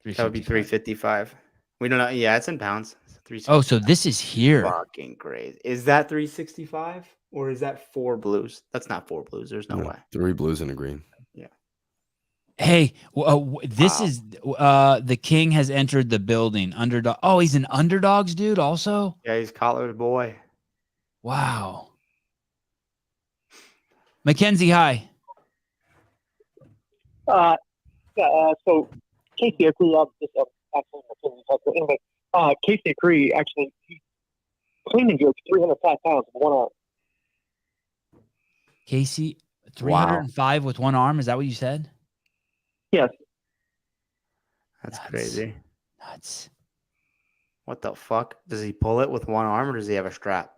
Speaker 3: That would be 355. We don't know. Yeah, it's in pounds.
Speaker 1: Oh, so this is here.
Speaker 3: Fucking crazy. Is that 365 or is that 4 blues? That's not 4 blues. There's no way.
Speaker 2: 3 blues and a green.
Speaker 3: Yeah.
Speaker 1: Hey, this is the king has entered the building. Underdog. Oh, he's an underdogs dude also?
Speaker 3: Yeah, he's collared boy.
Speaker 1: Wow. Mackenzie, hi.
Speaker 14: So Casey Cree, anyway, Casey Cree actually clean and jerk 305 pounds with one arm.
Speaker 1: Casey, 305 with one arm. Is that what you said?
Speaker 14: Yes.
Speaker 3: That's crazy.
Speaker 1: Nuts.
Speaker 3: What the fuck? Does he pull it with one arm or does he have a strap?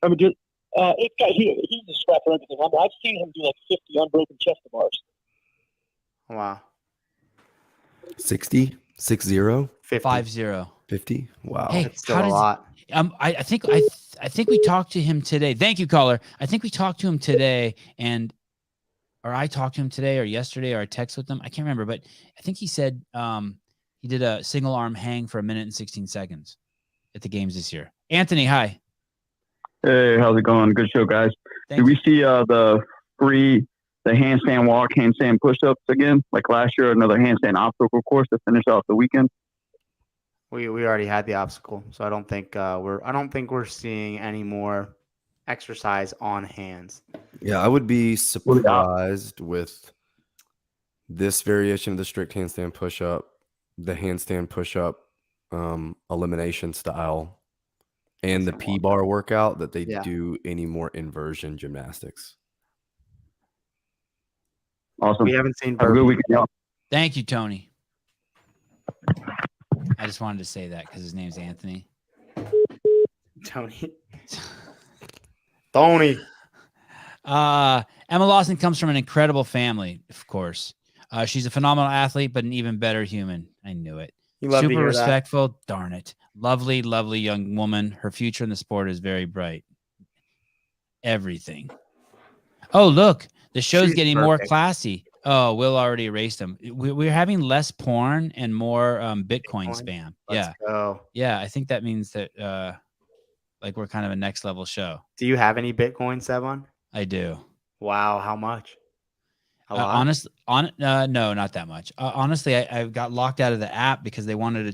Speaker 14: I mean, he's a strap for everything. I've seen him do like 50 unbroken chest bars.
Speaker 3: Wow.
Speaker 2: 60? 60?
Speaker 1: 50.
Speaker 2: 50? Wow.
Speaker 1: Hey,
Speaker 3: that's still a lot.
Speaker 1: I think we talked to him today. Thank you, caller. I think we talked to him today, or I talked to him today or yesterday, or I texted with him. I can't remember, but I think he said he did a single arm hang for 1 minute and 16 seconds at the games this year. Anthony, hi.
Speaker 15: Hey, how's it going? Good show, guys.
Speaker 1: Thank
Speaker 15: Did we see the handstand walk, handstand push-ups again? Like last year, another handstand obstacle course to finish off the weekend?
Speaker 3: We already had the obstacle, so I don't think we're seeing any more exercise on hands.
Speaker 2: Yeah, I would be surprised with this variation of the strict handstand push-up, the handstand push-up elimination style, and the P-bar workout that they do any more inversion gymnastics.
Speaker 15: Awesome.
Speaker 3: We haven't seen
Speaker 15: Have a good
Speaker 3: burpees.
Speaker 15: weekend, y'all.
Speaker 1: Thank you, Tony. I just wanted to say that because his name's Anthony.
Speaker 3: Tony.
Speaker 1: Emma Lawson comes from an incredible family, of course. She's a phenomenal athlete, but an even better human. I knew it.
Speaker 3: You love to
Speaker 1: Super
Speaker 3: hear that.
Speaker 1: respectful. Darn it. Lovely, lovely young woman. Her future in the sport is very bright. Everything. Oh, look. The show's
Speaker 3: She's
Speaker 1: getting more
Speaker 3: perfect.
Speaker 1: classy. Oh, Will already erased them. We're having less porn and more Bitcoin spam.
Speaker 3: Let's go.
Speaker 1: Yeah, I think that means that like we're kind of a next level show.
Speaker 3: Do you have any Bitcoin, Sevan?
Speaker 1: I do.
Speaker 3: Wow, how much? A lot?
Speaker 1: No, not that much. Honestly, I got locked out of the app because they wanted a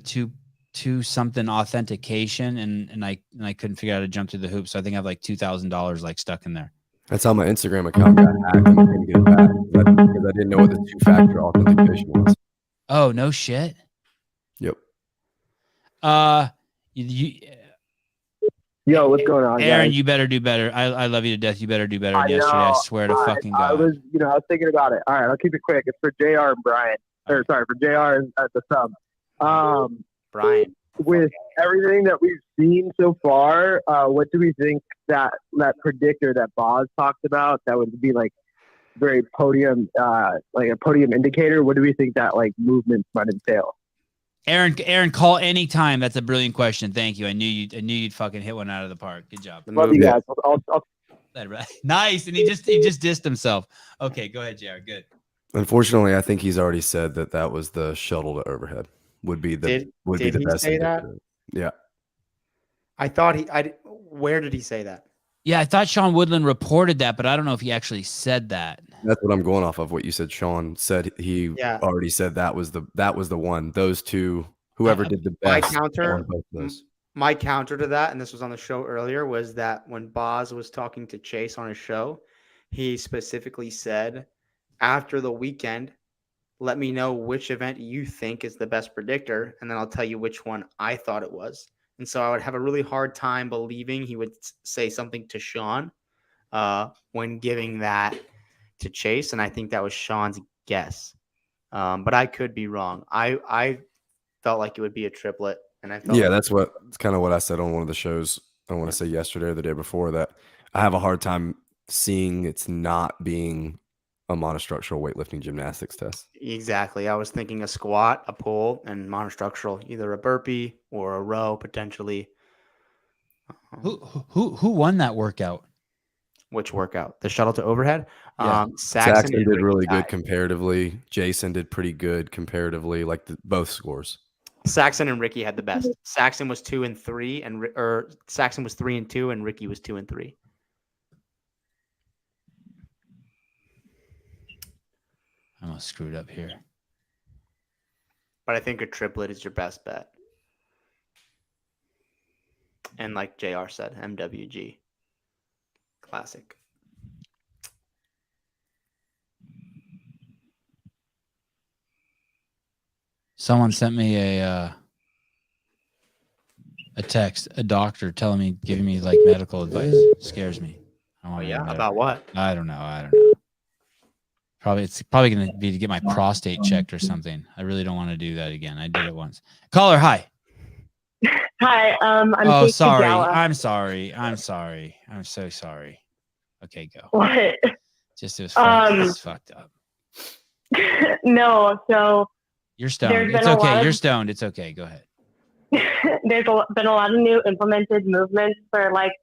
Speaker 1: two something authentication, and I couldn't figure out how to jump through the hoops. So I think I have like $2,000 like stuck in there.
Speaker 2: That's how my Instagram account got hacked and I couldn't get it back because I didn't know what the two-factor authentication was.
Speaker 1: Oh, no shit.
Speaker 2: Yep.
Speaker 12: Yo, what's going on,
Speaker 1: Aaron,
Speaker 12: guys?
Speaker 1: you better do better. I love you to death. You better do better than yesterday. I swear to fucking God.
Speaker 12: I was thinking about it. All right, I'll keep it quick. It's for JR and Brian. Or sorry, for JR and at the sub.
Speaker 3: Brian.
Speaker 12: With everything that we've seen so far, what do we think that predictor that Boz talked about that would be like very podium, like a podium indicator? What do we think that like movements might entail?
Speaker 1: Aaron, call anytime. That's a brilliant question. Thank you. I knew you'd fucking hit one out of the park. Good job.
Speaker 12: Love you guys. I'll...
Speaker 1: Nice. And he just dissed himself. Okay, go ahead, JR. Good.
Speaker 2: Unfortunately, I think he's already said that was the shuttle to overhead would be the
Speaker 3: Did he
Speaker 2: best
Speaker 3: say that?
Speaker 2: indicator. Yeah.
Speaker 3: I thought where did he say that?
Speaker 1: Yeah, I thought Sean Woodland reported that, but I don't know if he actually said that.
Speaker 2: That's what I'm going off of. What you said, Sean said he already said that was the one. Those two, whoever did the best.
Speaker 3: My counter to that, and this was on the show earlier, was that when Boz was talking to Chase on his show, he specifically said, after the weekend, let me know which event you think is the best predictor, and then I'll tell you which one I thought it was. And so I would have a really hard time believing he would say something to Sean when giving that to Chase, and I think that was Sean's guess. But I could be wrong. I felt like it would be a triplet, and I felt
Speaker 2: that's kind of what I said on one of the shows. I want to say yesterday or the day before that I have a hard time seeing it's not being a monostructural weightlifting gymnastics test.
Speaker 3: Exactly. I was thinking a squat, a pull, and monostructural, either a burpee or a row potentially.
Speaker 1: Who won that workout?
Speaker 3: Which workout? The shuttle to overhead?
Speaker 2: Yeah.
Speaker 3: Saxon
Speaker 2: did really good comparatively. Jason did pretty good comparatively, like both scores.
Speaker 3: Saxon and Ricky had the best. Saxon was 2 and 3, or Saxon was 3 and 2, and Ricky was 2 and 3.
Speaker 1: I almost screwed up here.
Speaker 3: But I think a triplet is your best bet. And like JR said, MWG. Classic.
Speaker 1: Someone sent me a text, a doctor telling me, giving me like medical advice. It scares me.
Speaker 3: About what?
Speaker 1: I don't know. It's probably going to be to get my prostate checked or something. I really don't want to do that again. I did it once. Caller, hi.
Speaker 13: Hi, I'm
Speaker 1: Oh,
Speaker 13: Kate
Speaker 1: sorry.
Speaker 13: Tagawa.
Speaker 1: I'm sorry. I'm so sorry. Okay, go.
Speaker 13: What?
Speaker 1: It was fucked up.
Speaker 13: No, so
Speaker 1: You're stoned.
Speaker 13: there's
Speaker 1: It's
Speaker 13: been a
Speaker 1: okay.
Speaker 13: lot of-
Speaker 1: You're stoned. It's okay. Go ahead.
Speaker 13: there's been a lot of new implemented movements for like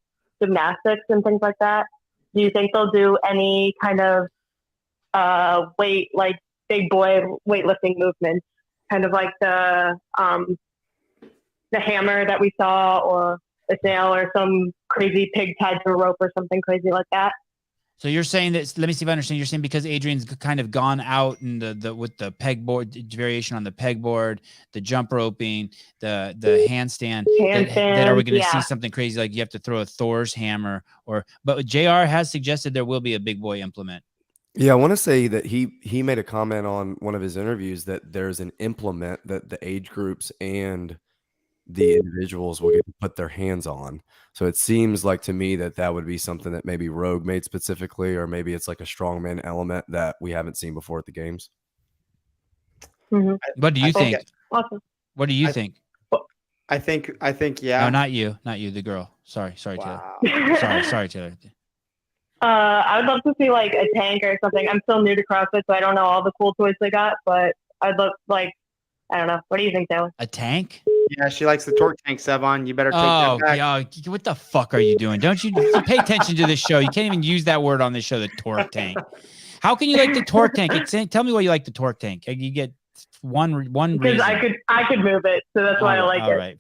Speaker 13: gymnastics and things like that. Do you think they'll do any kind of like big boy weightlifting movements, kind of like the hammer that we saw, or a snail, or some crazy pig tied to a rope, or something crazy like that?
Speaker 1: So you're saying that, let me see if I understand. You're saying because Adrian's kind of gone out and with the pegboard variation on the pegboard, the jump roping, the handstand, that are we going to see something crazy like you have to throw a Thor's hammer but JR has suggested there will be a big boy implement.
Speaker 2: Yeah, I want to say that he made a comment on one of his interviews that there's an implement that the age groups and the individuals will get to put their hands on. So it seems like to me that would be something that maybe Rogue made specifically, or maybe it's like a strongman element that we haven't seen before at the games.
Speaker 13: Mm-hmm.
Speaker 1: What do you think?
Speaker 13: Awesome.
Speaker 1: What do you think?
Speaker 3: I think, yeah.
Speaker 1: No, not you, the girl. Sorry,
Speaker 3: Wow.
Speaker 1: Taylor. sorry, Taylor.
Speaker 16: I would love to see like a tank or something. I'm still new to CrossFit, so I don't know all the cool toys they got, but I'd love I don't know. What do you think, Taylor?
Speaker 1: A tank?
Speaker 3: Yeah, she likes the torque tank, Sevan. You better take that back.
Speaker 1: Yeah, what the fuck are you doing? Don't you pay attention to this show? You can't even use that word on this show, the torque tank. How can you like the torque tank? Tell me why you like the torque tank. You get one reason.
Speaker 16: Because I could move it, so that's why I like it.
Speaker 1: All right,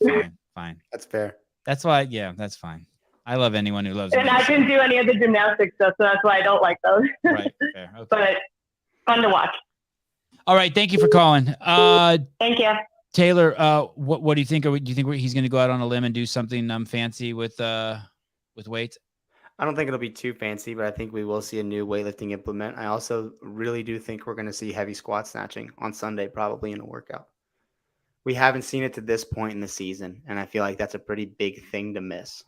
Speaker 1: fine.
Speaker 3: That's fair.
Speaker 1: That's why, yeah, that's fine. I love anyone who loves it.
Speaker 16: And I can do any of the gymnastics stuff, so that's why I don't like those.
Speaker 1: Right, fair. Okay.
Speaker 16: But fun to watch.
Speaker 1: All right, thank you for calling.
Speaker 16: Thank you.
Speaker 1: Taylor, what do you think? Do you think he's going to go out on a limb and do something fancy with weights?
Speaker 3: I don't think it'll be too fancy, but I think we will see a new weightlifting implement. I also really do think we're going to see heavy squat snatching on Sunday, probably in a workout. We haven't seen it to this point in the season, and I feel like that's a pretty big thing to miss.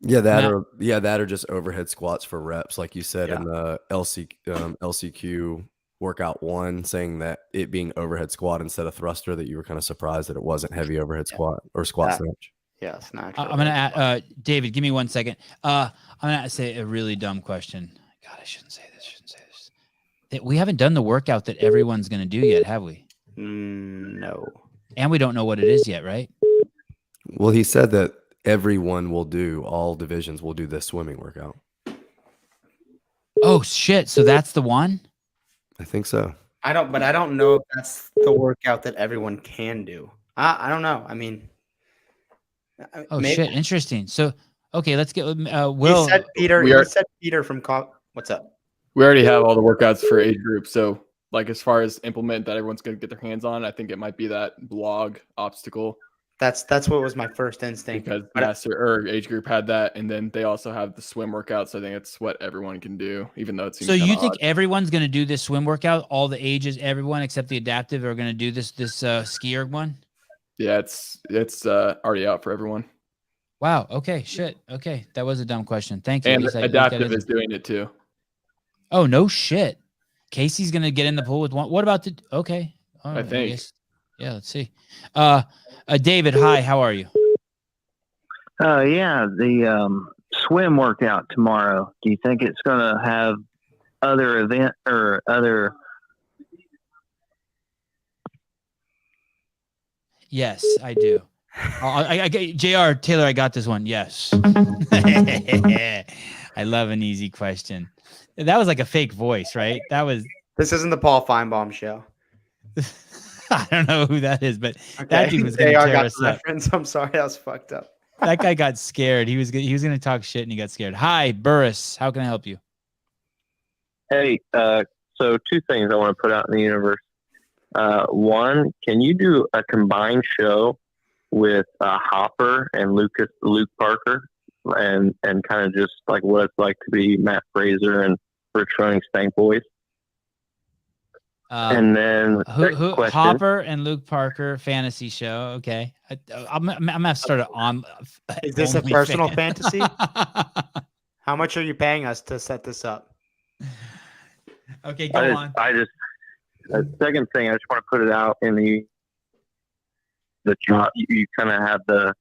Speaker 2: Yeah, that or just overhead squats for reps, like you said in the LCQ workout 1, saying that it being overhead squat instead of thruster, that you were kind of surprised that it wasn't heavy overhead squat or squat snatch.
Speaker 3: Yeah, snatch.
Speaker 1: I'm gonna add, David, give me 1 second. I'm gonna say a really dumb question. God, I shouldn't say this. We haven't done the workout that everyone's gonna do yet, have we?
Speaker 3: No.
Speaker 1: And we don't know what it is yet, right?
Speaker 2: Well, he said that everyone will do, all divisions will do this swimming workout.
Speaker 1: Oh shit! So that's the one.
Speaker 2: I think so.
Speaker 3: I don't know if that's the workout that everyone can do. I don't know. I mean,
Speaker 1: shit! Interesting. So, okay, let's get. Will
Speaker 3: you said Peter? You said Peter from What's up?
Speaker 11: We already have all the workouts for age groups. So, like, as far as implement that everyone's going to get their hands on, I think it might be that blog obstacle.
Speaker 3: That's what was my first instinct.
Speaker 11: Because master or age group had that, and then they also have the swim workout. So I think it's what everyone can do, even though it seems.
Speaker 1: So you think
Speaker 11: odd.
Speaker 1: everyone's going to do this swim workout? All the ages, everyone except the adaptive are going to do this skier one?
Speaker 11: Yeah, it's already out for everyone.
Speaker 1: Wow. Okay. Shit. Okay, that was a dumb question. Thank you.
Speaker 11: And adaptive is doing it too.
Speaker 1: Oh no shit! Casey's going to get in the pool with one. What about the? Okay. All
Speaker 11: I
Speaker 1: right,
Speaker 11: think.
Speaker 1: guess. Yeah. Let's see. David, hi. How are you?
Speaker 15: Yeah, the swim workout tomorrow. Do you think it's going to have other event or other?
Speaker 1: Yes, I do. I JR Taylor, I got this one. Yes. I love an easy question. That was like a fake voice, right?
Speaker 3: This isn't the Paul Feinbaum show.
Speaker 1: I don't know who that is, but
Speaker 3: Okay.
Speaker 1: that dude was going to tear
Speaker 3: got
Speaker 1: us
Speaker 3: the
Speaker 1: up.
Speaker 3: reference. I'm sorry, that was fucked up.
Speaker 1: That guy got scared. He was going to talk shit and he got scared. Hi, Burris. How can I help you?
Speaker 12: Hey, so 2 things I want to put out in the universe. One, can you do a combined show with Hopper and Luke Parker, and kind of just like what it's like to be Matt Fraser and Rich Running Stank Boys? And then
Speaker 1: Hopper and Luke Parker fantasy show. Okay, I'm gonna have to start it on.
Speaker 3: Is this a personal fantasy? How much are you paying us to set this up?
Speaker 1: Okay, go on.
Speaker 12: Second thing, I just want to put it out in the chat. You kind of have the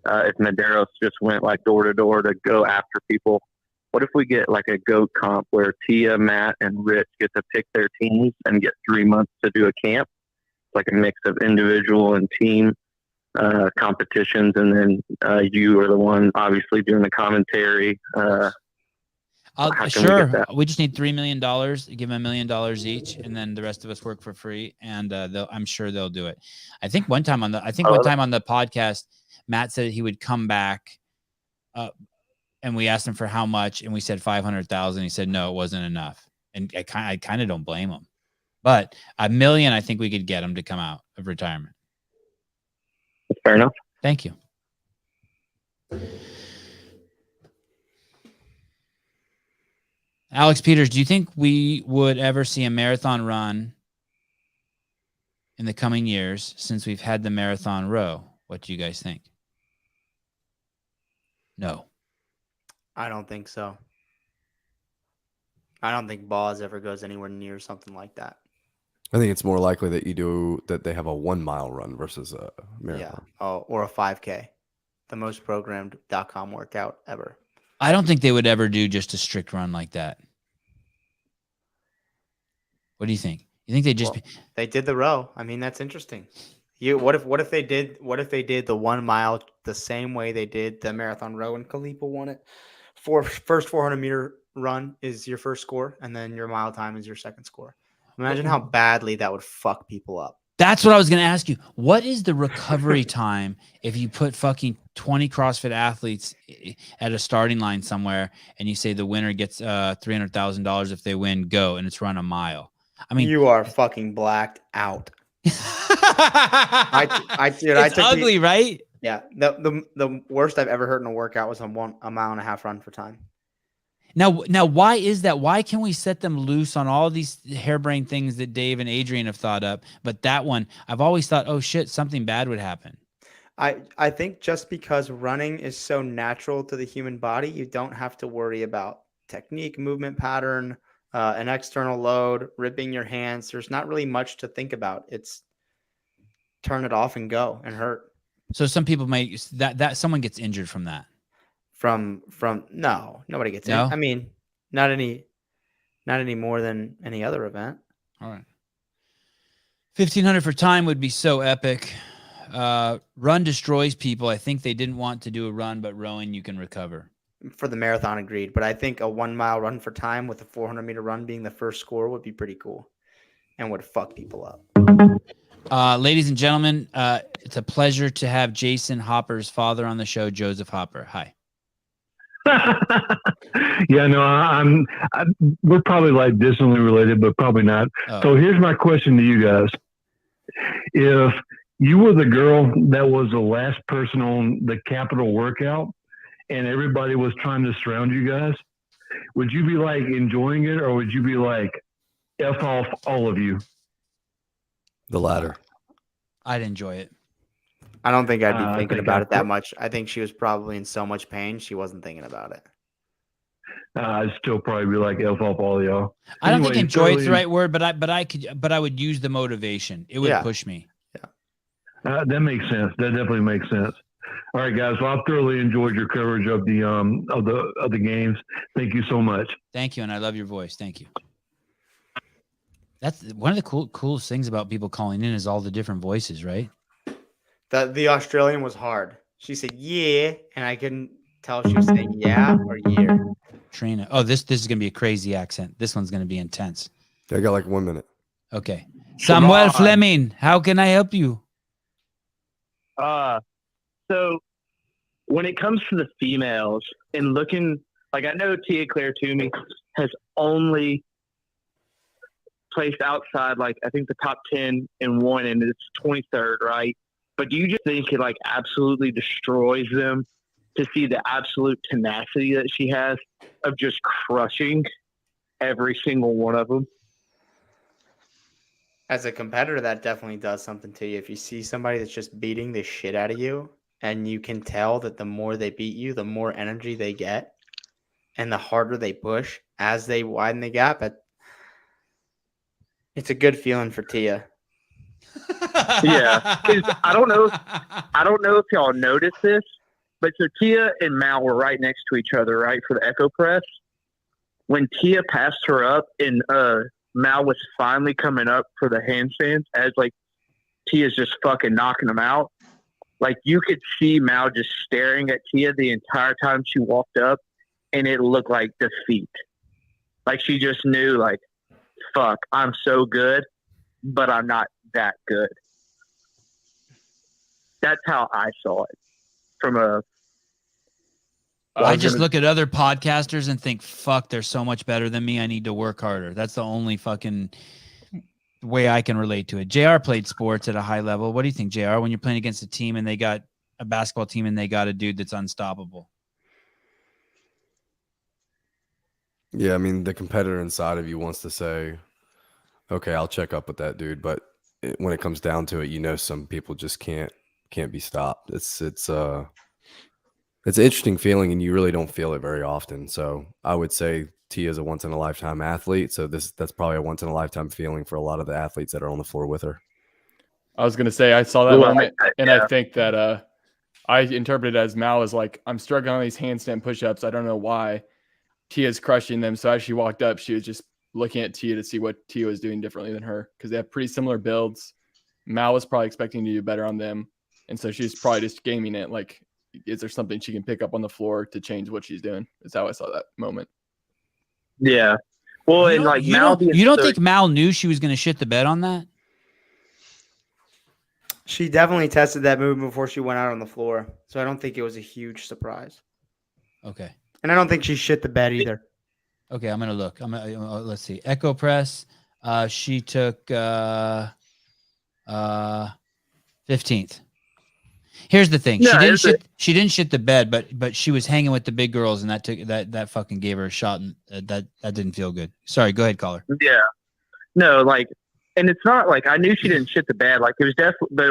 Speaker 12: if Medeiros just went like door to door to go after people. What if we get like a GOAT comp where Tia, Matt, and Rich get to pick their teams and get 3 months to do a camp? It's like a mix of individual and team competitions, and then you are the one obviously doing the commentary.
Speaker 1: Sure. We just need $3 million. Give them $1 million each, and then the rest of us work for free. And I'm sure they'll do it. I think one time on the podcast, Matt said he would come back. and we asked him for how much, and we said 500,000. He said no, it wasn't enough, and I kind of don't blame him. But $1 million, I think we could get him to come out of retirement.
Speaker 12: Fair enough.
Speaker 1: Thank you. Alex Peters, do you think we would ever see a marathon run in the coming years since we've had the marathon row? What do you guys think? No.
Speaker 3: I don't think so. I don't think Boz ever goes anywhere near something like that.
Speaker 2: I think it's more likely that they have a 1 mile run versus a marathon.
Speaker 3: Yeah. Oh, or a 5K. The most programmed.com workout ever.
Speaker 1: I don't think they would ever do just a strict run like that. What do you think? You think they just
Speaker 3: they did the row? I mean, that's interesting. What if they did the 1 mile the same way they did the marathon row and Khalipa won it? First 400-meter run is your first score, and then your mile time is your second score. Imagine how badly that would fuck people up.
Speaker 1: That's what I was going to ask you. What is the recovery time if you put fucking 20 CrossFit athletes at a starting line somewhere and you say the winner gets $300,000 if they win, go, and it's run a mile? I mean,
Speaker 3: you are fucking blacked out.
Speaker 1: It's ugly, right?
Speaker 3: Yeah. The worst I've ever heard in a workout was a 1.5 mile run for time.
Speaker 1: Now, why is that? Why can we set them loose on all these harebrained things that Dave and Adrian have thought up? But that one, I've always thought, oh shit, something bad would happen.
Speaker 3: I think just because running is so natural to the human body, you don't have to worry about technique, movement pattern, an external load, ripping your hands. There's not really much to think about. It's turn it off and go and hurt.
Speaker 1: So some people that someone gets injured from that.
Speaker 3: From no, nobody gets
Speaker 1: No?
Speaker 3: in. I mean, not any more than any other event.
Speaker 1: All right. 1,500 for time would be so epic. Run destroys people. I think they didn't want to do a run, but rowing you can recover.
Speaker 3: For the marathon, agreed. But I think a 1 mile run for time with a 400-meter run being the first score would be pretty cool and would fuck people up.
Speaker 1: Ladies and gentlemen, it's a pleasure to have Jason Hopper's father on the show, Joseph Hopper. Hi.
Speaker 17: Yeah, no, we're probably like distantly related, but probably not.
Speaker 1: Oh.
Speaker 17: So here's my question to you guys. If you were the girl that was the last person on the Capitol workout and everybody was trying to surround you guys, would you be like enjoying it, or would you be like, F off all of you?
Speaker 2: The latter.
Speaker 1: I'd enjoy it.
Speaker 3: I don't think I'd be thinking about it that much. I think she was probably in so much pain she wasn't thinking about it.
Speaker 17: I'd still probably be like, F off all y'all.
Speaker 1: I don't think
Speaker 17: Anyway,
Speaker 1: enjoy is the
Speaker 17: Shirley,
Speaker 1: right word, but I would use the motivation. It would push me.
Speaker 17: that makes sense. That definitely makes sense. All right, guys. Well, I've thoroughly enjoyed your coverage of the games. Thank you so much.
Speaker 1: Thank you, and I love your voice. Thank you. That's one of the coolest things about people calling in is all the different voices, right?
Speaker 3: The Australian was hard. She said yeah, and I couldn't tell if she was saying yeah or yeah.
Speaker 1: Trina. Oh, this is gonna be a crazy accent. This one's gonna be intense.
Speaker 2: I got like 1 minute.
Speaker 1: Okay. Samuel Fleming, how can I help you?
Speaker 12: So when it comes to the females and looking, like I know Tia Claire Toomey has only placed outside, like I think the top 10 in one, and it's 23rd, right? But do you just think it like absolutely destroys them to see the absolute tenacity that she has of just crushing every single one of them?
Speaker 3: As a competitor, that definitely does something to you. If you see somebody that's just beating the shit out of you, and you can tell that the more they beat you, the more energy they get, and the harder they push as they widen the gap, it's a good feeling for Tia.
Speaker 12: Yeah, I don't know if y'all noticed this, but so Tia and Mal were right next to each other, right, for the Echo Press. When Tia passed her up and Mal was finally coming up for the handstands, as like Tia's just fucking knocking them out, like you could see Mal just staring at Tia the entire time she walked up, and it looked like defeat. Like she just knew, like, fuck, I'm so good, but I'm not that good. That's how I saw it from
Speaker 1: I just look at other podcasters and think, fuck, they're so much better than me. I need to work harder. That's the only fucking way I can relate to it. JR played sports at a high level. What do you think, JR, when you're playing against a team and they got a basketball team and they got a dude that's unstoppable?
Speaker 2: Yeah, I mean, the competitor inside of you wants to say, okay, I'll check up with that dude. But when it comes down to it, you know, some people just can't be stopped. It's an interesting feeling, and you really don't feel it very often. So I would say Tia's a once in a lifetime athlete. So that's probably a once in a lifetime feeling for a lot of the athletes that are on the floor with her.
Speaker 11: I was going to say, I saw that moment, and I think that I interpreted it as Mal is like, I'm struggling on these handstand push-ups. I don't know why. Tia's crushing them. So as she walked up, she was just looking at Tia to see what Tia was doing differently than her, because they have pretty similar builds. Mal was probably expecting to do better on them. And so she's probably just gaming it. Like, is there something she can pick up on the floor to change what she's doing? Is how I saw that moment.
Speaker 12: Yeah. Well, and like Mal,
Speaker 1: you don't think Mal knew she was going to shit the bed on that?
Speaker 3: She definitely tested that move before she went out on the floor. So I don't think it was a huge surprise.
Speaker 1: Okay.
Speaker 3: And I don't think she shit the bed either.
Speaker 1: Okay, I'm going to look. Let's see. Echo Press. She took 15th. Here's the thing. She didn't shit the bed, but she was hanging with the big girls, and that fucking gave her a shot, and that didn't feel good. Sorry, go ahead, caller.
Speaker 12: Yeah. No, like, and it's not like I knew she didn't shit the bed. Like, there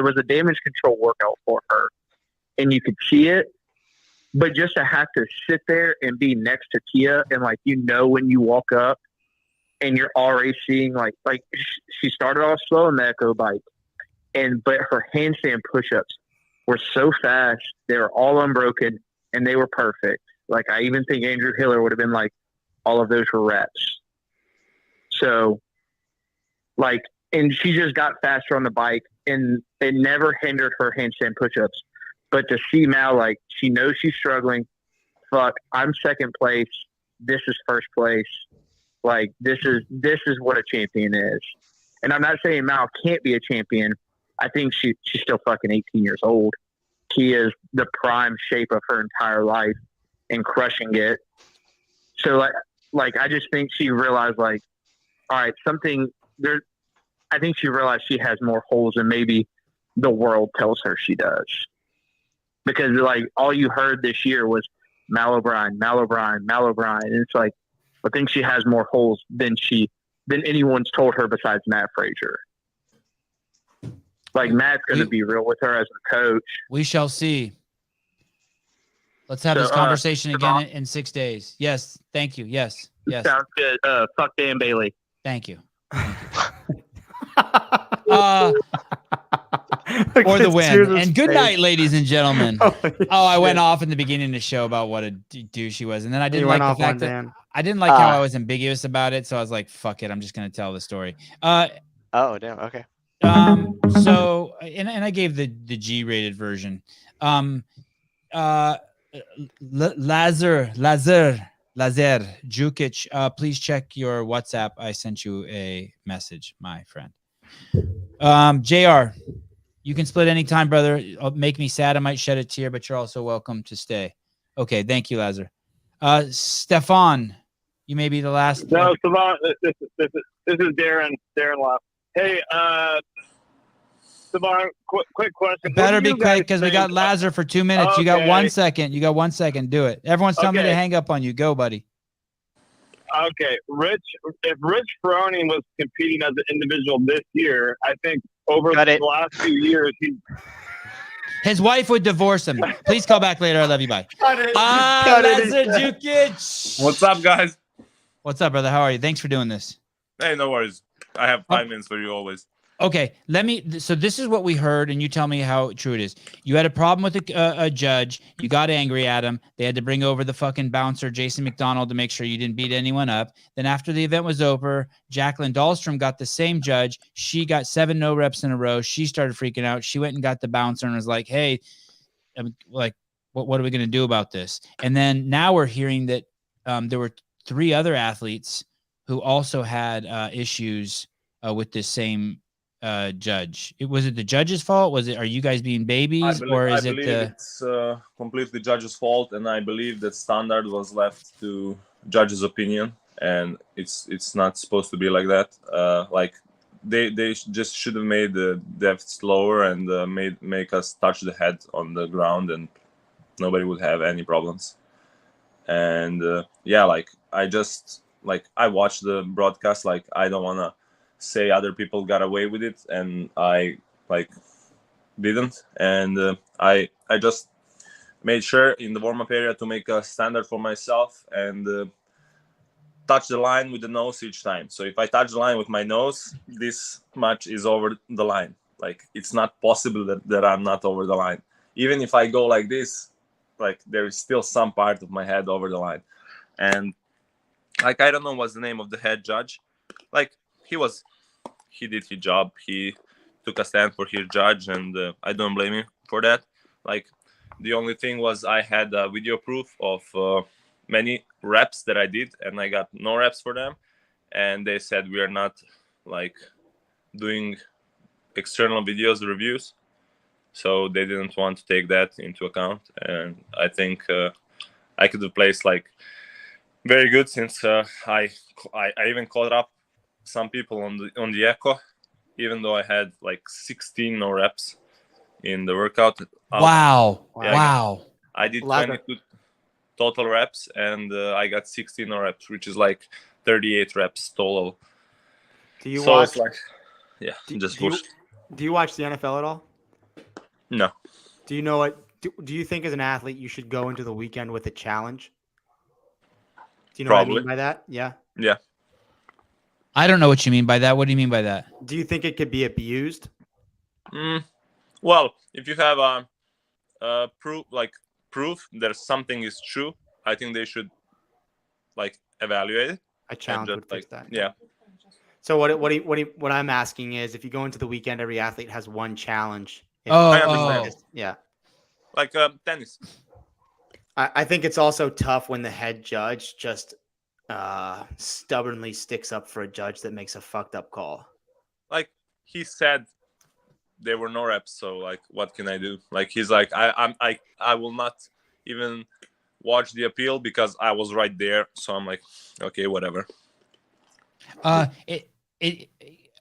Speaker 12: was a damage control workout for her, and you could see it. But just to have to sit there and be next to Tia, and like, you know, when you walk up and you're already seeing like she started off slow on the Echo bike, but her handstand push-ups were so fast, they were all unbroken and they were perfect. Like, I even think Andrew Hiller would have been like, all of those were reps. So like, and she just got faster on the bike, and it never hindered her handstand push-ups. But to see Mal, like, she knows she's struggling. Fuck, I'm second place. This is first place. Like, this is what a champion is. And I'm not saying Mal can't be a champion. I think she's still fucking 18 years old. She is the prime shape of her entire life and crushing it. So like I just think she realized, like, all right, something there. I think she realized she has more holes than maybe the world tells her she does. Because like all you heard this year was Mal O'Brien. And it's like, I think she has more holes than anyone's told her besides Matt Frazier. Like, Matt's going to be real with her as a coach.
Speaker 1: We shall see. Let's have this conversation again in 6 days. Yes. Thank you. Yes.
Speaker 12: Sounds good. Fuck Dan Bailey.
Speaker 1: Thank you. For the win. And good night, ladies and gentlemen. I went off in the beginning of the show about what a douche she was. And then I didn't like the fact that I didn't like how I was ambiguous about it. So I was like, fuck it. I'm just going to tell the story.
Speaker 18: Oh, damn. Okay.
Speaker 1: So, and I gave the G-rated version. Lazar Jukic, please check your WhatsApp. I sent you a message, my friend. JR, you can split anytime, brother. It'll make me sad. I might shed a tear, but you're also welcome to stay. Okay, thank you, Lazar. Stefan, you may be the last.
Speaker 12: No, Sevan, this is Darren. Darren left. Hey, Sevan, quick question.
Speaker 1: Better be quick because we got Lazar for 2 minutes. Okay. You got 1 second. You got 1 second. Do it. Everyone's telling me to hang up on you. Go, buddy.
Speaker 12: Okay, if Rich Ferroni was competing as an individual this year, I think over the last few years,
Speaker 1: his wife would divorce him. Please call back later. I love you. Bye. Lazar Jukic.
Speaker 19: What's up, guys?
Speaker 1: What's up, brother? How are you? Thanks for doing this.
Speaker 19: Hey, no worries. I have 5 minutes for you always.
Speaker 1: Okay, so this is what we heard, and you tell me how true it is. You had a problem with a judge. You got angry at him. They had to bring over the fucking bouncer, Jason McDonald, to make sure you didn't beat anyone up. Then after the event was over, Jacqueline Dahlstrom got the same judge. She got 7 no reps in a row. She started freaking out. She went and got the bouncer and was like, hey, like, what are we going to do about this? And then now we're hearing that there were 3 other athletes who also had issues with this same judge? Was it the judge's fault? Are you guys being babies, or is
Speaker 19: I
Speaker 1: it
Speaker 19: believe
Speaker 1: the?
Speaker 19: it's completely judge's fault, and I believe that standard was left to judge's opinion, and it's not supposed to be like that. Like they just should have made the depths lower and make us touch the head on the ground, and nobody would have any problems. And yeah, like I watched the broadcast. Like I don't want to say other people got away with it, and I didn't. And I just made sure in the warm-up area to make a standard for myself and touch the line with the nose each time. So if I touch the line with my nose, this much is over the line. Like it's not possible that I'm not over the line. Even if I go like this, like there is still some part of my head over the line. And like I don't know what's the name of the head judge. Like he did his job. He took a stand for his judge, and I don't blame him for that. Like the only thing was I had a video proof of many reps that I did, and I got no reps for them. And they said we are not like doing external videos reviews, so they didn't want to take that into account. And I think I could have placed like very good, since I even caught up some people on the echo, even though I had like 16 no reps in the workout.
Speaker 1: Wow!
Speaker 19: Yeah,
Speaker 1: Wow!
Speaker 19: I did 22 total reps, and I got 16 no reps, which is like 38 reps total.
Speaker 3: Do you
Speaker 19: so
Speaker 3: watch?
Speaker 19: It's like, yeah, just push.
Speaker 3: Do you watch the NFL at all?
Speaker 19: No.
Speaker 3: Do you know what? Do you think as an athlete you should go into the weekend with a challenge? Do you know what I
Speaker 19: Probably.
Speaker 3: mean by that? Yeah.
Speaker 19: Yeah.
Speaker 1: I don't know what you mean by that. What do you mean by that?
Speaker 3: Do you think it could be abused?
Speaker 19: Well, if you have proof that something is true, I think they should like evaluate it.
Speaker 3: A challenge
Speaker 19: just,
Speaker 3: would fix that.
Speaker 19: Yeah.
Speaker 3: So what I'm asking is, if you go into the weekend, every athlete has one challenge.
Speaker 19: I understand.
Speaker 3: Yeah.
Speaker 19: Like tennis.
Speaker 3: I think it's also tough when the head judge just stubbornly sticks up for a judge that makes a fucked up call.
Speaker 19: Like he said there were no reps, so like what can I do? Like he's like I will not even watch the appeal because I was right there. So I'm like, okay, whatever.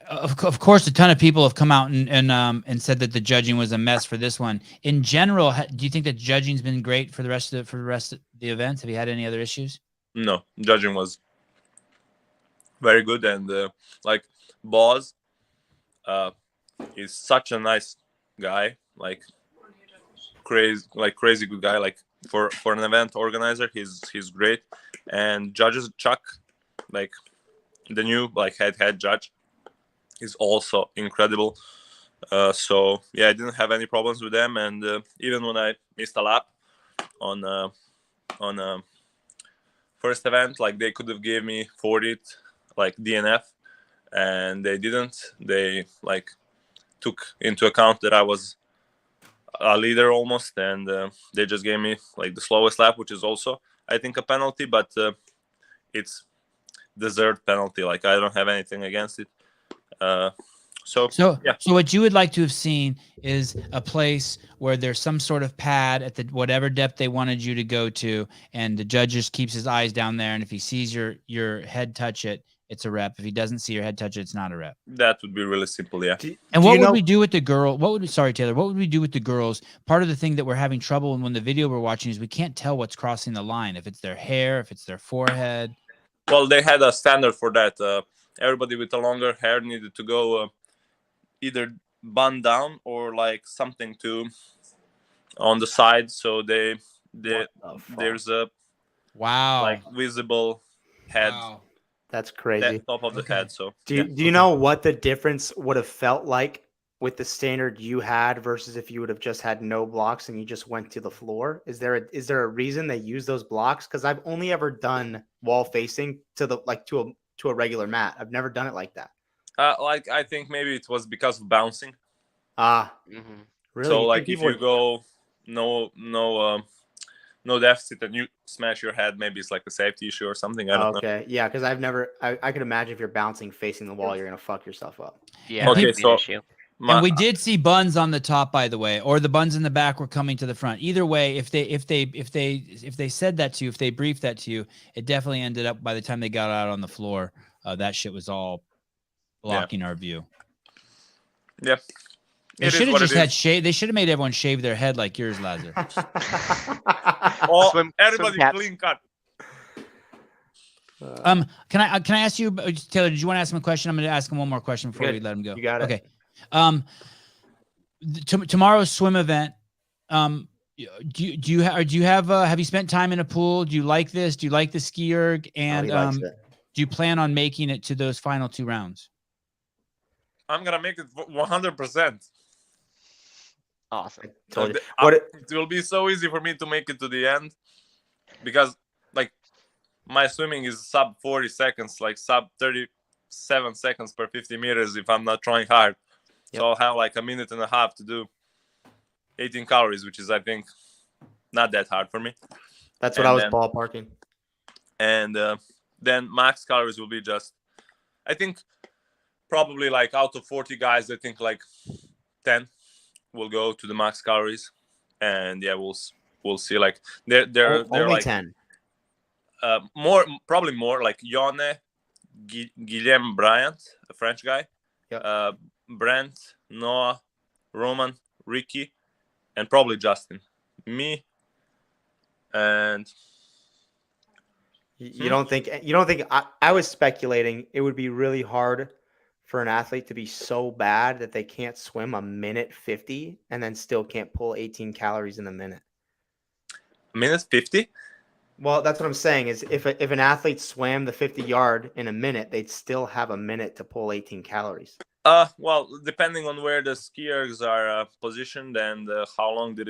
Speaker 1: Of course, a ton of people have come out and said that the judging was a mess for this one. In general, do you think that judging's been great for the rest of the events? Have you had any other issues?
Speaker 19: No, judging was very good, and like Boz is such a nice guy, like crazy good guy. Like for an event organizer, he's great. And judges Chuck, like the new like head judge, is also incredible. So yeah, I didn't have any problems with them, and even when I missed a lap on first event, like they could have gave me 40 like DNF, and they didn't. They like took into account that I was a leader almost, and they just gave me like the slowest lap, which is also I think a penalty, but it's deserved penalty. Like I don't have anything against it. So what you would like to have seen is a place where there's some sort of pad at the whatever depth they wanted you to go to, and the judge just keeps his eyes down there, and if he sees your head touch it, it's a rep. If he doesn't see your head touch it, it's not a rep. That would be really simple, yeah.
Speaker 1: And what would we do with the girl? Sorry, Taylor. What would we do with the girls? Part of the thing that we're having trouble when the video we're watching is we can't tell what's crossing the line. If it's their hair, if it's their forehead.
Speaker 19: Well, they had a standard for that. Everybody with a longer hair needed to go either bun down or like something on the side, so there's a like visible head.
Speaker 3: Wow. That's crazy.
Speaker 19: Top of the head. So
Speaker 3: do you know what the difference would have felt like with the standard you had versus if you would have just had no blocks and you just went to the floor? Is there a reason they use those blocks? Because I've only ever done wall facing to a regular mat. I've never done it like that.
Speaker 19: Like I think maybe it was because of bouncing.
Speaker 3: Really?
Speaker 19: So like if you go no no deficit and you smash your head, maybe it's like a safety issue or something. I don't know.
Speaker 3: Okay, yeah, because I could imagine if you're bouncing facing the wall, you're gonna fuck yourself up.
Speaker 18: Yeah,
Speaker 19: Okay,
Speaker 18: that'd be an
Speaker 19: so
Speaker 18: issue.
Speaker 1: And we did see buns on the top, by the way, or the buns in the back were coming to the front. Either way, if they said that to you, if they briefed that to you, it definitely ended up by the time they got out on the floor, that shit was all blocking our view.
Speaker 19: Yeah.
Speaker 1: They
Speaker 19: It is
Speaker 1: should have
Speaker 19: what
Speaker 1: just
Speaker 19: it
Speaker 1: had
Speaker 19: is.
Speaker 1: shave. They should have made everyone shave their head like yours, Lazar.
Speaker 19: Oh, everybody clean cut.
Speaker 1: Can I ask you, Taylor? Did you want to ask him a question? I'm going to ask him one more question before we let him go.
Speaker 3: You got it.
Speaker 1: Okay. Tomorrow's swim event. Do you have have you spent time in a pool? Do you like this? Do you like the ski erg? And
Speaker 3: he likes it.
Speaker 1: do you plan on making it to those final 2 rounds?
Speaker 19: I'm gonna make it 100%.
Speaker 18: Awesome.
Speaker 19: It will be so easy for me to make it to the end because like my swimming is sub 40 seconds, like sub 37 seconds per 50 meters if I'm not trying hard.
Speaker 3: Yep.
Speaker 19: So I'll have like a minute and a half to do 18 calories, which is I think not that hard for me.
Speaker 3: That's what I was ballparking.
Speaker 19: And then max calories will be just, I think probably like out of 40 guys, I think like 10 will go to the max calories. And yeah, we'll see. Like they're
Speaker 3: Only
Speaker 19: like
Speaker 3: 10.
Speaker 19: Probably more like Yone, Guillaume Bryant, a French guy, Brent, Noah, Roman, Ricky, and probably Justin, me, and
Speaker 3: You don't think I was speculating it would be really hard for an athlete to be so bad that they can't swim a minute 50 and then still can't pull 18 calories in a minute.
Speaker 19: minute 50?
Speaker 3: Well, that's what I'm saying is if an athlete swam the 50-yard in a minute, they'd still have a minute to pull 18 calories.
Speaker 19: Well, depending on where the skiers are positioned and how long did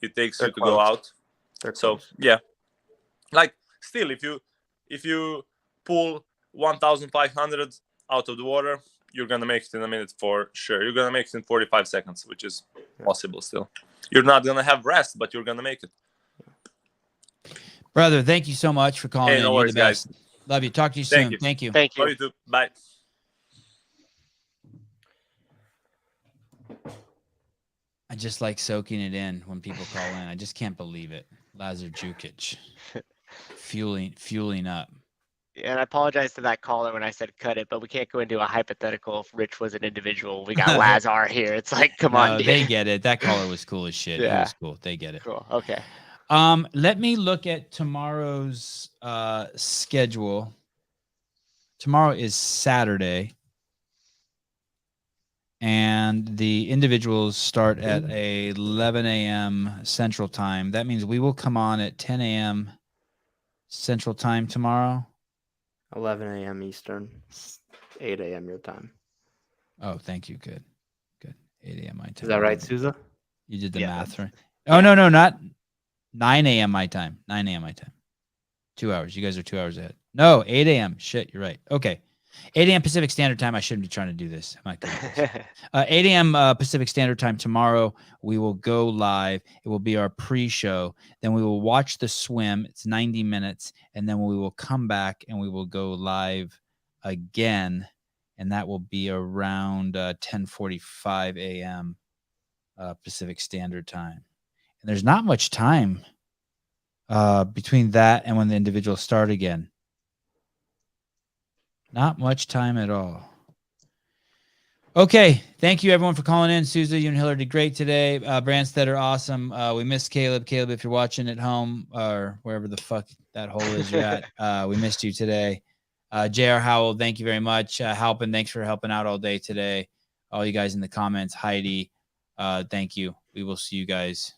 Speaker 19: it takes you to go out. So yeah, like still, if you pull 1,500 out of the water, you're gonna make it in a minute for sure. You're gonna make it in 45 seconds, which is possible still. You're not gonna have rest, but you're gonna make it.
Speaker 1: Brother, thank you so much for calling in.
Speaker 19: No
Speaker 1: You're
Speaker 19: worries,
Speaker 1: the best.
Speaker 19: guys.
Speaker 1: Love you. Talk to you soon. Thank you.
Speaker 19: Love you too. Bye.
Speaker 1: I just like soaking it in when people call in. I just can't believe it. Lazar Jukic fueling up.
Speaker 18: And I apologize to that caller when I said cut it, but we can't go into a hypothetical if Rich was an individual. We got Lazar here. It's like, come on, dude.
Speaker 1: They get it. That caller was cool as shit.
Speaker 18: Yeah.
Speaker 1: It was cool. They get it.
Speaker 18: Cool. Okay.
Speaker 1: Let me look at tomorrow's schedule. Tomorrow is Saturday. And the individuals start at 11 a.m. Central Time. That means we will come on at 10 a.m. Central Time tomorrow.
Speaker 3: 11 a.m. Eastern, 8 a.m. your time.
Speaker 1: Oh, thank you. Good. 8 a.m. my time.
Speaker 3: Is that right, Souza?
Speaker 1: You did the math right. Oh, no, not 9 a.m. my time. 9 a.m. my time. 2 hours. You guys are 2 hours ahead. No, 8 a.m. Shit, you're right. Okay. 8 a.m. Pacific Standard Time. I shouldn't be trying to do this. I'm not good at this. 8 a.m. Pacific Standard Time tomorrow. We will go live. It will be our pre-show. Then we will watch the swim. It's 90 minutes. And then we will come back and we will go live again. And that will be around 10:45 a.m. Pacific Standard Time. And there's not much time between that and when the individuals start again. Not much time at all. Okay. Thank you, everyone, for calling in. Souza, you and Hiller did great today. Brandstetter, awesome. We missed Caleb. Caleb, if you're watching at home or wherever the fuck that hole is you're at, we missed you today. J.R. Howell, thank you very much. Halpin, thanks for helping out all day today. All you guys in the comments. Heidi, thank you. We will see you guys